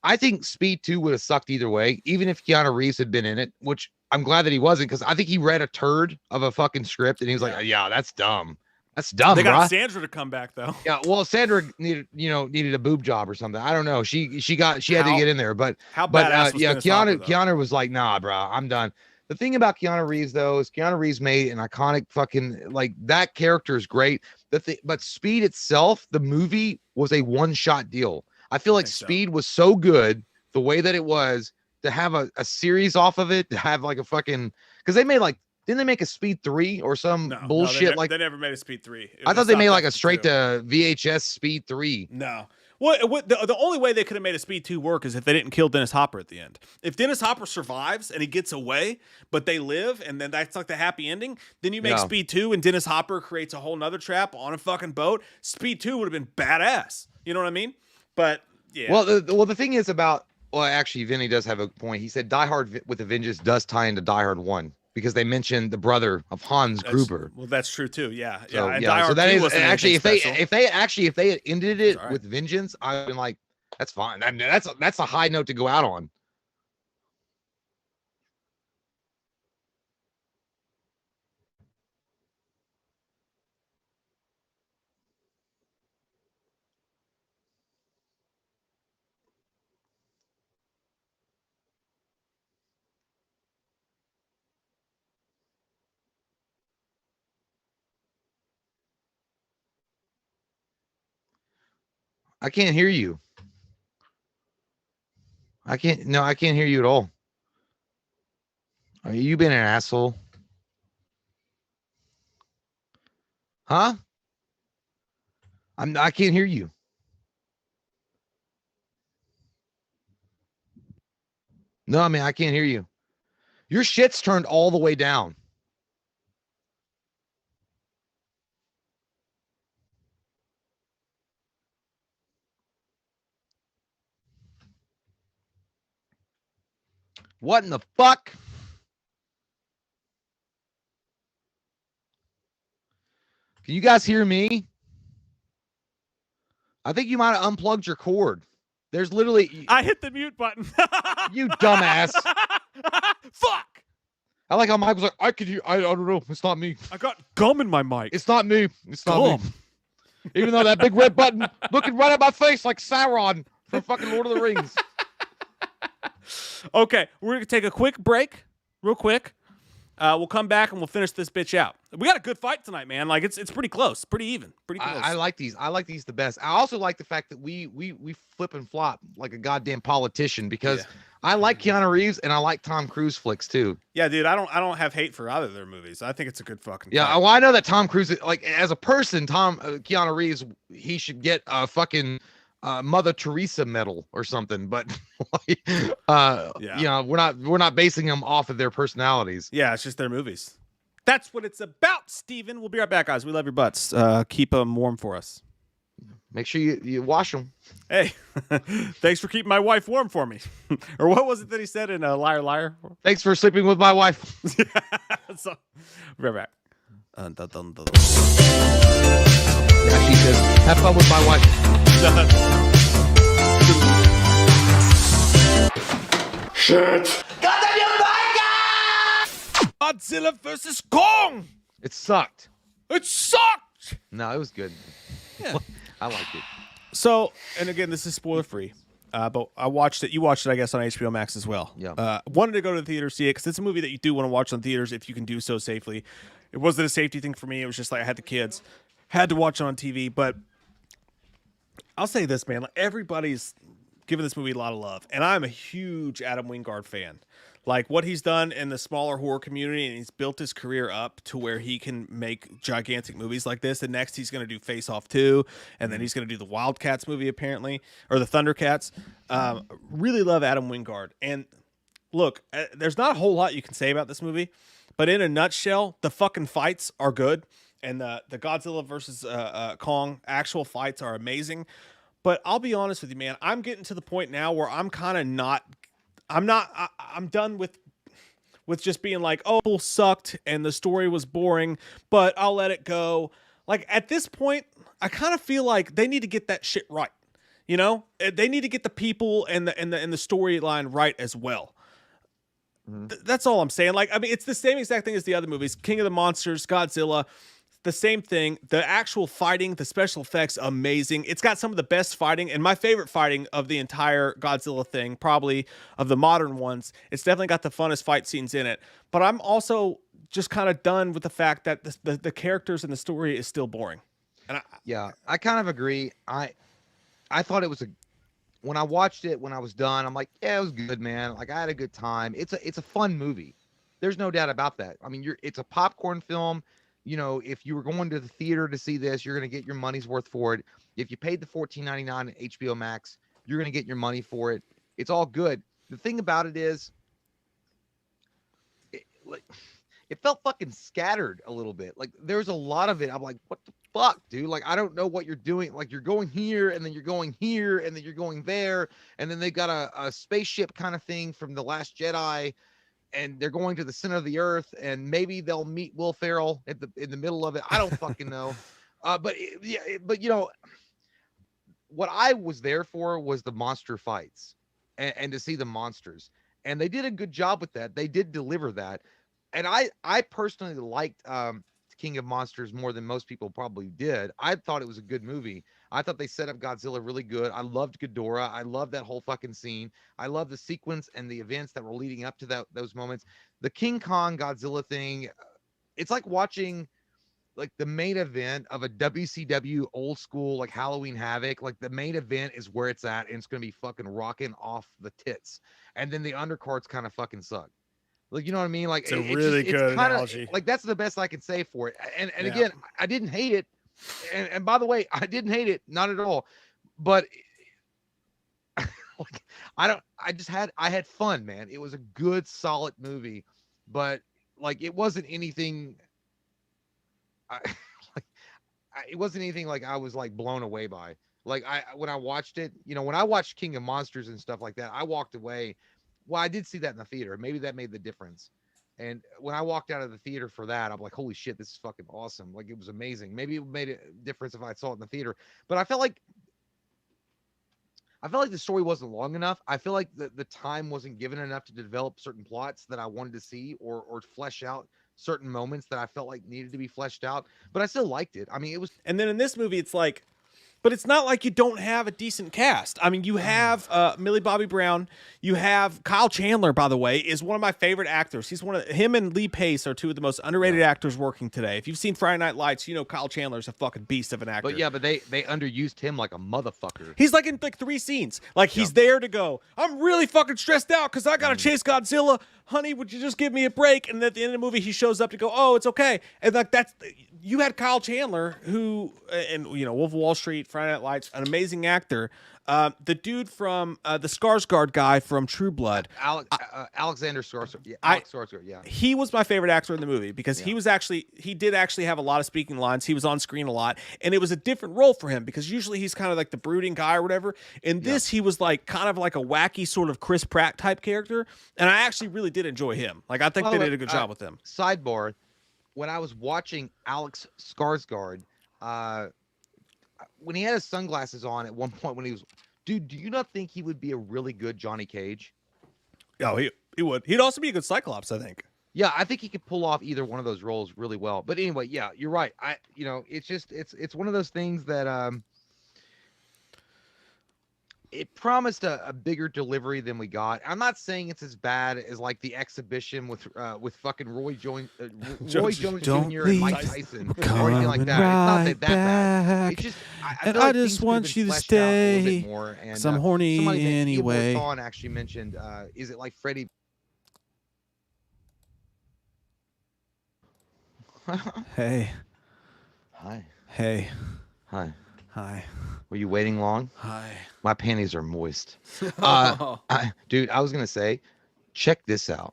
I think Speed 2 would have sucked either way, even if Keanu Reeves had been in it, which I'm glad that he wasn't, because I think he read a turd of a fucking script and he was like, yeah, that's dumb. That's dumb. They got bruh. Sandra to come back though. Yeah, well, Sandra needed a boob job or something. I don't know. She had to get in there, but badass was Dennis Hopper, though? Keanu was like, nah, bro, I'm done. The thing about Keanu Reeves though is Keanu Reeves made an iconic fucking, like, that character is great. But Speed itself, the movie, was a one-shot deal. I feel like Speed was so good the way that it was, to have a series off of it, to have like a fucking, because they made like, didn't they make a Speed 3 or some bullshit? They never made a Speed 3. I thought they made like a straight to VHS Speed 3. No. What the only way they could have made a Speed 2 work is if they didn't kill Dennis Hopper at the end. If Dennis Hopper survives and he gets away, but they live, and then that's like the happy ending, then you make Speed 2 and Dennis Hopper creates a whole nother trap on a fucking boat. Speed 2 would have been badass. You know what I mean? But yeah. Well, the thing is about, actually, Vinny does have a point. He said Die Hard with a Vengeance does tie into Die Hard 1. Because they mentioned the brother of Hans Gruber. Well, that's true too. Yeah, so, And so that is actually if they had ended it right. with Vengeance, I've been like, that's fine. I mean, that's a high note to go out on. I can't hear you. I can't hear you at all. Are you being an asshole? Huh? I can't hear you. No, I mean, I can't hear you. Your shit's turned all the way down. What in the fuck? Can you guys hear me? I think you might have unplugged your cord. There's literally... I hit the mute button. You dumbass. Fuck. I like how Mike was like, I don't know. It's not me. I got gum in my mic. It's not me. It's not me. Even though that big red button looking right at my face like Sauron from fucking Lord of the Rings. Okay, we're going to take a quick break, real quick. We'll come back and we'll finish this bitch out. We got a good fight tonight, man. Like it's pretty close, pretty even, pretty close. I like these. I like these the best. I also like the fact that we flip and flop like a goddamn politician, because I like Keanu Reeves and I like Tom Cruise flicks too. Yeah, dude, I don't have hate for either of their movies. I think it's a good fucking Yeah, fight. well, I know that Tom Cruise, like as a person, Keanu Reeves, he should get a fucking Mother Teresa medal or something. But like, you know, we're not basing them off of their personalities. Yeah, it's just their movies. That's what it's about, Steven. We'll be right back, guys. We love your butts. Keep them warm for us. Make sure you wash them. Hey, thanks for keeping my wife warm for me. Or what was it that he said in Liar Liar? Thanks for sleeping with my wife. So, we'll be right back. Yeah, she says, have fun with my wife. Shit. Goddamn you, Godzilla versus Kong. It sucked. It sucked. No, it was good. Yeah. I liked it. So, and again, this is spoiler free. But I watched it. You watched it, I guess, on HBO Max as well. Yeah. Wanted to go to the theater see it because it's a movie that you do want to watch on theaters if you can do so safely. It wasn't a safety thing for me. It was just like I had the kids, had to watch it on TV. But I'll say this, man. Like, everybody's giving this movie a lot of love, and I'm a huge Adam Wingard fan. Like what he's done in the smaller horror community, and he's built his career up to where he can make gigantic movies like this. And next, he's going to do Face Off 2, and then he's going to do the Wildcats movie, apparently, or the Thundercats. Really love Adam Wingard. And look, there's not a whole lot you can say about this movie, but in a nutshell, the fucking fights are good, and the Godzilla versus Kong actual fights are amazing. But I'll be honest with you, man. I'm getting to the point now where I'm kind of not. I'm done with just being like, oh, it sucked and the story was boring, but I'll let it go. Like at this point, I kind of feel like they need to get that shit right. You know, they need to get the people and the storyline right as well. That's all I'm saying. Like, I mean, it's the same exact thing as the other movies. King of the Monsters, Godzilla, the same thing. The actual fighting, the special effects, amazing. It's got some of the best fighting, and my favorite fighting of the entire Godzilla thing, probably of the modern ones. It's definitely got the funnest fight scenes in it. But I'm also just kind of done with the fact that the characters and the story is still boring. And I kind of agree. I thought it was when I watched it, when I was done, I'm like, yeah, it was good, man. Like I had a good time. It's a fun movie. There's no doubt about that. I mean, it's a popcorn film. You know, if you were going to the theater to see this, you're going to get your money's worth for it. If you paid the $14.99 at HBO Max, you're going to get your money for it. It's all good. The thing about it is, it felt fucking scattered a little bit. Like there's a lot of it. I'm like, what the fuck, dude? Like, I don't know what you're doing. Like you're going here and then you're going here and then you're going there. And then they got a spaceship kind of thing from The Last Jedi. And they're going to the center of the earth, and maybe they'll meet Will Ferrell in the middle of it. I don't fucking know. But you know, what I was there for was the monster fights and to see the monsters. And they did a good job with that. They did deliver that. And I personally liked King of Monsters more than most people probably did. I thought it was a good movie. I thought they set up Godzilla really good. I loved Ghidorah. I loved that whole fucking scene. I love the sequence and the events that were leading up to those moments. The King Kong Godzilla thing, it's like watching like the main event of a WCW old school like Halloween Havoc. Like the main event is where it's at, and it's gonna be fucking rocking off the tits. And then the undercards kind of fucking suck. Like, you know what I mean? Like it's a really good analogy. Like that's the best I can say for it. And again, I didn't hate it. And by the way, I didn't hate it, not at all. But like, I had fun, man. It was a good, solid movie, but like it wasn't anything. It wasn't anything like I was like blown away by. Like when I watched it, you know, when I watched King of Monsters and stuff like that, I walked away. Well, I did see that in the theater. Maybe that made the difference. And when I walked out of the theater for that, I'm like, holy shit, this is fucking awesome. Like, it was amazing. Maybe it made a difference if I saw it in the theater. But I felt like the story wasn't long enough. I feel like the time wasn't given enough to develop certain plots that I wanted to see or flesh out certain moments that I felt like needed to be fleshed out. But I still liked it. I mean, it was. And then in this movie, it's like But it's not like you don't have a decent cast. I mean, you have Millie Bobby Brown. You have Kyle Chandler, by the way, is one of my favorite actors. He's him and Lee Pace are two of the most underrated actors working today. If you've seen Friday Night Lights, you know Kyle Chandler's a fucking beast of an actor. But they underused him like a motherfucker. He's like in like 3 scenes. Like he's there to go, I'm really fucking stressed out because I got to chase Godzilla. Honey, would you just give me a break? And at the end of the movie, he shows up to go, oh, it's okay. And like you had Kyle Chandler, who, and Wolf of Wall Street, Friday Night Lights, an amazing actor. The dude from the Skarsgård guy from True Blood, Alexander Skarsgård. Yeah, Alex Skarsgård. Yeah, he was my favorite actor in the movie because he did actually have a lot of speaking lines. He was on screen a lot, and it was a different role for him because usually he's kind of like the brooding guy or whatever. In this, he was like kind of like a wacky sort of Chris Pratt type character, and I actually really did enjoy him. Like I think they did a good job with him. Sidebar: when I was watching Alex Skarsgård, when he had his sunglasses on at one point when he was, dude, do you not think he would be a really good Johnny Cage? Oh, he would. He'd also be a good Cyclops, I think. Yeah, I think he could pull off either one of those roles really well. But anyway, yeah, you're right. It's just it's one of those things that it promised a bigger delivery than we got. I'm not saying it's as bad as like the exhibition with fucking Roy Jones Jr. and Mike Tyson or anything like that. It's not that bad. It's just I just want you to stay. Because I'm horny anyway. Sean actually mentioned, is it like Freddie? Hey. Hi. Hey. Hi. Hi. Were you waiting long? Hi. My panties are moist. Dude, I was gonna say, check this out.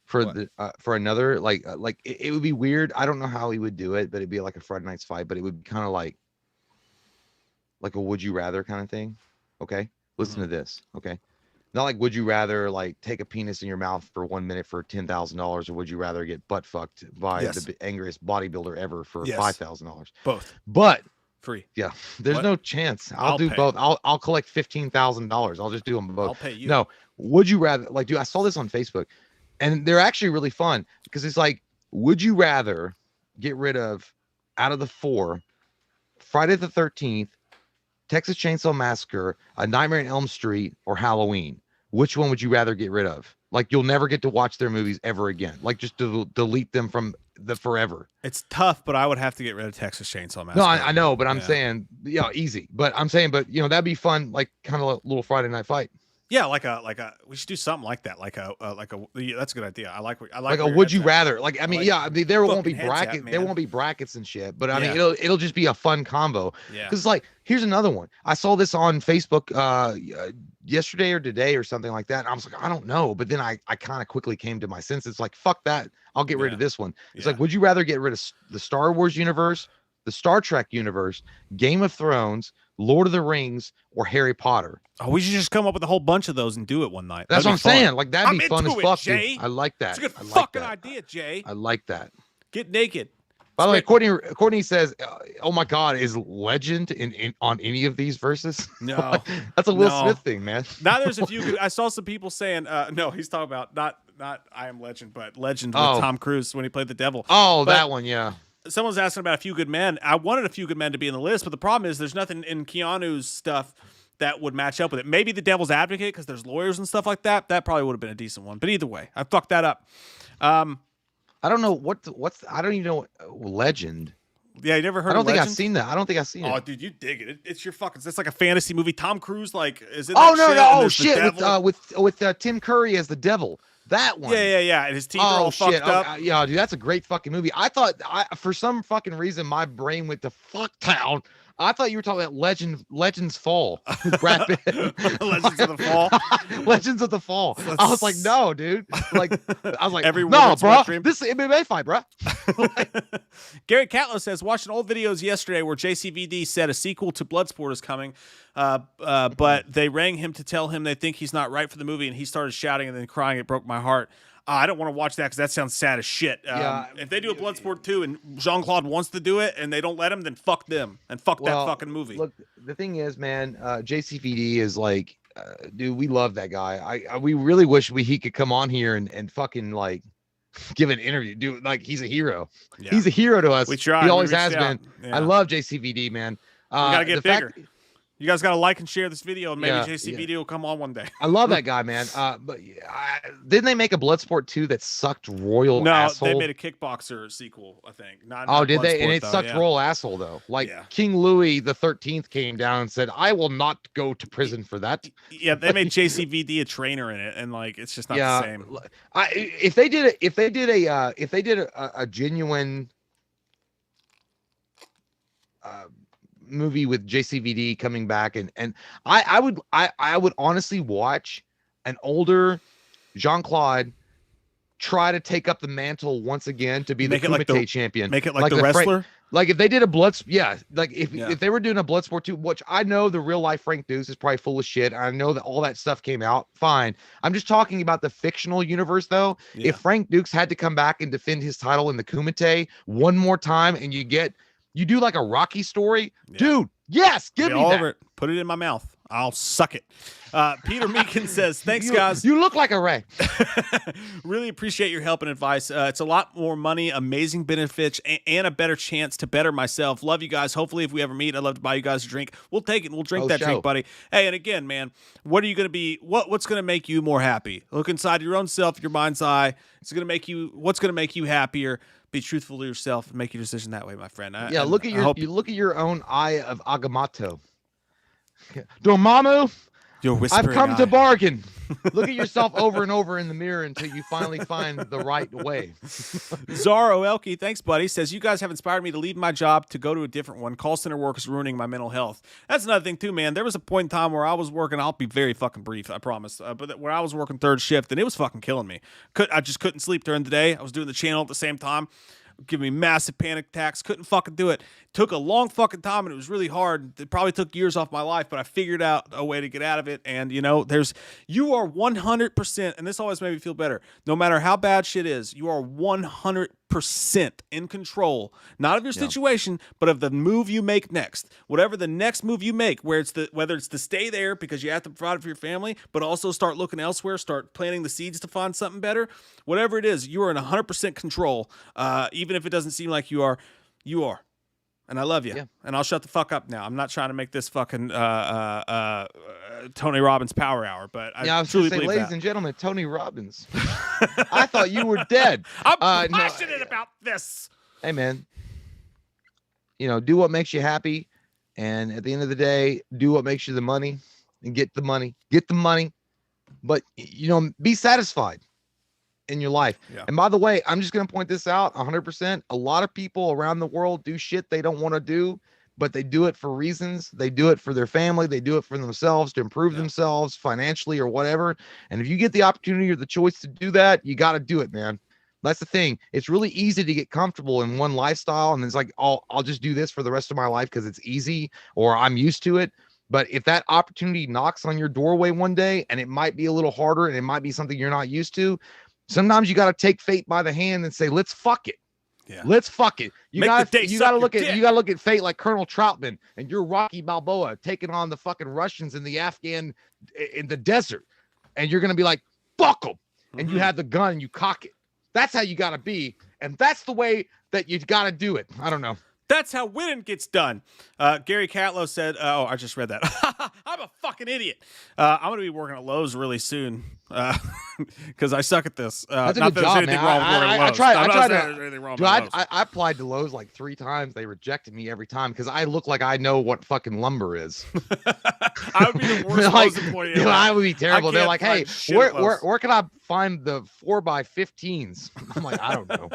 For another like it would be weird. I don't know how he would do it, but it'd be like a Friday Night's Fight, but it would be kind of like a would you rather kind of thing. Okay, listen to this. Okay, not like would you rather like take a penis in your mouth for 1 minute for $10,000, or would you rather get butt fucked by the angriest bodybuilder ever for $5,000? Both, but free. Yeah, there's no chance. I'll do both. I'll collect $15,000. I'll just do them both. I'll pay you. No, would you rather? Like, dude, I saw this on Facebook, and they're actually really fun because it's like, would you rather get rid of, out of the 4, Friday the 13th, Texas Chainsaw Massacre, A Nightmare on Elm Street, or Halloween? Which one would you rather get rid of? Like, you'll never get to watch their movies ever again. Like, just to delete them from the forever. It's tough, but I would have to get rid of Texas Chainsaw Massacre. No, I know, but I'm saying, easy. But I'm saying, that'd be fun, like kind of a little Friday Night Fight. Yeah, like a we should do something like that. Like a that's a good idea. I like a would you rather. Like, I mean, there won't be brackets. There won't be brackets and shit. But I mean, it'll just be a fun combo. Yeah. Because like, here's another one. I saw this on Facebook yesterday or today or something like that. And I was like, I don't know. But then I kind of quickly came to my senses. Like, fuck that. I'll get rid of this one. It's like, would you rather get rid of the Star Wars universe, the Star Trek universe, Game of Thrones, Lord of the Rings, or Harry Potter? Oh, we should just come up with a whole bunch of those and do it one night. That's what I'm saying. Like, that'd be fun as fuck, Jay. I like that. It's a good fucking idea, Jay. I like that. Get naked. By the way, Courtney says, "Oh my God, is Legend in on any of these verses?" No, that's a Will Smith thing, man. Now there's a few. I saw some people saying, "No, he's talking about not I Am Legend, but Legend with Tom Cruise when he played the devil." Oh, that one, yeah. Someone's asking about A Few Good Men. I wanted A Few Good Men to be in the list, but the problem is there's nothing in Keanu's stuff that would match up with it. Maybe The Devil's Advocate, because there's lawyers and stuff like that. That probably would have been a decent one. But either way, I fucked that up. I don't know what's I don't even know Legend. Yeah, you never heard? I don't think Legend? I've seen that. I don't think I've seen it. Oh, dude, you dig it. It's your fucking. It's like a fantasy movie. Tom Cruise, like, is it? Oh no! Oh shit! With Tim Curry as the devil. That one. Yeah. And his teeth are all fucked up. Yeah, dude, that's a great fucking movie. I thought, for some fucking reason, my brain went to Fucktown. I thought you were talking about Legends Fall. Brad Pitt. Legends of the Fall. Legends of the Fall. I was like, no, dude. Like, I was like, every no, bro. This is MMA fight, bro. Gary Catlow says, watched old videos yesterday where JCVD said a sequel to Bloodsport is coming, but they rang him to tell him they think he's not right for the movie, and he started shouting and then crying. It broke my heart. I don't want to watch that because that sounds sad as shit. If they do a Bloodsport 2 and Jean-Claude wants to do it and they don't let him, then fuck them and fuck that fucking movie. Look, the thing is, man, JCVD is like, dude, we love that guy. We really wish he could come on here and fucking like give an interview. Dude, like he's a hero. Yeah. He's a hero to us. We tried. He always We has reached out. been. Yeah. I love JCVD, man. We gotta get the bigger. fact- You guys got to like and share this video, and maybe Yeah, JCVD will come on one day. I love that guy, man. But didn't they make a Bloodsport 2 that sucked royal No, asshole? they made a Kickboxer sequel, I think. Oh, did they? And Bloodsport, it though, sucked yeah. royal asshole though. Like Yeah. King Louis the 13th came down and said, "I will not go to prison for that." Yeah, they made JCVD a trainer in it, and like it's just not the same. If they did a genuine movie with JCVD coming back, and I would honestly watch an older Jean-Claude try to take up the mantle once again to be Make the it like Kumite the- champion. Make it like the wrestler. Like if they did a if they were doing a Bloodsport 2, which I know the real life Frank Dukes is probably full of shit. I know that all that stuff came out. Fine. I'm just talking about the fictional universe though. Yeah. If Frank Dukes had to come back and defend his title in the Kumite one more time and you do like a Rocky story, Yeah. dude, yes, give Be me all that. over it. Put it in my mouth. I'll suck it. Peter Meekin says, thanks, You- guys. You look like a Ray. Really appreciate your help and advice. It's a lot more money, amazing benefits, and a better chance to better myself. Love you guys. Hopefully, if we ever meet, I'd love to buy you guys a drink. We'll take it. We'll drink that drink, buddy. Hey, and again, man, what are you going to be? What's going to make you more happy? Look inside your own self, your mind's eye. What's going to make you happier? Be truthful to yourself and make your decision that way, my friend. Look at your own eye of Agamotto. Dormammu, Your I've whispering come eye. to bargain. Look at yourself over and over in the mirror until you finally find the right way. Zaro Elke, thanks, buddy, says, you guys have inspired me to leave my job to go to a different one. Call center work is ruining my mental health. That's another thing, too, man. There was a point in time where I was working, I'll be very fucking brief, I promise, but where I was working third shift, and it was fucking killing me. I just couldn't sleep during the day. I was doing the channel at the same time. Giving me massive panic attacks. Couldn't fucking do it. Took a long fucking time, and it was really hard. It probably took years off my life, but I figured out a way to get out of it. And you are 100%, and this always made me feel better. No matter how bad shit is, you are 100% in control, not of your situation, but of the move you make next. Whatever the next move you make, whether it's to stay there because you have to provide for your family, but also start looking elsewhere, start planting the seeds to find something better. Whatever it is, you are in 100% control. Even if it doesn't seem like you are. And I love you. Yeah. And I'll shut the fuck up now. I'm not trying to make this fucking Tony Robbins power hour, but I was truly gonna say, believe ladies that. and gentlemen, Tony Robbins. I thought you were dead. I'm no, passionate about this. Hey, man. Do what makes you happy, and at the end of the day, do what makes you the money, and get the money. But be satisfied in your life. Yeah. And by the way, I'm just going to point this out 100%. A lot of people around the world do shit they don't want to do, but they do it for reasons. They do it for their family. They do it for themselves to improve themselves financially or whatever. And if you get the opportunity or the choice to do that, you got to do it, man. That's the thing. It's really easy to get comfortable in one lifestyle. And it's like, I'll just do this for the rest of my life because it's easy or I'm used to it. But if that opportunity knocks on your doorway one day, and it might be a little harder and it might be something you're not used to, sometimes you got to take fate by the hand and say, let's fuck it. Yeah. Let's fuck it. You got to look at fate like Colonel Troutman, and you're Rocky Balboa taking on the fucking Russians in the Afghan in the desert. And you're going to be like, fuck them. And you have the gun and you cock it. That's how you got to be. And that's the way that you got to do it. I don't know. That's how winning gets done. Gary Catlow said, I just read that. I'm a fucking idiot. I'm going to be working at Lowe's really soon because I suck at this. That's a not good that there's job, anything man. wrong with working at I Lowe's. tried I'm not to. saying there's anything wrong Dude, with Lowe's. I applied to Lowe's like 3 times. They rejected me every time because I look like I know what fucking lumber is. I would be the worst Lowe's employee ever. I would be terrible. They're can't like, hey, find shit at Lowe's. where can I find the 4x15s? I'm like, I don't know.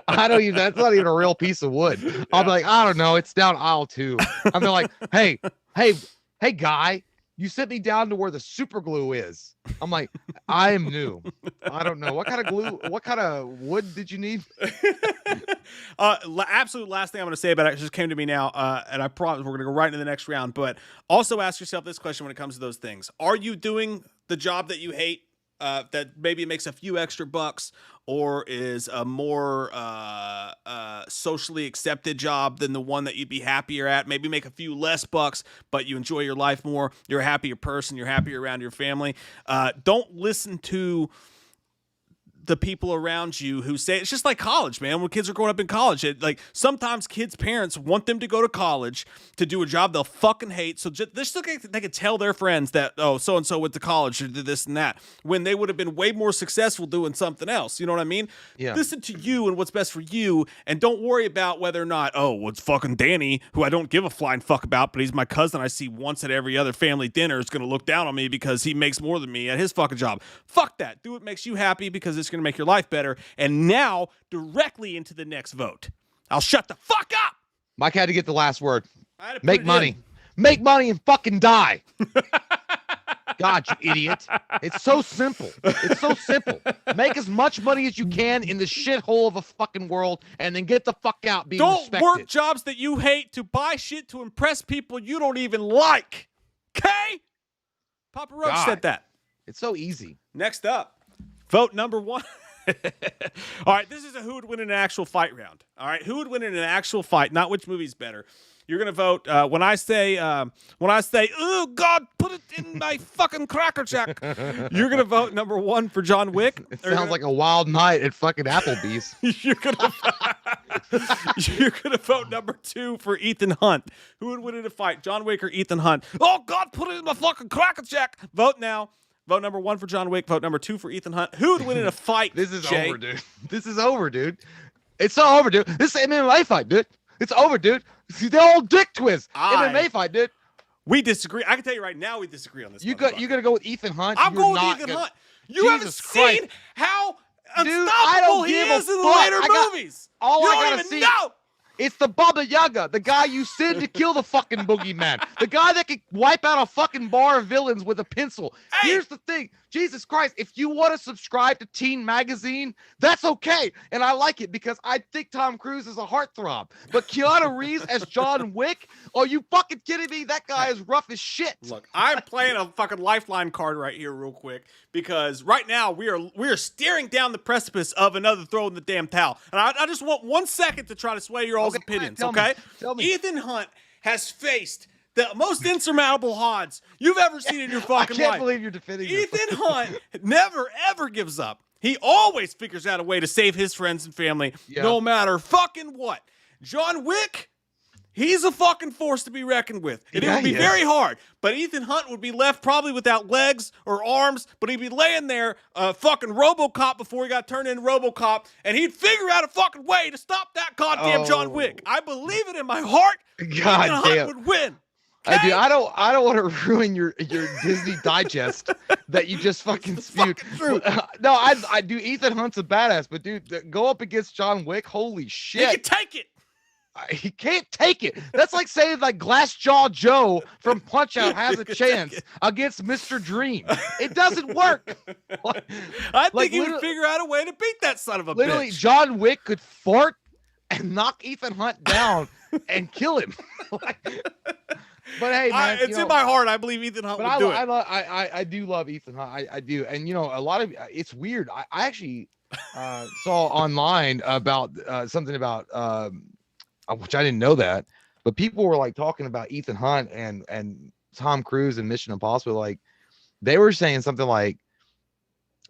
I don't even. That's not even a real piece of wood. I'll be like, I don't know. It's down aisle 2. And they're like, hey, guy, you sent me down to where the super glue is. I'm like, I am new. I don't know. What kind of glue, what kind of wood did you need? Absolute last thing I'm going to say about it just came to me now, and I promise we're going to go right into the next round. But also ask yourself this question when it comes to those things: are you doing the job that you hate, that maybe makes a few extra bucks, or is a more socially accepted job than the one that you'd be happier at? Maybe make a few less bucks, but you enjoy your life more. You're a happier person. You're happier around your family. Don't listen to the people around you who say it's just like college, man. When kids are growing up in college, like sometimes kids' parents want them to go to college to do a job they'll fucking hate. So just so they can tell their friends that, oh, so and so went to college or did this and that, when they would have been way more successful doing something else. You know what I mean? Yeah. Listen to you and what's best for you, and don't worry about whether or not, oh, well, it's fucking Danny, who I don't give a flying fuck about, but he's my cousin I see once at every other family dinner, is gonna look down on me because he makes more than me at his fucking job. Fuck that. Do what makes you happy because it's going to make your life better. And now, directly into the next vote. I'll shut the fuck up. Mike had to get the last word. I had to put Make it money. in. Make money and fucking die. God, you idiot. It's so simple. It's so simple. Make as much money as you can in the shithole of a fucking world and then get the fuck out being Don't respected. work jobs that you hate to buy shit to impress people you don't even like. Okay? Papa Roach God. said that. It's so easy. Next up, vote number 1. All right, this is a who would win in an actual fight round. All right, who would win in an actual fight, not which movie's better. You're gonna vote when I say, oh God, put it in my fucking Cracker Jack. You're gonna vote number 1 for John Wick. It sounds like a wild night at fucking Applebee's. You're gonna vote number 2 for Ethan Hunt. Who would win in a fight, John Wick or Ethan Hunt? Oh God, put it in my fucking Cracker Jack. Vote now. Vote number 1 for John Wick. Vote number 2 for Ethan Hunt. Who would win in a fight? This is Jay? over, dude. This is over, dude. It's so over, dude. This is an MMA fight, dude. It's over, dude. See, the old dick twist. MMA fight, dude. We disagree. I can tell you right now, we disagree on this. You gonna go with Ethan Hunt? I'm You're going with not Ethan gonna- Hunt. You Jesus haven't Christ. seen how Dude, I unstoppable don't he give a is in the fuck. later I got- movies. all you I don't gotta even see- know. It's the Baba Yaga, the guy you send to kill the fucking boogeyman. The guy that can wipe out a fucking bar of villains with a pencil. Hey. Here's the thing. Jesus Christ, if you want to subscribe to Teen Magazine, that's okay. And I like it because I think Tom Cruise is a heartthrob. But Keanu Reeves as John Wick? Are you fucking kidding me? That guy is rough as shit. Look, I'm playing a fucking lifeline card right here real quick because right now we are staring down the precipice of another throw in the damn towel. And I just want 1 second to try to sway your all's Okay, opinions, tell me, okay? tell me. Ethan Hunt has faced the most insurmountable odds you've ever seen in your I fucking can't life. believe you're defending this. Ethan Hunt never, ever gives up. He always figures out a way to save his friends and family, Yeah. no matter fucking what. John Wick, he's a fucking force to be reckoned with. And it Yeah, would be he is. very hard. But Ethan Hunt would be left probably without legs or arms, but he'd be laying there fucking RoboCop before he got turned into RoboCop, and he'd figure out a fucking way to stop that goddamn John Wick. I believe it in my heart. Ethan Hunt damn. would win. I do. Okay? I don't want to ruin your Disney Digest that you just fucking spewed. fucking true. No, I do. Ethan Hunt's a badass, but dude, go up against John Wick. Holy He shit, can take it. he can't take it. That's like saying like Glass Jaw Joe from Punch Out has a chance against Mr. Dream. It doesn't work. I think Like, he would literally- figure out a way to beat that son of a Literally, bitch. John Wick could fart and knock Ethan Hunt down and kill him. But hey, man, It's in my heart. I believe Ethan Hunt But would do it. I do love Ethan Hunt. I do, and you know, a lot of it's weird. I actually saw online about something about which I didn't know that, but people were like talking about Ethan Hunt and Tom Cruise and Mission Impossible. Like they were saying something like,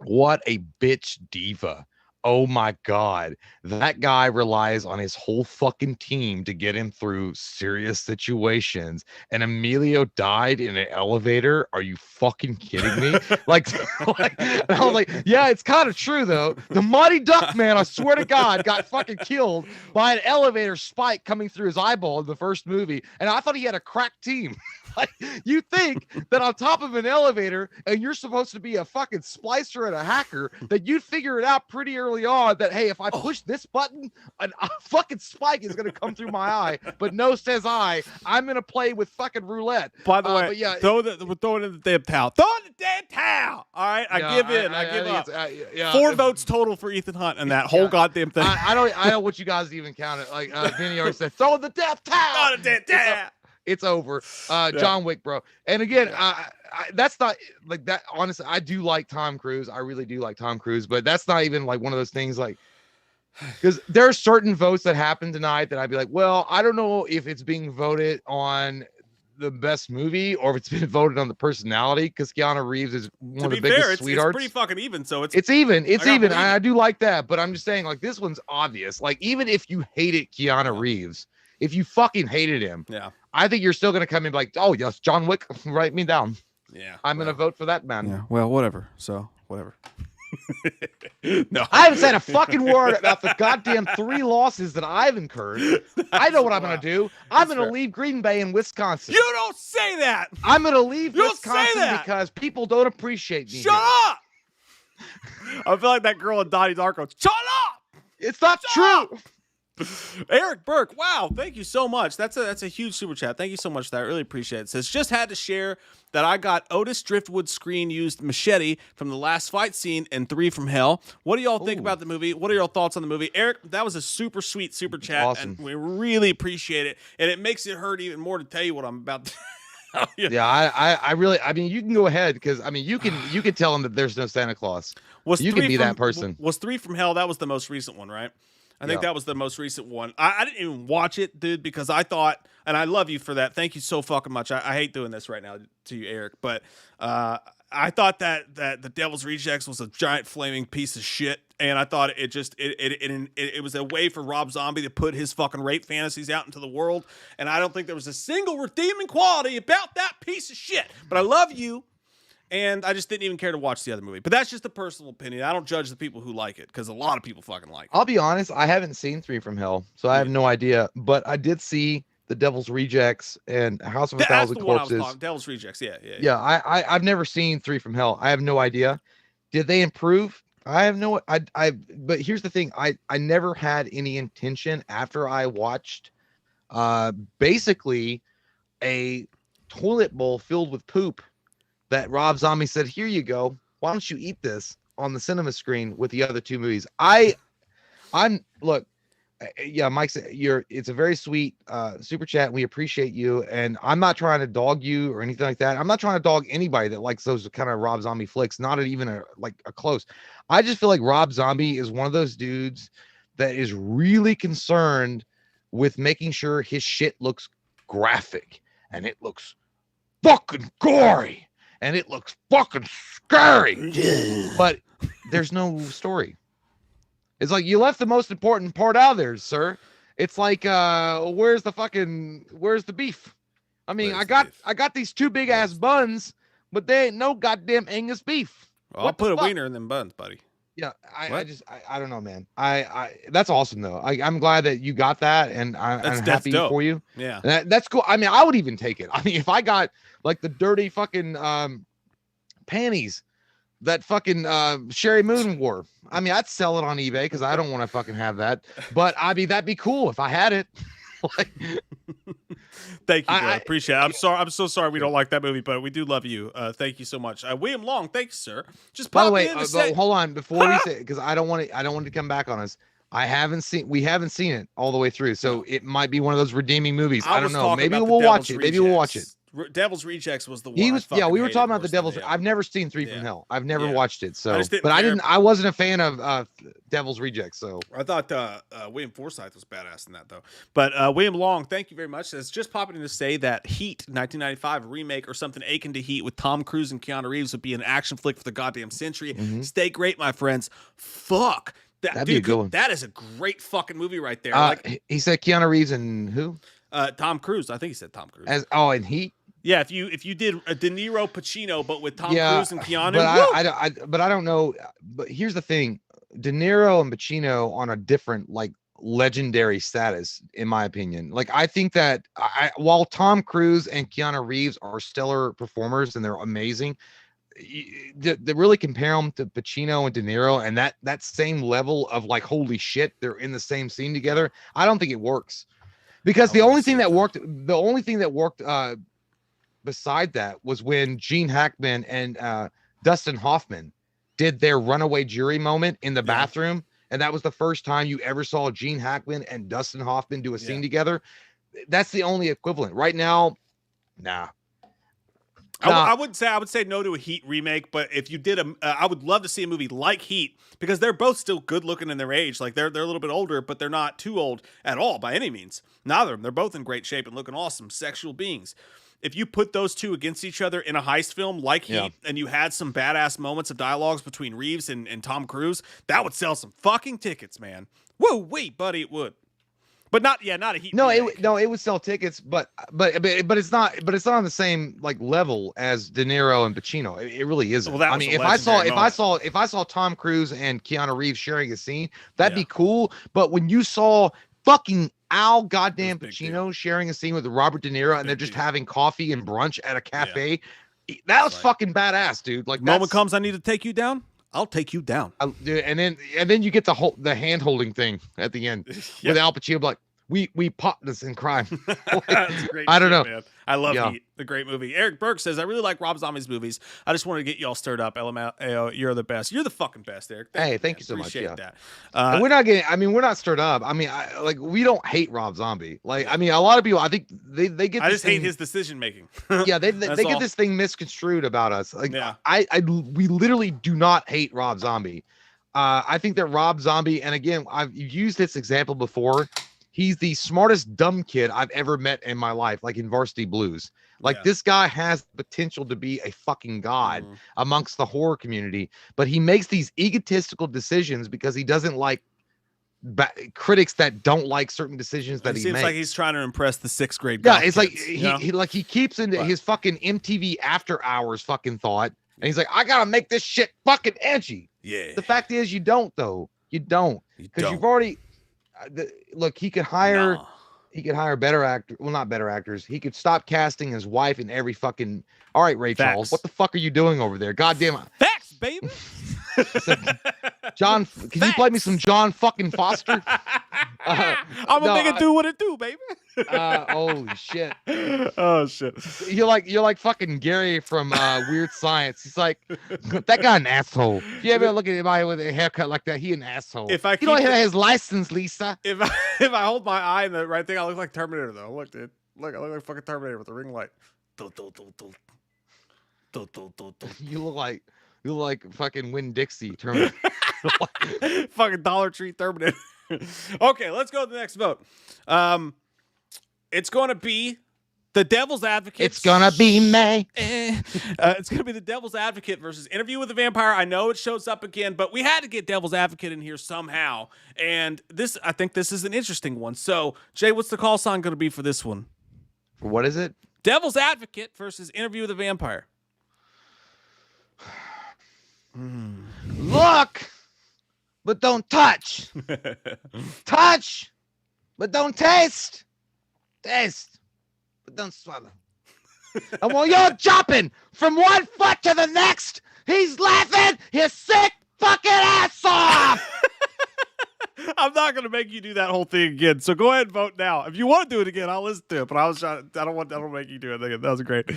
"What a bitch diva." Oh my God, that guy relies on his whole fucking team to get him through serious situations. And Emilio died in an elevator. Are you fucking kidding me? like and I was like, yeah, it's kind of true though. The Mighty Duck Man, I swear to God, got fucking killed by an elevator spike coming through his eyeball in the first movie. And I thought he had a crack team. Like, you think that on top of an elevator and you're supposed to be a fucking splicer and a hacker, that you'd figure it out pretty early on that, hey, if I push this button, a fucking spike is going to come through my eye. But no, says I'm going to play with fucking roulette. By the way, but yeah, we're throwing in the damn towel. Throw in the damn towel. All right, I give in. I give up. Yeah, 4 votes total for Ethan Hunt and that whole goddamn thing. I don't want you guys to even count it. Like Vinny already said, throw in the death towel. Throw in the damn towel. It's over. John Wick, bro. And again, that's not like that. Honestly, I do like Tom Cruise. I really do like Tom Cruise, but that's not even like one of those things like, because there are certain votes that happen tonight that I'd be like, well, I don't know if it's being voted on the best movie or if it's been voted on the personality, because Keanu Reeves is one of the biggest it's sweethearts. pretty fucking even. So It's even. It's gotta even. believe I it. do like that, but I'm just saying, like, this one's obvious. Like, even if you hated Keanu Reeves, if you fucking hated him, Yeah. I think you're still gonna come in like, oh yes, John Wick, write me down. Yeah. I'm gonna vote for that man. Yeah. Well, whatever. So whatever. No, I haven't said a fucking word about the goddamn 3 losses that I've incurred. I know what I'm gonna do. I'm gonna leave Green Bay in Wisconsin. You don't say that. I'm gonna leave You don't say Wisconsin that. because people don't appreciate me. Shut here. up. I feel like that girl in Donnie Darko. Shut up. It's not true. Eric Burke, wow, thank you so much. That's a huge super chat. Thank you so much for that. I really appreciate it. Says, just had to share that I got Otis Driftwood's screen used machete from the last fight scene in 3 from Hell. What do y'all think about the movie? What are your thoughts on the movie? Eric, that was a super sweet super chat. Awesome. And we really appreciate it. And it makes it hurt even more to tell you what I'm about to tell you. Yeah, I really, I mean, you can go ahead because I mean, you can tell him that there's no Santa Claus. You can be that person. Was 3 from Hell? That was the most recent one, right? I think that was the most recent one. I didn't even watch it, dude, because I thought, and I love you for that. Thank you so fucking much. I hate doing this right now to you, Eric, but I thought that The Devil's Rejects was a giant flaming piece of shit, and I thought it was a way for Rob Zombie to put his fucking rape fantasies out into the world, and I don't think there was a single redeeming quality about that piece of shit. But I love you. And I just didn't even care to watch the other movie. But that's just a personal opinion. I don't judge the people who like it because a lot of people fucking like it. I'll be honest, I haven't seen 3 from Hell, so I have no idea. But I did see The Devil's Rejects and House of a Thousand Corpses. Devil's Rejects, yeah. I've never seen 3 from Hell. I have no idea. Did they improve? I have no. But here's the thing. I never had any intention after I watched, basically, a toilet bowl filled with poop. That Rob Zombie said, here you go. Why don't you eat this on the cinema screen with the other 2 movies? Look, yeah, Mike said it's a very sweet super chat. We appreciate you. And I'm not trying to dog you or anything like that. I'm not trying to dog anybody that likes those kind of Rob Zombie flicks, not even a close. I just feel like Rob Zombie is one of those dudes that is really concerned with making sure his shit looks graphic and it looks fucking gory. And it looks fucking scary, but there's no story. It's like you left the most important part out there, sir. It's like, where's the beef? I mean, I got these 2 big ass buns, but they ain't no goddamn Angus beef. Well, I'll put a wiener in them buns, buddy. Yeah, I don't know, man. That's awesome though. I'm glad that you got that, and I'm happy for you. Yeah, that's cool. I mean, I would even take it. I mean, if I got like the dirty fucking panties that fucking Sherry Moon wore, I mean, I'd sell it on eBay because I don't want to fucking have that. But that'd be cool if I had it. Thank you, bro. Appreciate it. I'm so sorry we don't like that movie, but we do love you. Thank you so much. William Long, thank you, sir. Just by the way, hold on before we say, because I don't want it to come back on us. We haven't seen it all the way through, so it might be one of those redeeming movies. I don't know. Maybe we'll watch it. Maybe we'll watch it. Devil's Rejects was the one. We were talking about the Devil's. I've never seen 3 from Hell. I've never watched it. So, I wasn't a fan of Devil's Rejects. So I thought William Forsythe was badass in that though. But William Long, thank you very much. It's just popping in to say that Heat 1995 remake or something akin to Heat with Tom Cruise and Keanu Reeves would be an action flick for the goddamn century. Mm-hmm. Stay great, my friends. Fuck. That'd be a good one. That is a great fucking movie right there. He said Keanu Reeves and who? Tom Cruise. I think he said Tom Cruise. And Heat. Yeah, if you did a De Niro Pacino, but with Tom Cruise and Keanu. But I don't know. But here's the thing: De Niro and Pacino on a different legendary status, in my opinion. I think that while Tom Cruise and Keanu Reeves are stellar performers and they're amazing, they really compare them to Pacino and De Niro and that same level of holy shit, they're in the same scene together. I don't think it works because the only thing that worked beside that was when Gene Hackman and Dustin Hoffman did their runaway jury moment in the bathroom. And that was the first time you ever saw Gene Hackman and Dustin Hoffman do a scene together. That's the only equivalent right now. Nah. I would say no to a Heat remake, but if you did I would love to see a movie like Heat because they're both still good looking in their age. Like they're a little bit older, but they're not too old at all by any means. Neither of them. They're both in great shape and looking awesome, sexual beings. If you put those two against each other in a heist film like Heat, and you had some badass moments of dialogues between Reeves and Tom Cruise, that would sell some fucking tickets, man. Woo wee, buddy, it would. But not a Heat. No, remake. it would sell tickets, but it's not on the same like level as De Niro and Pacino. It really isn't. Well, that I was mean, a legendary if I saw Tom Cruise and Keanu Reeves sharing a scene, that'd be cool. But when you saw fucking Al goddamn Pacino sharing a scene with Robert De Niro and they're just having coffee and brunch at a cafe, that was fucking badass, dude. Like moment comes, I need to take you down. I'll take you down. And then you get the hand holding thing at the end with Al Pacino, like we partners in crime. I don't know. Man. I love Heat. A great movie. Eric Burke says, I really like Rob Zombie's movies. I just wanted to get you all stirred up. LMAO, you're the best. You're the fucking best, Eric. Thank you so much. Appreciate that. And we're not stirred up. I mean, we don't hate Rob Zombie. Like, I mean, a lot of people, I think they get. I just hate his decision making. They get this thing misconstrued about us. Like, we literally do not hate Rob Zombie. I think that Rob Zombie, and again, I've used this example before. He's the smartest dumb kid I've ever met in my life, like in Varsity Blues. Like this guy has potential to be a fucking god amongst the horror community, but he makes these egotistical decisions because he doesn't like critics that don't like certain decisions that he makes. Seems like he's trying to impress the 6th grade. Yeah, it's like he keeps into his fucking MTV After Hours fucking thought, and he's like, I gotta make this shit fucking edgy. Yeah. The fact is, you don't though. You don't, because you've already. Look, he could hire better actors. Well, not better actors. He could stop casting his wife in every fucking. All right, Ray Charles, what the fuck are you doing over there? Goddamn. Facts, baby. John, can you play me some John fucking Foster? I'm gonna make it do what it do, baby. Holy shit. Oh shit. You're like fucking Gary from Weird Science. He's like, that guy an asshole. If you ever look at anybody with a haircut like that, he an asshole. You don't have his license, Lisa. If I hold my eye in the right thing, I look like Terminator though. Look, dude. Look, I look like fucking Terminator with a ring light. You look like fucking Winn-Dixie Terminator. Fucking Dollar Tree Terminator. Okay, let's go to the next vote. It's going to be the Devil's Advocate. It's going to be May. It's going to be the Devil's Advocate versus Interview with the Vampire. I know it shows up again, but we had to get Devil's Advocate in here somehow. And I think this is an interesting one. So, Jay, what's the call sign going to be for this one? What is it? Devil's Advocate versus Interview with the Vampire. Look, but don't touch. Touch, but don't taste. Taste, but don't swallow. And while you're jumping from one foot to the next, he's laughing his sick fucking ass off. I'm not going to make you do that whole thing again. So go ahead and vote now. If you want to do it again, I'll listen to it. But I don't make you do it again. That was great.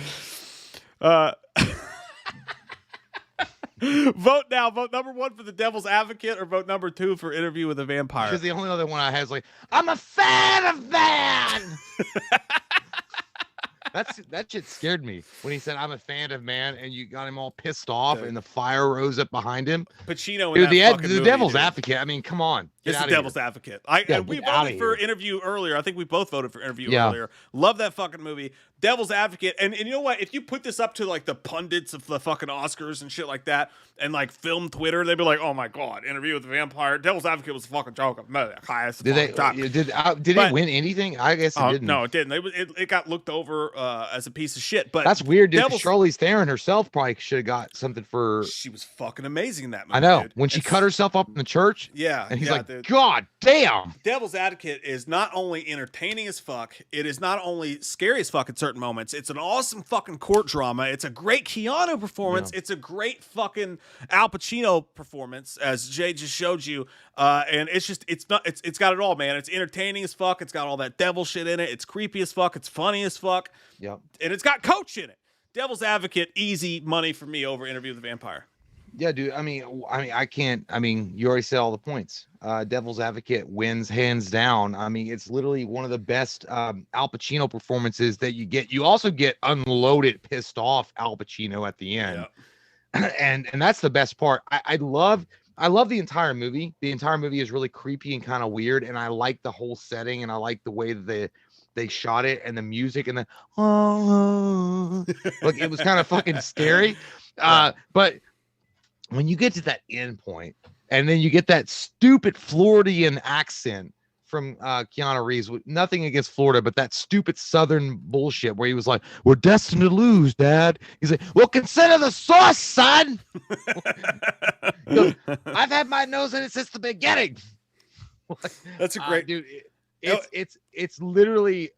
Vote now. Vote number 1 for the Devil's Advocate, or vote number 2 for Interview with a Vampire. Because the only other one I had is like, I'm a fan of man. That shit scared me when he said, I'm a fan of man, and you got him all pissed off, and the fire rose up behind him. Pacino in the Devil's Advocate. I mean, come on. It's the Devil's Advocate. We voted for Interview earlier. I think we both voted for Interview earlier. Love that fucking movie. Devil's Advocate. And you know what? If you put this up to like the pundits of the fucking Oscars and shit like that, and like film Twitter, they'd be like, oh my God, Interview with the Vampire. Devil's Advocate was a fucking joke. Did it win anything? I guess it didn't. No, it didn't. It got looked over as a piece of shit. But that's weird, dude. Charlize Theron herself probably should have got something for. She was fucking amazing in that movie. I know. Dude. When she cut herself up in the church. Yeah. And he's like, dude. God damn. Devil's Advocate is not only entertaining as fuck, it is not only scary as fuck at certain moments. It's an awesome fucking court drama. It's a great Keanu performance. Yeah. It's a great fucking Al Pacino performance, as Jay just showed you. And it's got it all, man. It's entertaining as fuck. It's got all that devil shit in it. It's creepy as fuck. It's funny as fuck. Yep. And it's got Coach in it. Devil's Advocate, easy money for me over Interview with the Vampire. Yeah, dude. I can't. I mean, you already said all the points. Devil's Advocate wins hands down. I mean, it's literally one of the best Al Pacino performances that you get. You also get unloaded, pissed off Al Pacino at the end, Yeah. and that's the best part. I love the entire movie. The entire movie is really creepy and kind of weird, and I like the whole setting, and I like the way that they shot it, and the music, and the like it was kind of fucking scary. But when you get to that end point, and then you get that stupid Floridian accent from Keanu Reeves, with nothing against Florida, but that stupid Southern bullshit where he was like, "We're destined to lose, Dad." He's like, "Well, consider the source, son." He goes, "I've had my nose in it since the beginning." That's a great dude. It's literally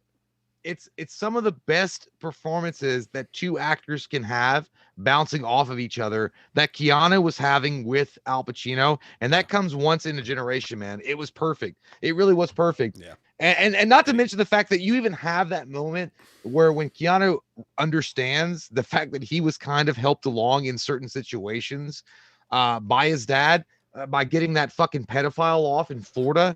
it's some of the best performances that two actors can have bouncing off of each other that Keanu was having with Al Pacino, and that comes once in a generation, man. It was perfect. It really was perfect. Yeah. And not to mention the fact that you even have that moment where when Keanu understands the fact that he was kind of helped along in certain situations by his dad by getting that fucking pedophile off in Florida.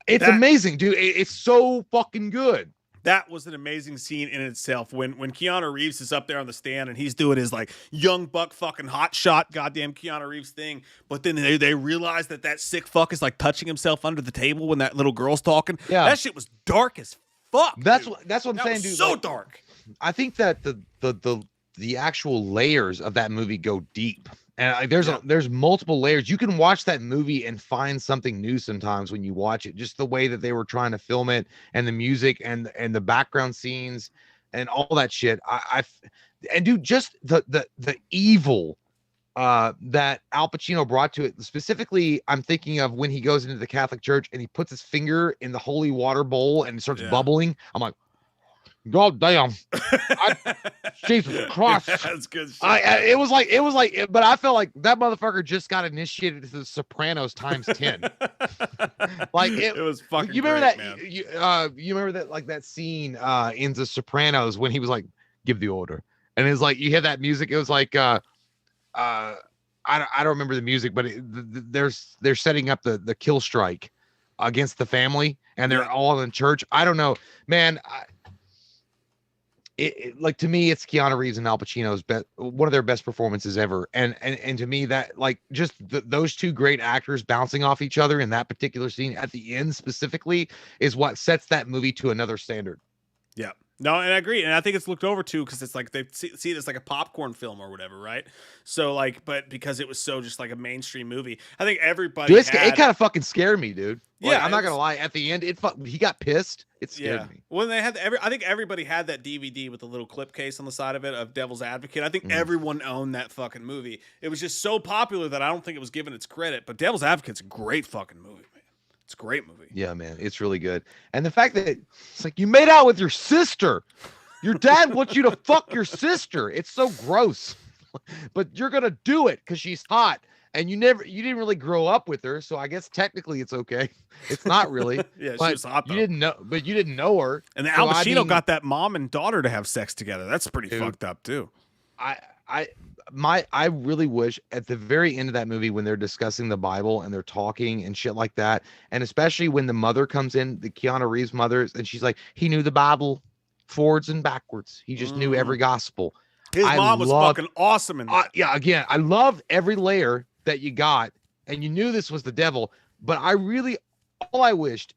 It's amazing, dude. It's so fucking good. That was an amazing scene in itself when Keanu Reeves is up there on the stand and he's doing his like young buck fucking hot shot goddamn Keanu Reeves thing, but then they realize that sick fuck is like touching himself under the table when that little girl's talking. Yeah, that shit was dark as fuck. That's dude. what I'm saying, dude. So like, dark. I think that the actual layers of that movie go deep. And there's multiple layers. You can watch that movie and find something new sometimes when you watch it. Just the way that they were trying to film it, and the music, and the background scenes, and all that shit. And dude, just the evil that Al Pacino brought to it. Specifically, I'm thinking of when he goes into the Catholic Church and he puts his finger in the holy water bowl and it starts bubbling. I'm like, God damn. Jesus Christ. That's good shit. It was like, but I felt like that motherfucker just got initiated to the Sopranos times 10. Like it was fucking. You remember great, that? Man. You remember that, like that scene in the Sopranos when he was like, "Give the order," and it's like you hear that music. It was like, I don't remember the music, but they're setting up the kill strike against the family, and they're all in church. I don't know, man. Like to me, it's Keanu Reeves and Al Pacino's one of their best performances ever, and to me that like just those two great actors bouncing off each other in that particular scene at the end specifically is what sets that movie to another standard. Yeah. No, and I agree, and I think it's looked over too because it's like they see it as like a popcorn film or whatever, right? So like, but because it was so just like a mainstream movie, I think everybody. Dude, it kind of fucking scared me, dude. Like, Yeah, I'm not gonna lie. At the end, he got pissed. It scared me. When they had I think everybody had that DVD with the little clip case on the side of it of Devil's Advocate. I think everyone owned that fucking movie. It was just so popular that I don't think it was given its credit. But Devil's Advocate's a great fucking movie, man. It's a great movie. Yeah, man, it's really good. And the fact that it's like you made out with your sister. Your dad wants you to fuck your sister. It's so gross. But you're gonna do it because she's hot. And you didn't really grow up with her, so I guess technically it's okay. It's not really. Yeah, but she was hot though. You didn't know her. And so, Al Pacino got that mom and daughter to have sex together. That's pretty fucked up too. I really wish at the very end of that movie when they're discussing the Bible and they're talking and shit like that, and especially when the mother comes in, the Keanu Reeves mother, and she's like, he knew the Bible forwards and backwards. He just knew every gospel. His mom was fucking awesome in that. Yeah, again, I loved every layer that you got, and you knew this was the devil. But I wished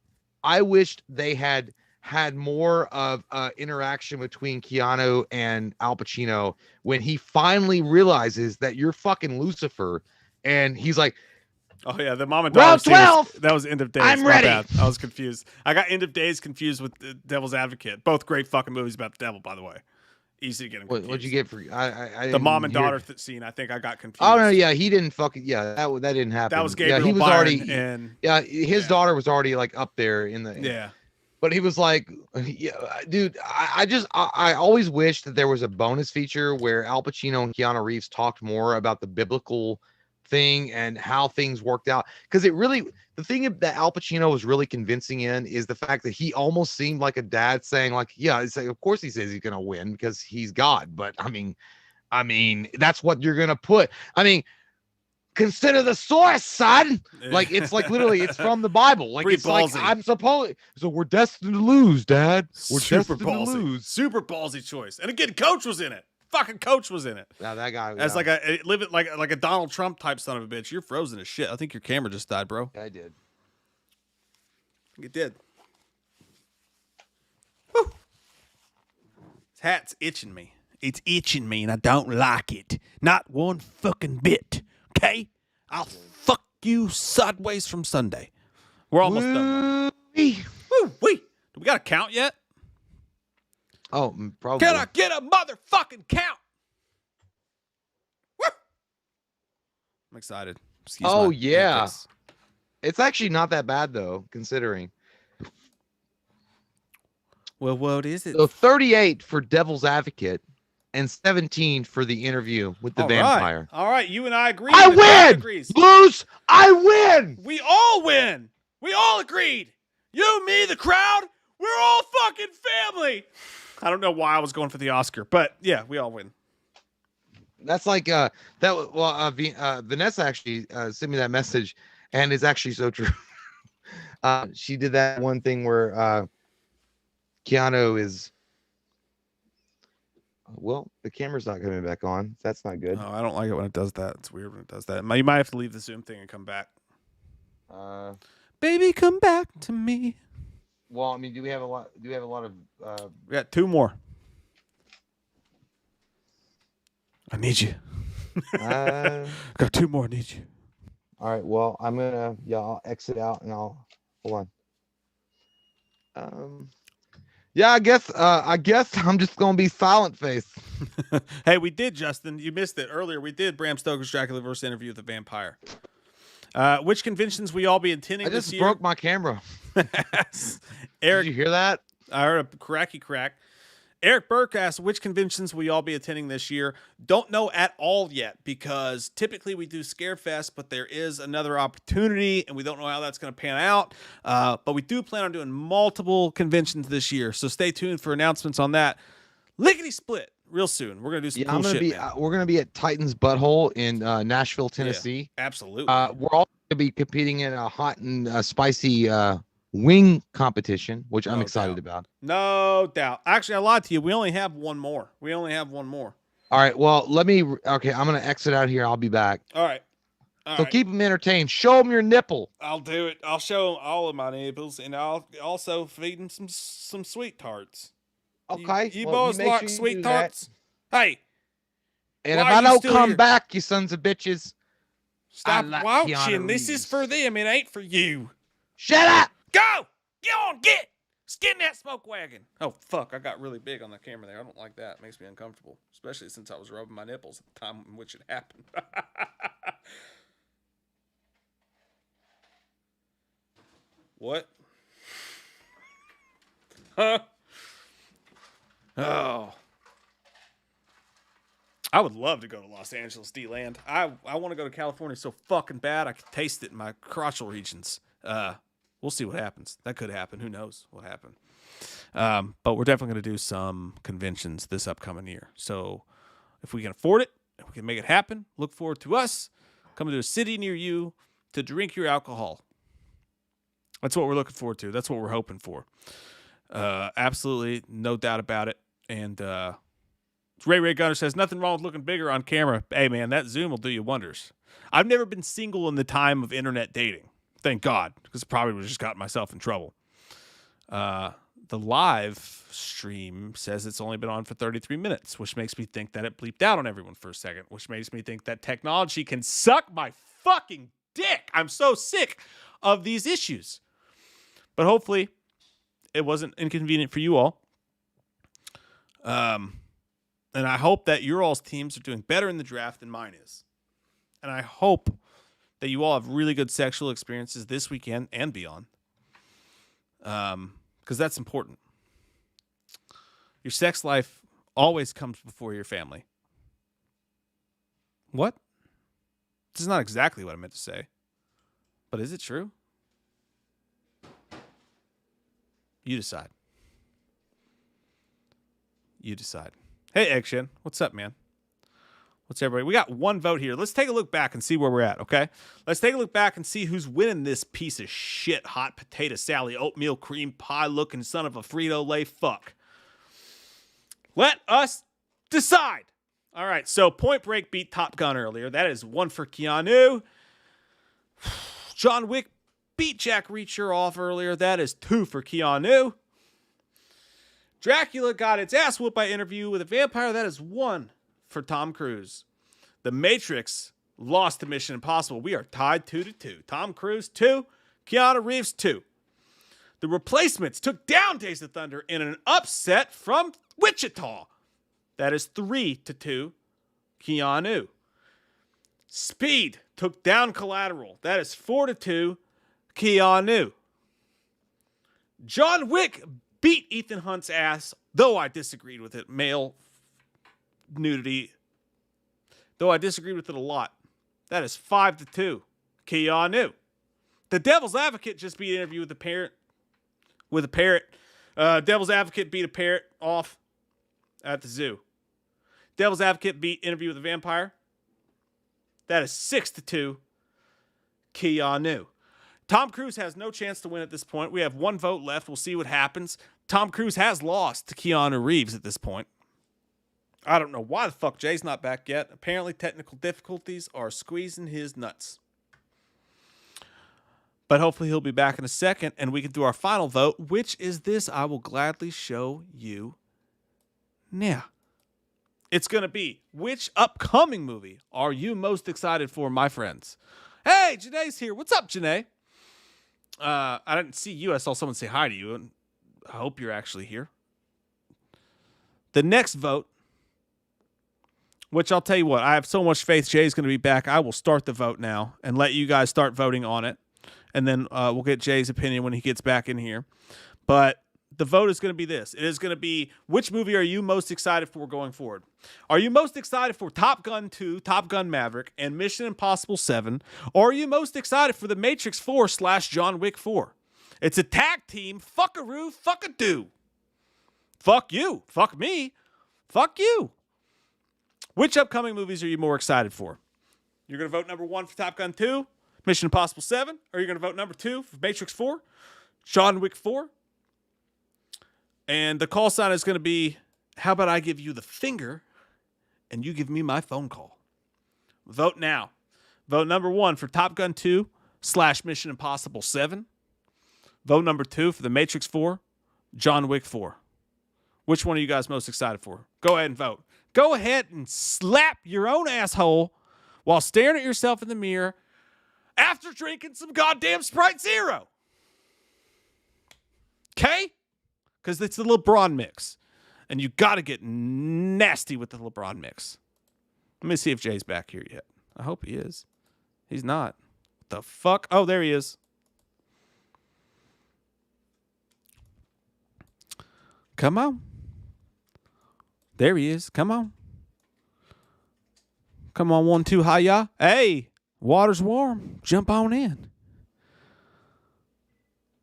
they had more of interaction between Keanu and Al Pacino when he finally realizes that you're fucking Lucifer, and he's like, oh yeah, the mom and daughter round 12. That was End of Days. I'm ready. Bad. I was confused. I got End of Days confused with Devil's Advocate. Both great fucking movies about the devil, by the way. Easy to get him confused. What'd you get for I the mom and daughter scene? I think I got confused. Oh no, yeah, he didn't fucking that didn't happen. That was Gabriel he was Byron already and his daughter was already like up there in the But he was like, yeah, dude, I always wish that there was a bonus feature where Al Pacino and Keanu Reeves talked more about the biblical thing and how things worked out. Because the thing that Al Pacino was really convincing in is the fact that he almost seemed like a dad saying like, yeah, it's like, of course he says he's going to win because he's God. But I mean, that's what you're going to put. I mean, consider the source, son. Like it's like literally, it's from the Bible. Like Pretty it's like ballsy. I'm supposed. So we're destined to lose, Dad. We're Super destined to ballsy. lose. Super ballsy choice. And again, Coach was in it. Fucking Coach was in it. Now that guy. As like a live it like a Donald Trump type son of a bitch. You're frozen as shit. I think your camera just died, bro. I did. It did. Whew. This hat's itching me. It's itching me, and I don't like it. Not one fucking bit. Okay? I'll fuck you sideways from Sunday. We're almost done. Woo wee. Do we got a count yet? Oh, probably. Can I get a motherfucking count? Woo! I'm excited. Excuse Oh, my yeah. antics. It's actually not that bad though, considering. Well, what is it? So 38 for Devil's Advocate and 17 for the interview with the All vampire. Right. All right, you and I agree. I The crowd win! agrees. Lose, I win! We all win. We all agreed. You, me, the crowd, we're all fucking family. I don't know why I was going for the Oscar, but yeah, we all win. That's like Vanessa actually sent me that message, and it's actually so true. She did that one thing where Keanu is. Well, the camera's not coming back on. That's not good. Oh, I don't like it when it does that. It's weird when it does that. You might have to leave the Zoom thing and come back. Baby, come back to me. Well, I mean, do we have a lot of? We got two more. I need you. Got two more. I need you. All right. Well, I'll exit out and I'll hold on. Yeah, I guess I'm just gonna be silent face. Hey, we did, Justin. You missed it earlier. We did Bram Stoker's Dracula vs. Interview with the Vampire. Which conventions we all be attending I this just year? broke my camera. Eric, Did you hear that? I heard a cracky crack. Eric Burke asked which conventions we all be attending this year. Don't know at all yet because typically we do Scarefest, but there is another opportunity and we don't know how that's going to pan out. But we do plan on doing multiple conventions this year, so stay tuned for announcements on that. Lickety split real soon. We're going to do some cool shit, man. We're gonna be at Titan's Butthole in Nashville, Tennessee. Yeah, absolutely. We're all gonna be competing in a hot and spicy wing competition, which I'm excited about. No doubt. Actually, I lied to you. We only have one more. All right. Well, I'm gonna exit out here. I'll be back. All right. So keep them entertained. Show them your nipple. I'll do it. I'll show them all of my nipples, and I'll also feed them some sweet tarts. Okay. You boys like sweet tarts? Hey. And if why are I you don't still come here? back, you sons of bitches. Stop like watching. Keanu This is Reeves. for them. It ain't for you. Shut up. Go! Get on! Get in that smoke wagon. Oh, fuck. I got really big on the camera there. I don't like that. It makes me uncomfortable, especially since I was rubbing my nipples at the time in which it happened. What? Huh? Oh. I would love to go to Los Angeles, D-Land. I want to go to California so fucking bad I can taste it in my crotchal regions. We'll see what happens. That could happen. Who knows what happened? But we're definitely going to do some conventions this upcoming year. So if we can afford it, if we can make it happen, look forward to us coming to a city near you to drink your alcohol. That's what we're looking forward to. That's what we're hoping for. Absolutely, no doubt about it. And Ray Gunner says, nothing wrong with looking bigger on camera. Hey, man, that Zoom will do you wonders. I've never been single in the time of internet dating. Thank God, because probably would have just gotten myself in trouble. The live stream says it's only been on for 33 minutes, which makes me think that it bleeped out on everyone for a second, which makes me think that technology can suck my fucking dick. I'm so sick of these issues. But hopefully it wasn't inconvenient for you all. And I hope that your all's teams are doing better in the draft than mine is. And I hope that you all have really good sexual experiences this weekend and beyond. Because that's important. Your sex life always comes before your family. What? This is not exactly what I meant to say. But is it true? You decide. You decide. Hey, Eggshen. What's up, man? What's everybody? We got one vote here. Let's take a look back and see where we're at, okay? Let's take a look back and see who's winning this piece of shit hot potato Sally oatmeal cream pie looking son of a Frito-Lay fuck. Let us decide. All right, so Point Break beat Top Gun earlier. That is 1 for Keanu. John Wick beat Jack Reacher off earlier. That is 2 for Keanu. Dracula got its ass whooped by Interview with a Vampire. That is 1 for Tom Cruise. The Matrix lost to Mission Impossible. We are tied 2-2. Tom Cruise 2, Keanu Reeves 2. The Replacements took down Days of Thunder in an upset from Wichita. That is 3-2, Keanu. Speed took down Collateral. That is 4-2, Keanu. John Wick beat Ethan Hunt's ass, though I disagreed with it. Male nudity, though I disagreed with it a lot. That is 5-2, Keanu. The Devil's Advocate just beat Interview with a Parrot. Devil's Advocate beat a parrot off at the zoo. Devil's Advocate beat Interview with a Vampire. That is 6-2, Keanu. Tom Cruise has no chance to win at this point. We have 1 vote left. We'll see what happens. Tom Cruise has lost to Keanu Reeves at this point. I don't know why the fuck Jay's not back yet. Apparently technical difficulties are squeezing his nuts. But hopefully he'll be back in a second and we can do our final vote, which is this. I will gladly show you now. It's going to be, which upcoming movie are you most excited for, my friends? Hey, Janae's here. What's up, Janae? I didn't see you. I saw someone say hi to you, and I hope you're actually here. The next vote, which I'll tell you what, I have so much faith Jay's going to be back. I will start the vote now and let you guys start voting on it. And then we'll get Jay's opinion when he gets back in here. But the vote is going to be this. It is going to be, which movie are you most excited for going forward? Are you most excited for Top Gun 2, Top Gun Maverick, and Mission Impossible 7? Or are you most excited for The Matrix 4 / John Wick 4? It's a tag team. Fuckaroo, fuckadoo. Fuck you. Fuck me. Fuck you. Which upcoming movies are you more excited for? You're going to vote number 1 for Top Gun 2, Mission Impossible 7? Or you're going to vote number 2 for Matrix 4, John Wick 4? And the call sign is going to be, how about I give you the finger and you give me my phone call? Vote now. Vote number 1 for Top Gun 2 / Mission Impossible 7. Vote number 2 for The Matrix 4, John Wick 4. Which one are you guys most excited for? Go ahead and vote. Go ahead and slap your own asshole while staring at yourself in the mirror after drinking some goddamn Sprite Zero. Okay? Because it's the LeBron mix. And you got to get nasty with the LeBron mix. Let me see if Jay's back here yet. I hope he is. He's not. What the fuck? Oh, there he is. Come on. There he is. Come on. Come on, 1, 2, hiya. Hey, water's warm. Jump on in.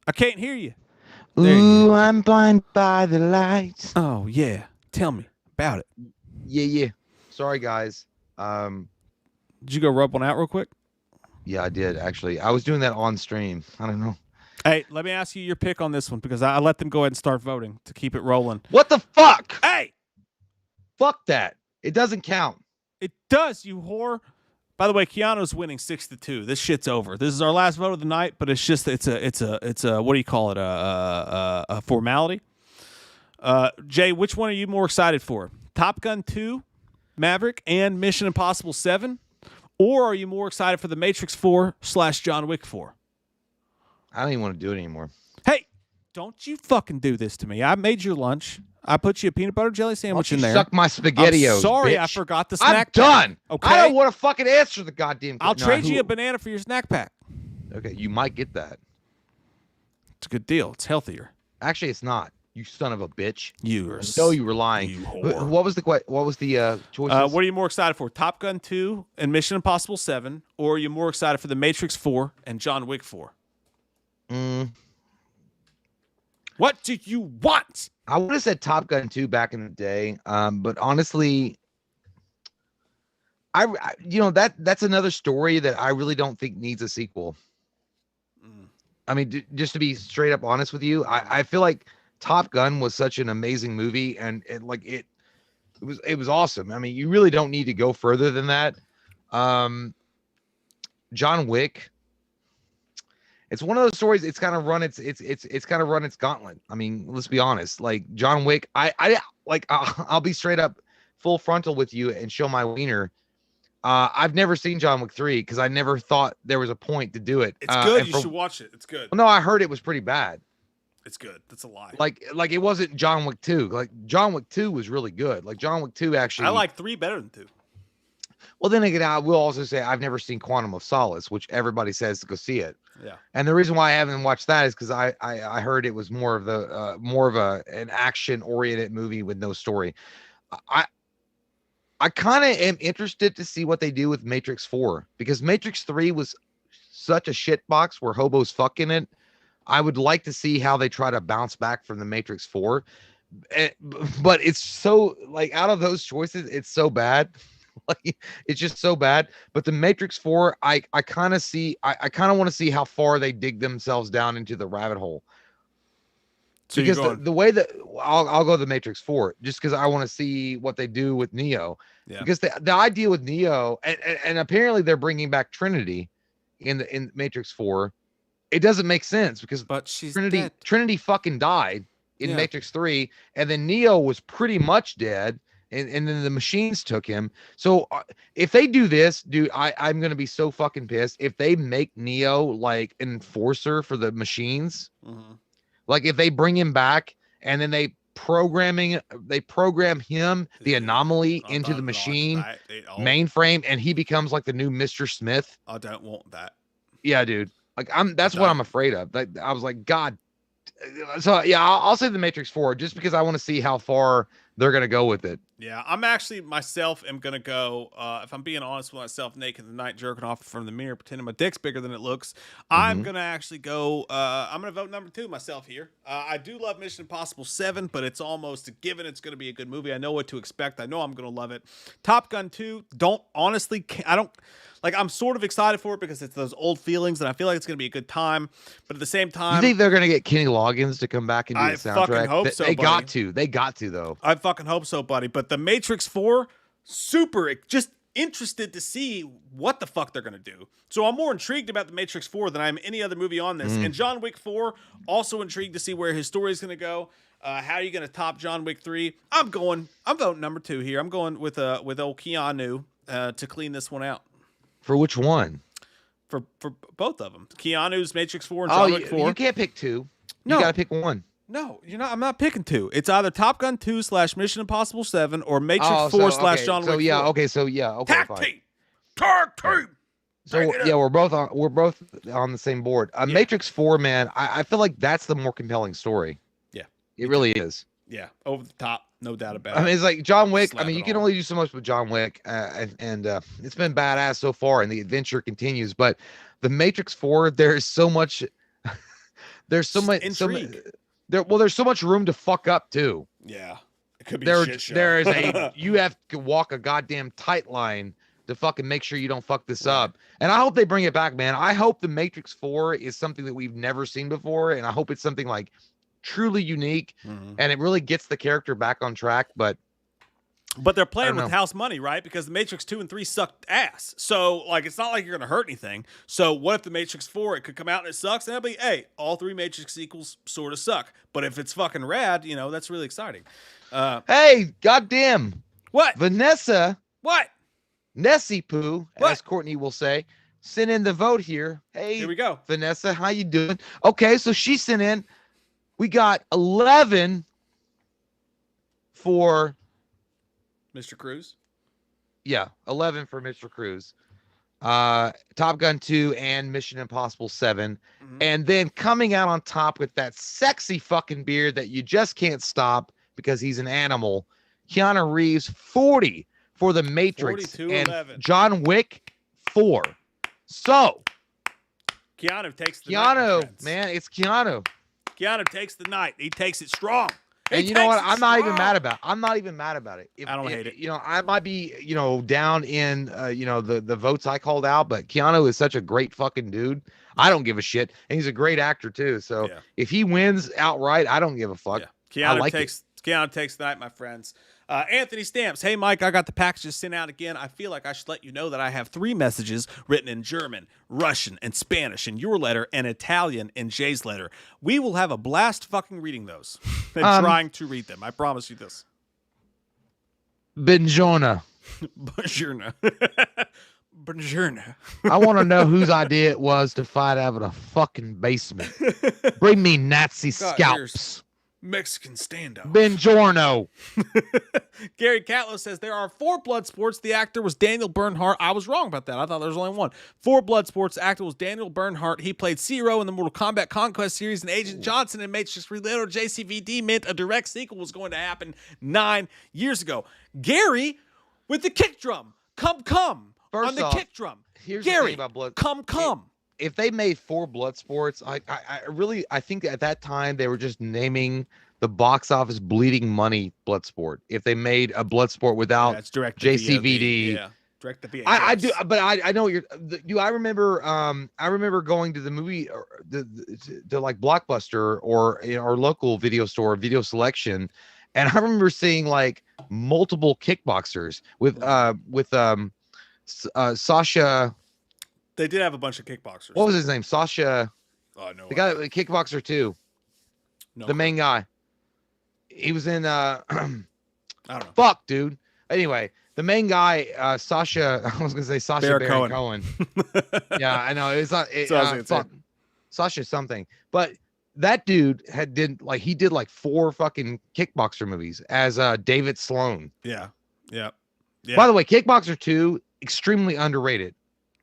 I can't hear you. Ooh, I'm blind by the lights. Oh, yeah. Tell me about it. Yeah. Sorry, guys. Did you go rub one out real quick? Yeah, I did, actually. I was doing that on stream. I don't know. Hey, let me ask you your pick on this one because I let them go ahead and start voting to keep it rolling. What the fuck? Hey! Fuck that. It doesn't count. It does, you whore. By the way, Keanu's winning 6-2. This shit's over. This is our last vote of the night, but it's just it's a what do you call it? A formality. Jay, which one are you more excited for? Top Gun 2, Maverick, and Mission Impossible 7, or are you more excited for The Matrix 4 / John Wick 4? I don't even want to do it anymore. Hey, don't you fucking do this to me. I made your lunch. I put you a peanut butter jelly sandwich in there. Suck my SpaghettiOs. I'm sorry, bitch. I forgot the snack I'm done. pack. Okay. I don't want to fucking answer the goddamn. I'll trade you a banana for your snack pack. Okay, you might get that. It's a good deal. It's healthier. Actually, it's not. You son of a bitch. You are. No, you were lying. You whore. What was the choices? What are you more excited for? Top Gun 2 and Mission Impossible 7, or are you more excited for The Matrix 4 and John Wick 4? What do you want? I would have said Top Gun 2 back in the day, but honestly, that's another story that I really don't think needs a sequel. I mean, just to be straight up honest with you, I feel like Top Gun was such an amazing movie, and it was awesome. I mean, you really don't need to go further than that. John Wick, it's one of those stories. It's kind of run its kind of run its gauntlet. I mean, let's be honest. Like John Wick, I'll be straight up full frontal with you and show my wiener. I've never seen John Wick 3 because I never thought there was a point to do it. It's good. You should watch it. It's good. Well, no, I heard it was pretty bad. It's good. That's a lie. Like it wasn't John Wick 2. Like John Wick 2 was really good. Like John Wick 2 actually. I like 3 better than 2. Well, then again, I will also say I've never seen Quantum of Solace, which everybody says to go see it. Yeah. And the reason why I haven't watched that is because I heard it was more of an action oriented movie with no story. I kind of am interested to see what they do with Matrix 4 because Matrix 3 was such a shit box where hobos fucking it. I would like to see how they try to bounce back from the Matrix 4. But it's so like out of those choices, it's so bad. Like it's just so bad. But the Matrix 4, I kind of want to see how far they dig themselves down into the rabbit hole. So because the way that I'll go to the Matrix 4 just because I want to see what they do with Neo. Yeah. Because the idea with Neo and apparently they're bringing back Trinity in Matrix 4. It doesn't make sense because she's Trinity dead. Fucking died in Matrix 3 and then Neo was pretty much dead and then the machines took him. So if they do this, dude, I'm going to be so fucking pissed if they make Neo like an enforcer for the machines. Mm-hmm. Like if they bring him back and then they program him, the anomaly, into the machine mainframe, and he becomes like the new Mr. Smith. I don't want that. Yeah, dude. Like that's what I'm afraid of. Like I was like, God. So yeah, I'll say the Matrix 4 just because I want to see how far they're gonna go with it. Yeah, I'm actually myself am gonna go. If I'm being honest with myself, naked in the night, jerking off in front of the mirror, pretending my dick's bigger than it looks. I'm gonna actually go. I'm gonna vote number 2 myself here. I do love Mission Impossible 7, but it's almost a given. It's gonna be a good movie. I know what to expect. I know I'm gonna love it. Top Gun 2. I don't. Like, I'm sort of excited for it because it's those old feelings, and I feel like it's going to be a good time. But at the same time... You think they're going to get Kenny Loggins to come back and do the soundtrack? I fucking hope so, They buddy. got to. They got to, though. I fucking hope so, buddy. But the Matrix 4, super just interested to see what the fuck they're going to do. So I'm more intrigued about the Matrix 4 than I am any other movie on this. And John Wick 4, also intrigued to see where his story is going to go. How are you going to top John Wick 3? I'm voting number 2 here. I'm going with old Keanu to clean this one out. For which one? For both of them. Keanu's Matrix 4 and John Wick 4. You can't pick 2. You got to pick one. No, you're not. I'm not picking 2. It's either Top Gun 2 / Mission Impossible 7 or Matrix 4 / John Wick 4. Okay, Tag fine. team. Tag team. So yeah, we're both on the same board. Matrix 4, man, I feel like that's the more compelling story. Yeah. It really is. Yeah, over the top, no doubt about it. I mean, it's like John Wick. I mean, you can only do so much with John Wick, and it's been badass so far, and the adventure continues. But the Matrix 4, there's so much. There's so much intrigue. There's so much room to fuck up too. Yeah, it could be a shit show. There is you have to walk a goddamn tight line to fucking make sure you don't fuck this up. And I hope they bring it back, man. I hope the Matrix 4 is something that we've never seen before, and I hope it's something like truly unique and it really gets the character back on track. But they're playing with house money, right? Because the Matrix 2 and 3 sucked ass. So like it's not like you're gonna hurt anything. So what if the Matrix 4 it could come out and it sucks, and it'll be, hey, all 3 Matrix sequels sort of suck. But if it's fucking rad, that's really exciting. Hey, goddamn. What? Vanessa. What? Nessie Poo, as Courtney will say, sent in the vote here. Hey, here we go. Vanessa, how you doing? Okay, so she sent in. We got 11 for Mr. Cruz. Yeah, 11 for Mr. Cruz. Top Gun 2 and Mission Impossible 7. And then coming out on top with that sexy fucking beard that you just can't stop because he's an animal, Keanu Reeves, 40 for The Matrix and 11. John Wick, 4. So Keanu takes the night, man, it's Keanu. Keanu takes the night. He takes it strong. And you know what? takes I'm not even strong. mad about. I'm not even mad about it. I don't hate it. You know, I might be, you know, down in, you know, the votes I called out, but Keanu is such a great fucking dude. I don't give a shit, and he's a great actor too. So Yeah. if he wins outright, I don't give a fuck. Yeah. I like Keanu takes the night, my friends. Anthony Stamps. Hey, Mike, I got the packages sent out again. I feel like I should let you know that I have 3 messages written in German, Russian, and Spanish in your letter and Italian in Jay's letter. We will have a blast fucking reading those and trying to read them. I promise you this. Benjorna. Buongiorno. Buongiorno. I want to know whose idea it was to fight out of a fucking basement. Bring me Nazi scalps. Mexican standoff. Benjorno. Gary Catlow says there are 4 blood sports. The actor was Daniel Bernhardt. I was wrong about that. I thought there was only 1. 4 blood sports. The actor was Daniel Bernhardt. He played Zero in the Mortal Kombat Conquest series and Agent Johnson in Matrix Reloaded. JCVD meant a direct sequel was going to happen 9 years ago. Gary with the kick drum. Come. First on the off, kick drum. Here's the Gary, thing about blood. come. If they made 4 blood sports, I think at that time they were just naming the box office bleeding money blood sport. If they made a blood sport without It's direct to JCVD, yeah, direct to VHS. I do, but I know I remember going to the movie or the like Blockbuster or our local video store, Video Selection, and I remember seeing like multiple kickboxers with Sasha. They did have a bunch of kickboxers. What was his name? Sasha. Oh no. The guy, the kickboxer too. No The main guy. He was in I don't know. fuck, dude. Anyway, the main guy, Sasha. I was gonna say Sasha Baron Cohen. Yeah, I know. It's not. Fuck. Sasha something. But that dude did like 4 fucking kickboxer movies as David Sloan. Yeah. By the way, Kickboxer 2 extremely underrated.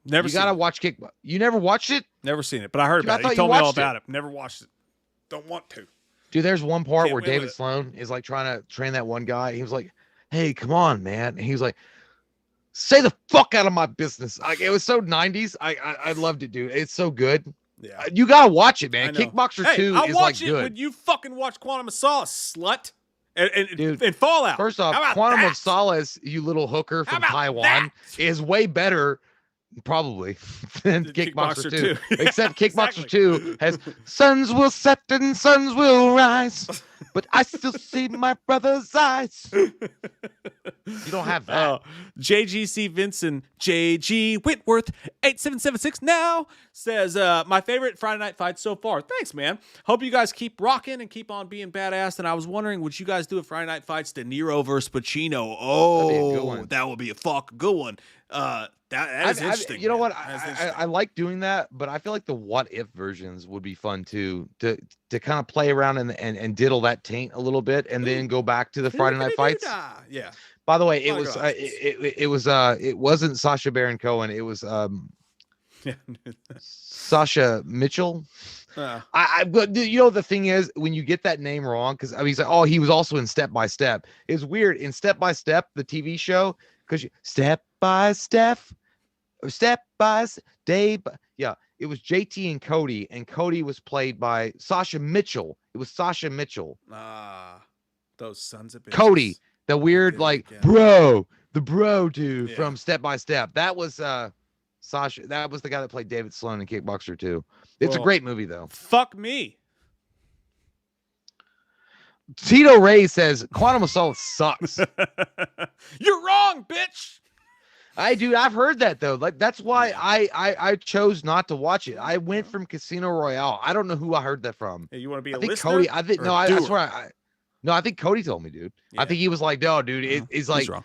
Never. You gotta watch You never watched it? Never seen it, but I heard Dude, I about it. thought You you told me all watched about it. Never watched it. Don't want to. Dude, there's one part Can't where win with David it. Sloan is like trying to train that one guy. He was like, "Hey, come on, man." And he was like, "Say the fuck out of my business." Like, it was so 90s. I loved it, dude. It's so good. Yeah. You gotta watch it, I man. know. Kickboxer 2 I'll is watch like it good. when you fucking watch Quantum of Solace, slut. Dude, And Fallout. First off, How about Quantum that? of Solace, you little hooker How from about Taiwan, that? is way better, probably, than Than Kickboxer Kickboxer 2. 2. Except Kickboxer Exactly. 2 has suns will set and suns will rise, but I still see my brother's eyes. You don't have that. JGC Vincent, JG Whitworth, 8776 now says, my favorite Friday night fight so far. Thanks, man. Hope you guys keep rocking and keep on being badass. And I was wondering, would you guys do a Friday night fights De Niro versus Pacino? That'd be a good one. That would be a good one. That is interesting. You know what? That is interesting. I like doing that, but I feel like the what if versions would be fun too, to kind of play around and diddle that taint a little bit, and then go back to the Friday night fights. Yeah. By the way, it wasn't Sasha Baron Cohen. It was Sasha Mitchell. But you know, the thing is, when you get that name wrong, because I mean, he's like, oh, he was also in Step by Step. It's weird in Step by Step, the TV show, because step by step, or step by day, yeah, it was JT and Cody was played by Sasha Mitchell. It was Sasha Mitchell. Those sons of bitches. Cody, the weird Did it like again. the bro dude Yeah. from Step by Step. That was Sasha. That was the guy that played David Sloan in Kickboxer 2. It's a Well, great movie though. Fuck me. Tito Ray says Quantum of Solace sucks. You're wrong, bitch. I've heard that though. Like that's why I chose not to watch it. I went from Casino Royale. I don't know who I heard that from. Hey, you want to be a I think listener? Cody. I think or no. a I doer? swear. No, I think Cody told me, dude. Yeah. I think he was like, no, dude. He's like, wrong.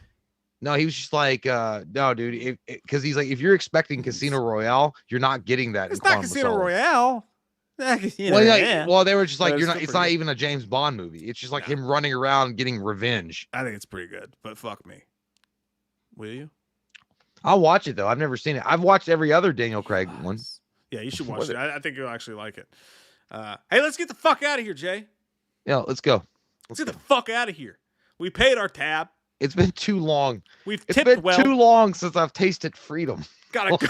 no, he was just like, no, dude. Because he's like, if you're expecting Casino Royale, you're not getting that. It's in not Quantum of Casino Solace. Royale. Well, they were just like, But you're it's not. still It's pretty not good. even a James Bond movie. It's just like No. him running around getting revenge. I think it's pretty good, but fuck me. Will you? I'll watch it though. I've never seen it. I've watched every other Daniel Craig one. Yeah, you should watch Was it. it? I think you'll actually like it. Hey, let's get the fuck out of here, Jay. Yeah, let's go. Let's get the fuck out of here. We paid our tab. It's been too long. We've It's tipped been well. too long since I've tasted freedom. Gotta go.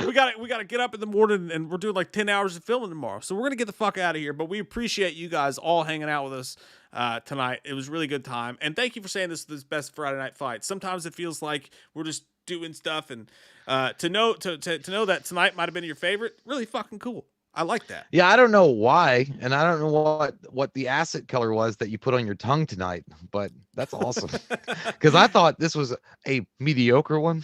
we got to get up in the morning, and we're doing like 10 hours of filming tomorrow. So we're gonna get the fuck out of here. But we appreciate you guys all hanging out with us tonight. It was a really good time, and thank you for saying this is the best Friday night fight. Sometimes it feels like we're just doing stuff, and to know that tonight might have been your favorite, really fucking cool. I like that. Yeah, I don't know why, and I don't know what the acid color was that you put on your tongue tonight, but that's awesome. Because I thought this was a mediocre one.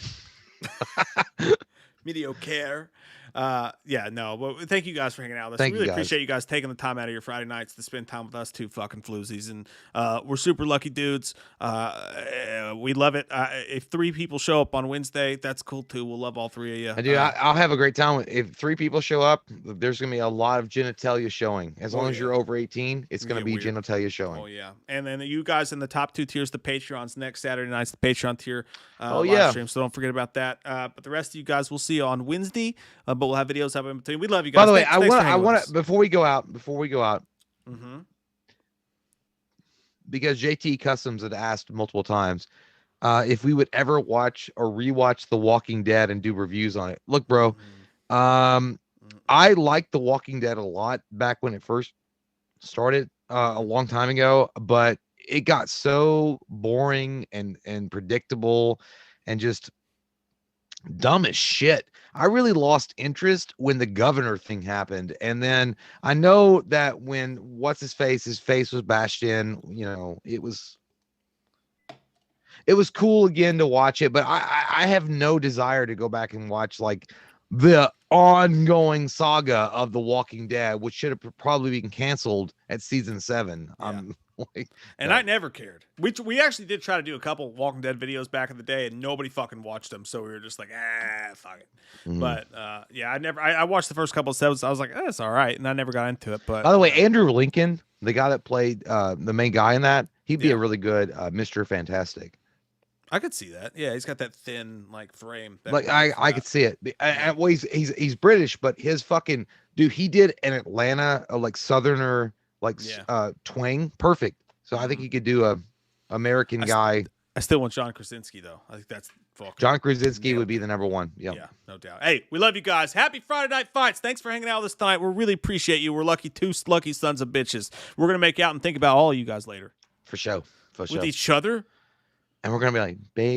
Mediocre. Yeah, no, but thank you guys for hanging out with us. Thank We you, really guys. appreciate you guys taking the time out of your Friday nights to spend time with us two fucking floozies. And we're super lucky dudes. We love it. If 3 people show up on Wednesday, that's cool too. We'll love all 3 of you. I do. I'll have a great time. If 3 people show up, there's going to be a lot of genitalia showing. As long as you're over 18, it's going to be genitalia showing. Oh, yeah. And then you guys in the top 2 tiers, the Patreons, next Saturday night's the Patreon tier live stream. So don't forget about that. But the rest of you guys we'll see you on Wednesday. But we'll have videos up in between. We love you guys. By the way, Thanks I want to before we go out, mm-hmm. because JT Customs had asked multiple times if we would ever watch or rewatch The Walking Dead and do reviews on it. Look, bro, I liked The Walking Dead a lot back when it first started a long time ago, but it got so boring and predictable and just dumb as shit. I really lost interest when the governor thing happened. And then I know that when his face was bashed in, you know, it was cool again to watch it, but I have no desire to go back and watch like the ongoing saga of The Walking Dead, which should have probably been canceled at season 7. Yeah. I never cared. We actually did try to do a couple Walking Dead videos back in the day, and nobody fucking watched them. So we were just like, fuck it. But yeah, I watched the first couple of episodes. I was like, it's all right, and I never got into it. But by the way, Andrew Lincoln, the guy that played the main guy in that, he'd be a really good Mr. Fantastic. I could see that. Yeah, he's got that thin like frame. Like I could see it. Well, he's British, but his fucking dude, he did an Atlanta like Southerner twang perfect. So I think he could do a American guy. I still want John Krasinski though. I think that's fucking John Krasinski would be the number 1. Yeah, no doubt. Hey, we love you guys. Happy Friday Night Fights. Thanks for hanging out with us tonight. We really appreciate you. We're two lucky sons of bitches. We're gonna make out and think about all of you guys later. For sure. With each other. And we're gonna be like, babe.